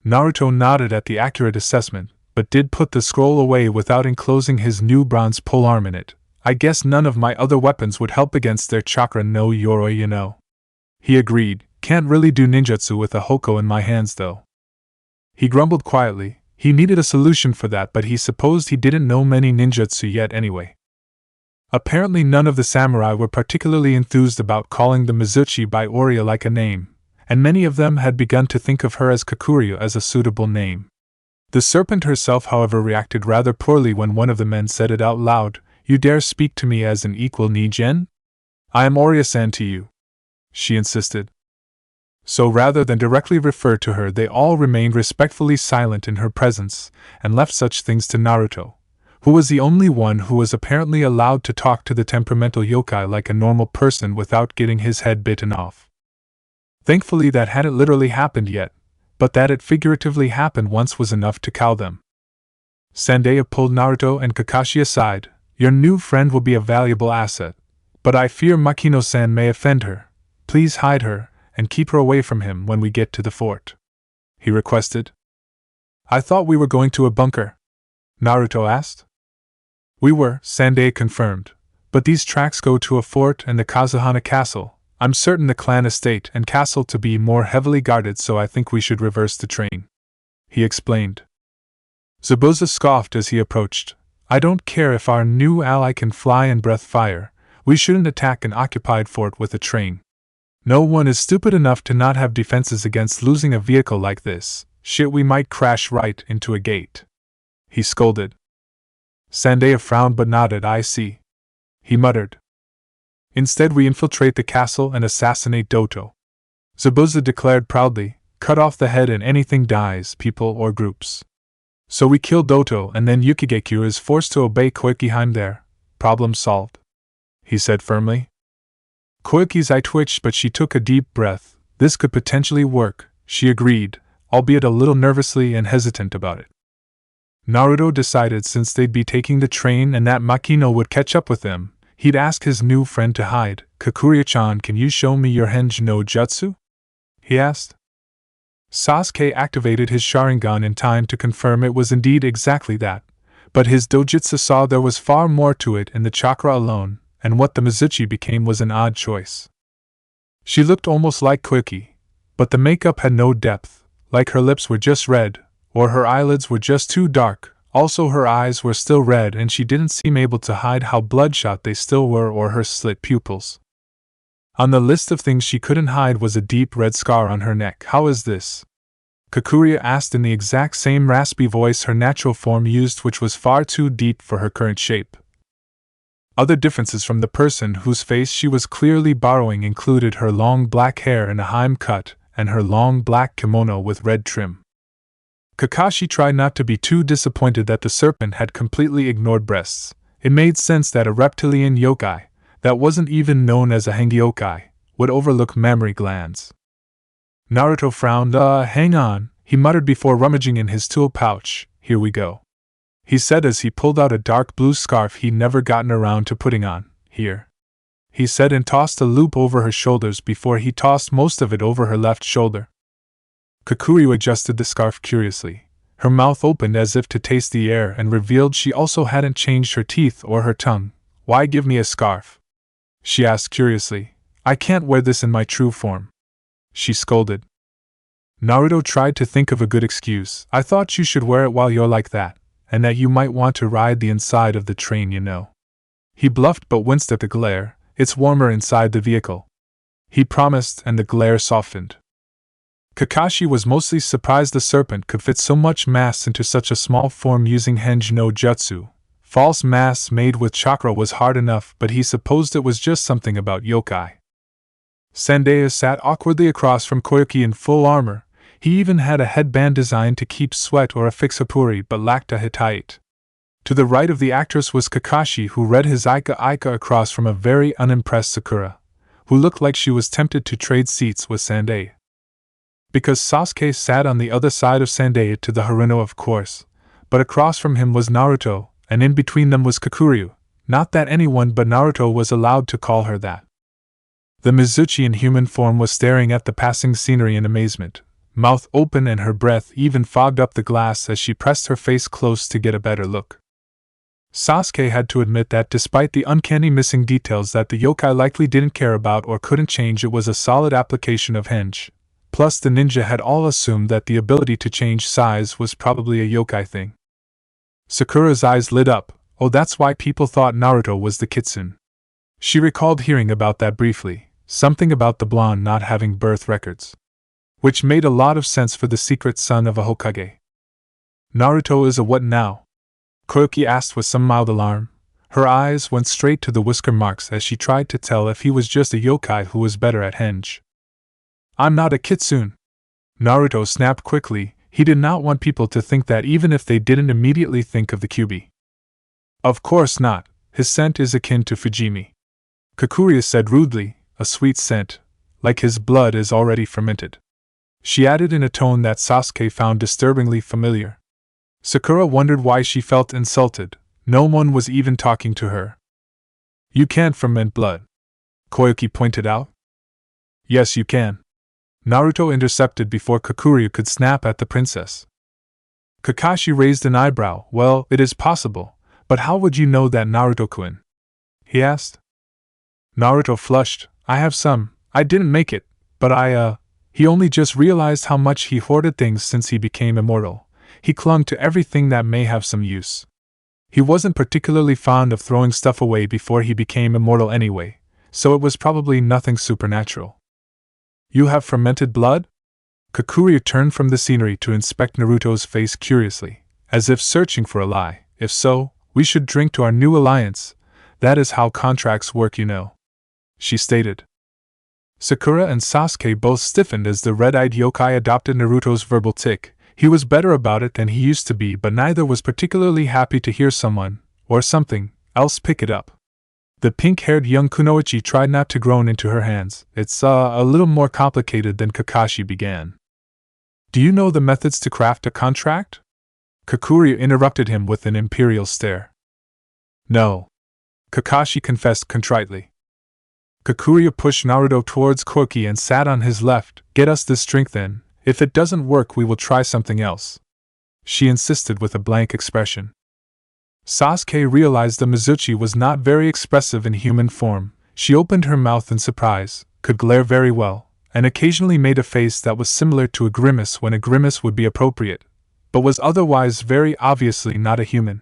S1: Naruto nodded at the accurate assessment, but did put the scroll away without enclosing his new bronze polearm in it. I guess none of my other weapons would help against their chakra no Yoroi, you know. He agreed, can't really do ninjutsu with a hoko in my hands though. He grumbled quietly. He needed a solution for that, but he supposed he didn't know many ninjutsu yet anyway. Apparently none of the samurai were particularly enthused about calling the Mizuchi by Oria like a name, and many of them had begun to think of her as Kakuryu as a suitable name. The serpent herself, however, reacted rather poorly when one of the men said it out loud. You dare speak to me as an equal, Nijen? I am Oria-san to you, she insisted. So rather than directly refer to her, they all remained respectfully silent in her presence, and left such things to Naruto, who was the only one who was apparently allowed to talk to the temperamental yokai like a normal person without getting his head bitten off. Thankfully that hadn't literally happened yet, but that it figuratively happened once was enough to cow them. Sandeya pulled Naruto and Kakashi aside. Your new friend will be a valuable asset, but I fear Makino-san may offend her. Please hide her, and keep her away from him when we get to the fort, he requested. I thought we were going to a bunker, Naruto asked. We were, Sandeya confirmed, but these tracks go to a fort and the Kazuhana castle. I'm certain the clan estate and castle to be more heavily guarded, so I think we should reverse the train, he explained. Zabuza scoffed as he approached. I don't care if our new ally can fly and breath fire, we shouldn't attack an occupied fort with a train. No one is stupid enough to not have defenses against losing a vehicle like this. Shit, we might crash right into a gate, he scolded. Sandeya frowned but nodded. I see, he muttered. Instead we infiltrate the castle and assassinate Doto, Zabuza declared proudly. Cut off the head and anything dies, people or groups. So we kill Doto and then Yukigekyo is forced to obey Koikiheim there. Problem solved, he said firmly. Koiki's eye twitched, but she took a deep breath. This could potentially work, she agreed, albeit a little nervously and hesitant about it. Naruto decided since they'd be taking the train and that Makino would catch up with them, he'd ask his new friend to hide. Kakuria-chan, can you show me your Henj no Jutsu? He asked. Sasuke activated his Sharingan in time to confirm it was indeed exactly that, but his dojutsu saw there was far more to it in the chakra alone, and what the Mizuchi became was an odd choice. She looked almost like Koiki, but the makeup had no depth, like her lips were just red, or her eyelids were just too dark. Also her eyes were still red and she didn't seem able to hide how bloodshot they still were or her slit pupils. On the list of things she couldn't hide was a deep red scar on her neck. How is this? Kakuria asked in the exact same raspy voice her natural form used, which was far too deep for her current shape. Other differences from the person whose face she was clearly borrowing included her long black hair in a Heim cut and her long black kimono with red trim. Kakashi tried not to be too disappointed that the serpent had completely ignored breasts. It made sense that a reptilian yokai, that wasn't even known as a hangyokai, would overlook mammary glands. Naruto frowned. Hang on, he muttered before rummaging in his tool pouch. Here we go, he said as he pulled out a dark blue scarf he'd never gotten around to putting on. Here, he said, and tossed a loop over her shoulders before he tossed most of it over her left shoulder. Kakuryu adjusted the scarf curiously. Her mouth opened as if to taste the air and revealed she also hadn't changed her teeth or her tongue. Why give me a scarf? She asked curiously. I can't wear this in my true form, she scolded. Naruto tried to think of a good excuse. I thought you should wear it while you're like that, and that you might want to ride the inside of the train, you know, He bluffed but winced at the glare. It's warmer inside the vehicle, he promised, and the glare softened. Kakashi was mostly surprised the serpent could fit so much mass into such a small form using Henge no Jutsu. False mass made with chakra was hard enough, but he supposed it was just something about yokai. Sandeya sat awkwardly across from Koyuki in full armor. He even had a headband designed to keep sweat or affix hapuri but lacked a hitate. To the right of the actress was Kakashi, who read his Ika across from a very unimpressed Sakura, who looked like she was tempted to trade seats with Sandeya. Because Sasuke sat on the other side of Sandeya to the Haruno, of course, but across from him was Naruto, and in between them was Kakuryu. Not that anyone but Naruto was allowed to call her that. The Mizuchi in human form was staring at the passing scenery in amazement, mouth open, and her breath even fogged up the glass as she pressed her face close to get a better look. Sasuke had to admit that despite the uncanny missing details that the yokai likely didn't care about or couldn't change, it was a solid application of Henge. Plus, the ninja had all assumed that the ability to change size was probably a yokai thing. Sakura's eyes lit up. Oh, that's why people thought Naruto was the kitsune. She recalled hearing about that briefly, something about the blonde not having birth records. Which made a lot of sense for the secret son of a Hokage. Naruto is a what now? Koyuki asked with some mild alarm. Her eyes went straight to the whisker marks as she tried to tell if he was just a yokai who was better at Henge. I'm not a kitsune. Naruto snapped quickly. He did not want people to think that, even if they didn't immediately think of the Kyuubi. Of course not. His scent is akin to Fujimi. Kakuya said rudely, a sweet scent, like his blood is already fermented. She added in a tone that Sasuke found disturbingly familiar. Sakura wondered why she felt insulted. No one was even talking to her. You can't ferment blood, Koyuki pointed out. Yes, you can. Naruto intercepted before Kakuryu could snap at the princess. Kakashi raised an eyebrow. Well, it is possible, but how would you know that, Naruto-kun? He asked. Naruto flushed. I have some. I didn't make it, but he only just realized how much he hoarded things since he became immortal. He clung to everything that may have some use. He wasn't particularly fond of throwing stuff away before he became immortal anyway, so it was probably nothing supernatural. You have fermented blood? Kakuryu turned from the scenery to inspect Naruto's face curiously, as if searching for a lie. If so, we should drink to our new alliance. That is how contracts work, you know, she stated. Sakura and Sasuke both stiffened as the red-eyed yokai adopted Naruto's verbal tic. He was better about it than he used to be, but neither was particularly happy to hear someone, or something, else pick it up. The pink-haired young kunoichi tried not to groan into her hands. It's a little more complicated than Kakashi began. Do you know the methods to craft a contract? Kakuryu interrupted him with an imperial stare. No, Kakashi confessed contritely. Kakuryu pushed Naruto towards Koki and sat on his left. Get us this drink then. If it doesn't work, we will try something else, she insisted with a blank expression. Sasuke realized the Mizuchi was not very expressive in human form. She opened her mouth in surprise, could glare very well, and occasionally made a face that was similar to a grimace when a grimace would be appropriate, but was otherwise very obviously not a human.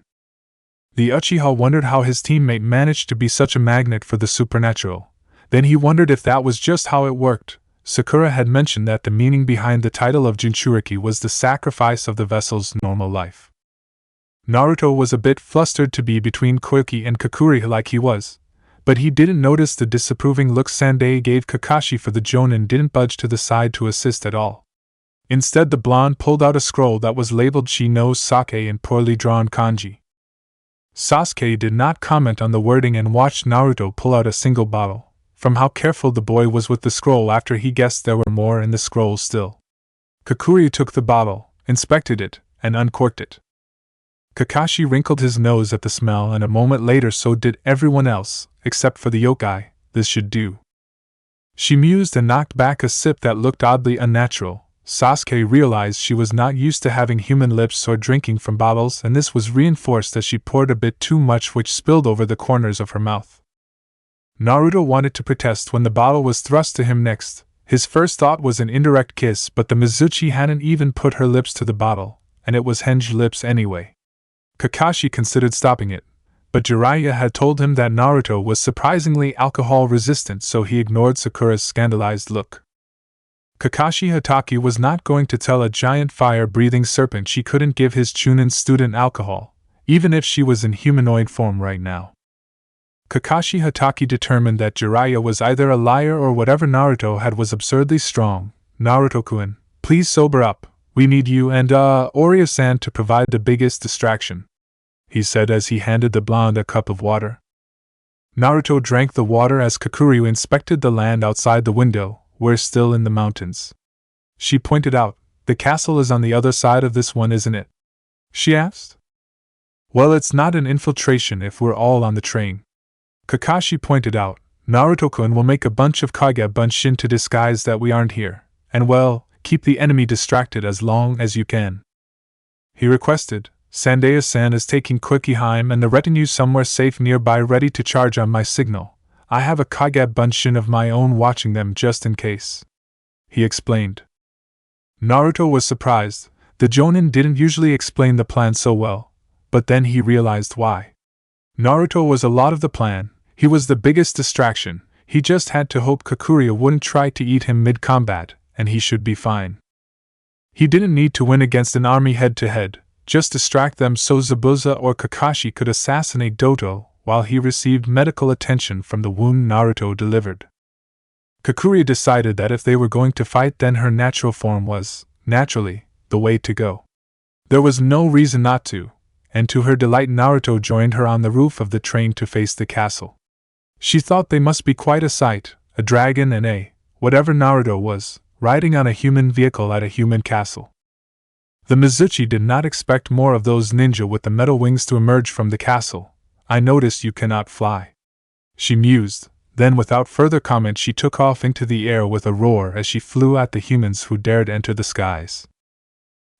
S1: The Uchiha wondered how his teammate managed to be such a magnet for the supernatural. Then he wondered if that was just how it worked. Sakura had mentioned that the meaning behind the title of Jinchuriki was the sacrifice of the vessel's normal life. Naruto was a bit flustered to be between Koki and Kakuryu like he was, but he didn't notice the disapproving look Sandeya gave Kakashi for the Jonin didn't budge to the side to assist at all. Instead, the blonde pulled out a scroll that was labeled "She knows sake" in poorly drawn kanji. Sasuke did not comment on the wording and watched Naruto pull out a single bottle, from how careful the boy was with the scroll after he guessed there were more in the scroll still. Kakuryu took the bottle, inspected it, and uncorked it. Kakashi wrinkled his nose at the smell, and a moment later so did everyone else, except for the yokai. This should do. She mused and knocked back a sip that looked oddly unnatural. Sasuke realized she was not used to having human lips or drinking from bottles, and this was reinforced as she poured a bit too much, which spilled over the corners of her mouth. Naruto wanted to protest when the bottle was thrust to him next. His first thought was an indirect kiss, but the Mizuchi hadn't even put her lips to the bottle, and it was Henge's lips anyway. Kakashi considered stopping it, but Jiraiya had told him that Naruto was surprisingly alcohol-resistant, so he ignored Sakura's scandalized look. Kakashi Hatake was not going to tell a giant fire-breathing serpent she couldn't give his Chunin student alcohol, even if she was in humanoid form right now. Kakashi Hatake determined that Jiraiya was either a liar or whatever Naruto had was absurdly strong. Naruto-kun, please sober up. We need you and, Oreo-san to provide the biggest distraction, he said as he handed the blonde a cup of water. Naruto drank the water as Kakuryu inspected the land outside the window. We're still in the mountains. She pointed out, the castle is on the other side of this one, isn't it? She asked. Well, it's not an infiltration if we're all on the train. Kakashi pointed out, Naruto-kun will make a bunch of Kage Bunshin to disguise that we aren't here, and well, keep the enemy distracted as long as you can. He requested, Sandeya-san is taking Quickheim and the retinue somewhere safe nearby ready to charge on my signal. I have a Kage Bunshin of my own watching them just in case, he explained. Naruto was surprised. The Jonin didn't usually explain the plan so well, but then he realized why. Naruto was a lot of the plan, he was the biggest distraction, he just had to hope Kakuryu wouldn't try to eat him mid-combat, and he should be fine. He didn't need to win against an army head-to-head, just distract them so Zabuza or Kakashi could assassinate Doto, while he received medical attention from the wound Naruto delivered. Kakuryu decided that if they were going to fight, then her natural form was, naturally, the way to go. There was no reason not to, and to her delight Naruto joined her on the roof of the train to face the castle. She thought they must be quite a sight, a dragon and whatever Naruto was, riding on a human vehicle at a human castle. The Mizuchi did not expect more of those ninja with the metal wings to emerge from the castle. I noticed you cannot fly, she mused, then without further comment she took off into the air with a roar as she flew at the humans who dared enter the skies.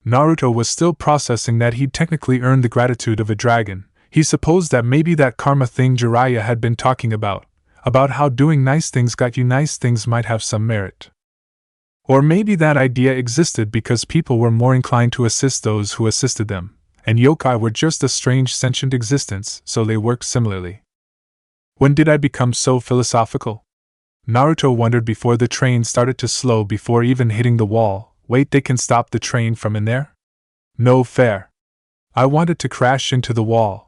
S1: Naruto was still processing that he'd technically earned the gratitude of a dragon. He supposed that maybe that karma thing Jiraiya had been talking about how doing nice things got you nice things might have some merit. Or maybe that idea existed because people were more inclined to assist those who assisted them, and yokai were just a strange sentient existence, so they worked similarly. When did I become so philosophical? Naruto wondered before the train started to slow before even hitting the wall. Wait, they can stop the train from in there? No fair. I wanted to crash into the wall,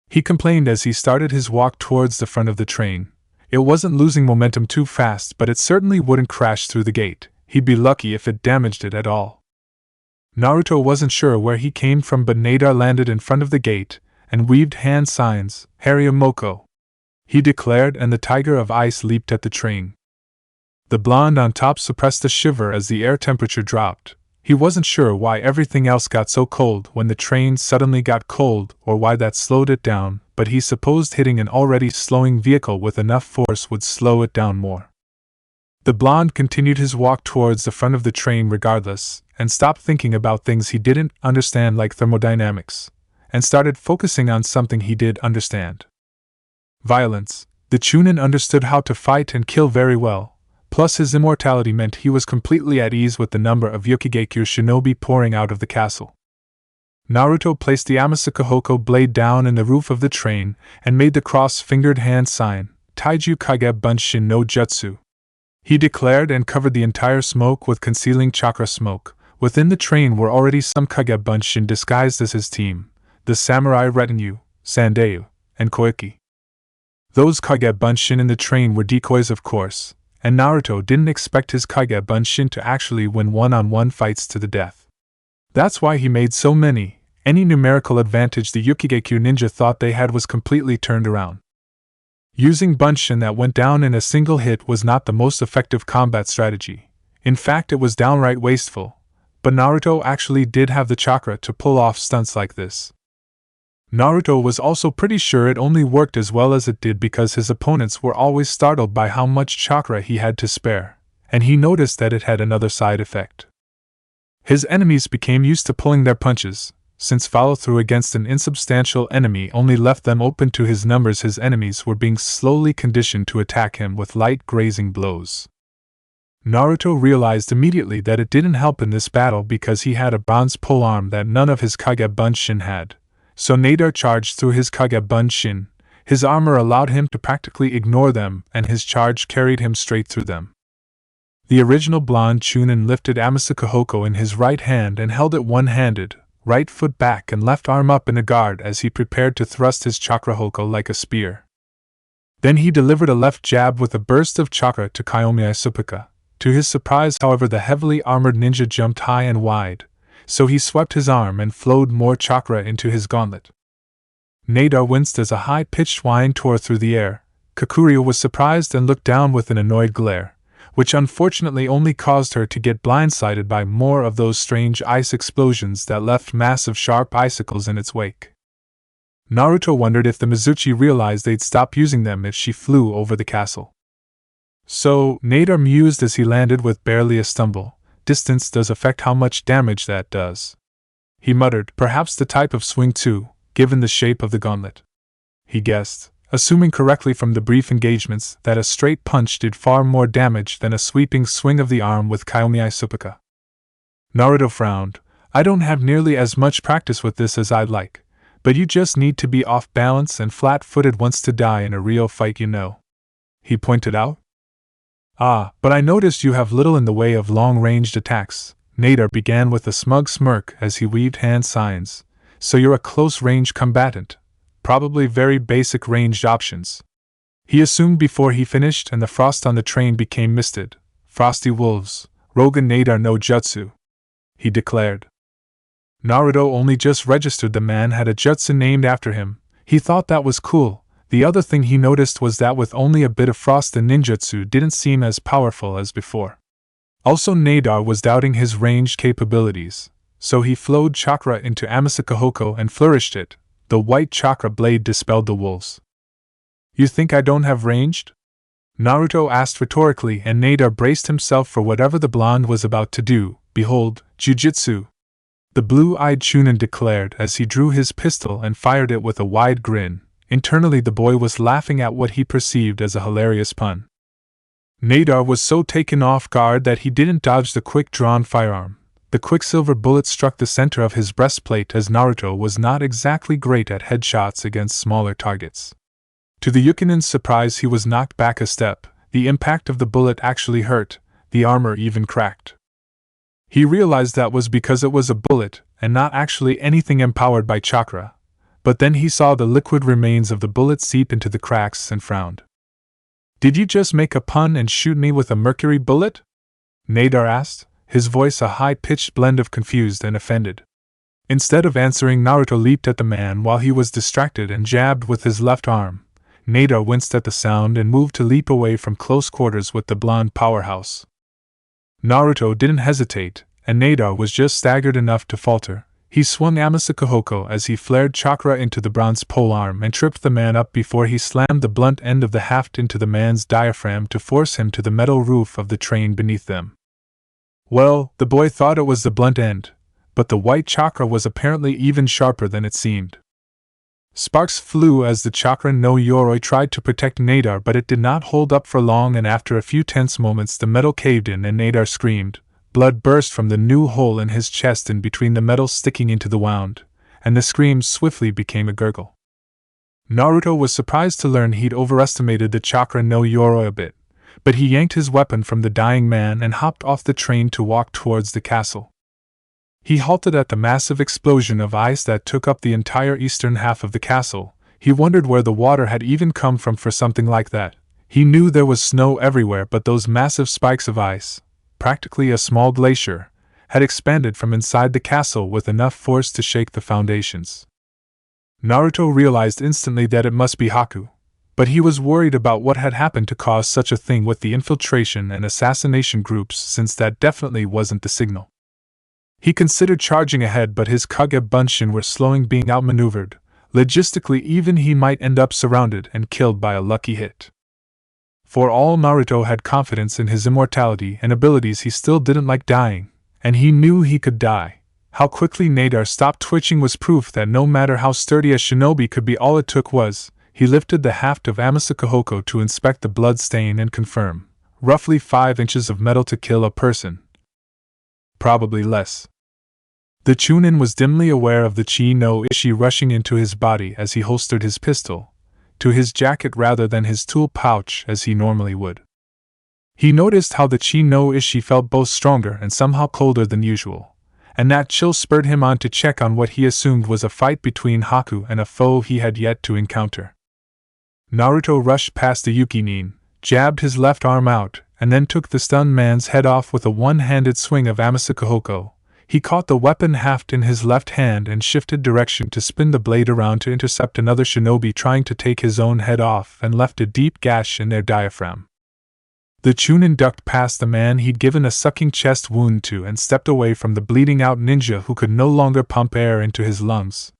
S1: he complained as he started his walk towards the front of the train. It wasn't losing momentum too fast, but it certainly wouldn't crash through the gate. He'd be lucky if it damaged it at all. Naruto wasn't sure where he came from, but Nadar landed in front of the gate and waved hand signs. Hariyamoko, he declared, and the tiger of ice leaped at the train. The blonde on top suppressed a shiver as the air temperature dropped. He wasn't sure why everything else got so cold when the train suddenly got cold, or why that slowed it down, but he supposed hitting an already slowing vehicle with enough force would slow it down more. The blonde continued his walk towards the front of the train regardless, and stopped thinking about things he didn't understand like thermodynamics, and started focusing on something he did understand. Violence. The Chunin understood how to fight and kill very well. Plus his immortality meant he was completely at ease with the number of Yokigekyo shinobi pouring out of the castle. Naruto placed the Amasakahoko blade down in the roof of the train and made the cross-fingered hand sign, Taiju Kage Bunshin no Jutsu. He declared and covered the entire smoke with concealing chakra smoke. Within the train were already some Kage Bunshin disguised as his team, the samurai retinue, Sandeyu, and Koiki. Those Kage Bunshin in the train were decoys, of course, and Naruto didn't expect his Kage Bunshin to actually win one-on-one fights to the death. That's why he made so many. Any numerical advantage the Yukigekyo ninja thought they had was completely turned around. Using Bunshin that went down in a single hit was not the most effective combat strategy. In fact, it was downright wasteful. But Naruto actually did have the chakra to pull off stunts like this. Naruto was also pretty sure it only worked as well as it did because his opponents were always startled by how much chakra he had to spare, and he noticed that it had another side effect. His enemies became used to pulling their punches, since follow-through against an insubstantial enemy only left them open to his numbers. His enemies were being slowly conditioned to attack him with light grazing blows. Naruto realized immediately that it didn't help in this battle because he had a bronze polearm that none of his Kage Bunshin had, so Nadar charged through his Kage Bunshin. His armor allowed him to practically ignore them, and his charge carried him straight through them. The original blonde Chunin lifted Amasakahoko in his right hand and held it one-handed, right foot back and left arm up in a guard as he prepared to thrust his chakra hoko like a spear. Then he delivered a left jab with a burst of chakra to Kiyomiya Supaka. To his surprise, however, the heavily armored ninja jumped high and wide, so he swept his arm and flowed more chakra into his gauntlet. Nadar winced as a high-pitched whine tore through the air. Kakuryuo was surprised and looked down with an annoyed glare, which unfortunately only caused her to get blindsided by more of those strange ice explosions that left massive sharp icicles in its wake. Naruto wondered if the Mizuchi realized they'd stop using them if she flew over the castle. So, Nadar mused as he landed with barely a stumble. Distance does affect how much damage that does. He muttered, perhaps the type of swing too, given the shape of the gauntlet. He guessed, assuming correctly from the brief engagements, that a straight punch did far more damage than a sweeping swing of the arm with Kiyomiya Supaka. Naruto frowned. I don't have nearly as much practice with this as I'd like, but you just need to be off balance and flat-footed once to die in a real fight, you know. He pointed out. Ah, but I noticed you have little in the way of long-ranged attacks, Nadar began with a smug smirk as he weaved hand signs. So you're a close-range combatant. Probably very basic ranged options. He assumed before he finished and the frost on the train became misted. Frosty wolves, Rogan Nadar no jutsu, he declared. Naruto only just registered the man had a jutsu named after him. He thought that was cool. The other thing he noticed was that with only a bit of frost the ninjutsu didn't seem as powerful as before. Also, Nadar was doubting his ranged capabilities, so he flowed chakra into Amasakahoko and flourished it. The white chakra blade dispelled the wolves. You think I don't have ranged? Naruto asked rhetorically, and Nadar braced himself for whatever the blonde was about to do. Behold, jujutsu! The blue-eyed Chunin declared as he drew his pistol and fired it with a wide grin. Internally the boy was laughing at what he perceived as a hilarious pun. Nadar was so taken off guard that he didn't dodge the quick-drawn firearm. The quicksilver bullet struck the center of his breastplate as Naruto was not exactly great at headshots against smaller targets. To the Yukinin's surprise, he was knocked back a step. The impact of the bullet actually hurt, the armor even cracked. He realized that was because it was a bullet, and not actually anything empowered by chakra. But then he saw the liquid remains of the bullet seep into the cracks and frowned. Did you just make a pun and shoot me with a mercury bullet? Nadar asked, his voice a high-pitched blend of confused and offended. Instead of answering, Naruto leaped at the man while he was distracted and jabbed with his left arm. Nadar winced at the sound and moved to leap away from close quarters with the blonde powerhouse. Naruto didn't hesitate, and Nadar was just staggered enough to falter. He swung Amasakahoko as he flared chakra into the bronze polearm and tripped the man up before he slammed the blunt end of the haft into the man's diaphragm to force him to the metal roof of the train beneath them. Well, the boy thought it was the blunt end, but the white chakra was apparently even sharper than it seemed. Sparks flew as the chakra no Yoroi tried to protect Nadar, but it did not hold up for long, and after a few tense moments the metal caved in and Nadar screamed. Blood burst from the new hole in his chest in between the metal sticking into the wound, and the scream swiftly became a gurgle. Naruto was surprised to learn he'd overestimated the chakra no Yoroi a bit, but he yanked his weapon from the dying man and hopped off the train to walk towards the castle. He halted at the massive explosion of ice that took up the entire eastern half of the castle. He wondered where the water had even come from for something like that. He knew there was snow everywhere, but those massive spikes of ice, practically a small glacier, had expanded from inside the castle with enough force to shake the foundations. Naruto realized instantly that it must be Haku, but he was worried about what had happened to cause such a thing with the infiltration and assassination groups, since that definitely wasn't the signal. He considered charging ahead, but his Kage Bunshin were slowing being outmaneuvered. Logistically, even he might end up surrounded and killed by a lucky hit. For all Naruto had confidence in his immortality and abilities, he still didn't like dying, and he knew he could die. How quickly Nadar stopped twitching was proof that no matter how sturdy a shinobi could be, all it took was, he lifted the haft of Amasakahoko to inspect the blood stain and confirm, roughly 5 inches of metal to kill a person. Probably less. The Chunin was dimly aware of the chi no ishi rushing into his body as he holstered his pistol, to his jacket rather than his tool pouch as he normally would. He noticed how the chi no ishi felt both stronger and somehow colder than usual, and that chill spurred him on to check on what he assumed was a fight between Haku and a foe he had yet to encounter. Naruto rushed past the Yukinin, jabbed his left arm out, and then took the stunned man's head off with a one-handed swing of Amasakahoko. He caught the weapon haft in his left hand and shifted direction to spin the blade around to intercept another shinobi trying to take his own head off and left a deep gash in their diaphragm. The Chunin ducked past the man he'd given a sucking chest wound to and stepped away from the bleeding-out ninja who could no longer pump air into his lungs.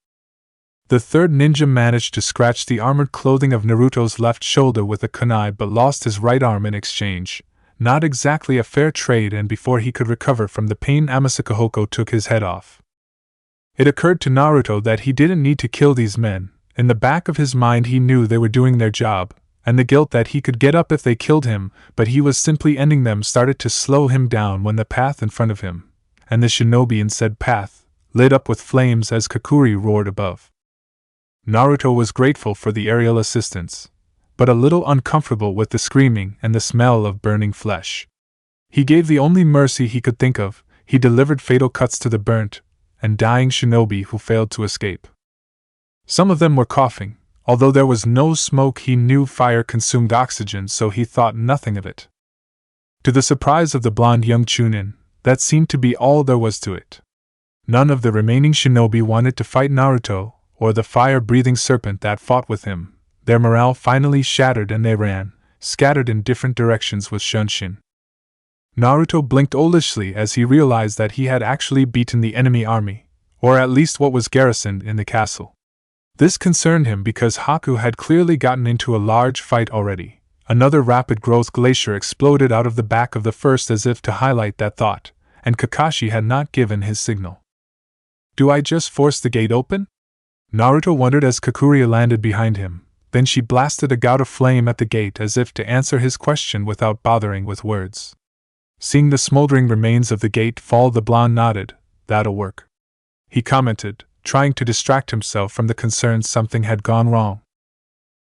S1: The third ninja managed to scratch the armored clothing of Naruto's left shoulder with a kunai but lost his right arm in exchange. Not exactly a fair trade, and before he could recover from the pain Amasakahoko took his head off. It occurred to Naruto that he didn't need to kill these men. In the back of his mind he knew they were doing their job, and the guilt that he could get up if they killed him, but he was simply ending them started to slow him down when the path in front of him, and the shinobi in said path, lit up with flames as Kakuri roared above. Naruto was grateful for the aerial assistance, but a little uncomfortable with the screaming and the smell of burning flesh. He gave the only mercy he could think of. He delivered fatal cuts to the burnt and dying shinobi who failed to escape. Some of them were coughing. Although there was no smoke, he knew fire consumed oxygen, so he thought nothing of it. To the surprise of the blonde young Chunin, that seemed to be all there was to it. None of the remaining shinobi wanted to fight Naruto, or the fire-breathing serpent that fought with him. Their morale finally shattered and they ran, scattered in different directions with Shunshin. Naruto blinked olishly as he realized that he had actually beaten the enemy army, or at least what was garrisoned in the castle. This concerned him because Haku had clearly gotten into a large fight already. Another rapid-growth glacier exploded out of the back of the first as if to highlight that thought, and Kakashi had not given his signal. "Do I just force the gate open?" Naruto wondered as Kakuri landed behind him. Then she blasted a gout of flame at the gate as if to answer his question without bothering with words. Seeing the smoldering remains of the gate fall, the blonde nodded. "That'll work," he commented, trying to distract himself from the concern something had gone wrong.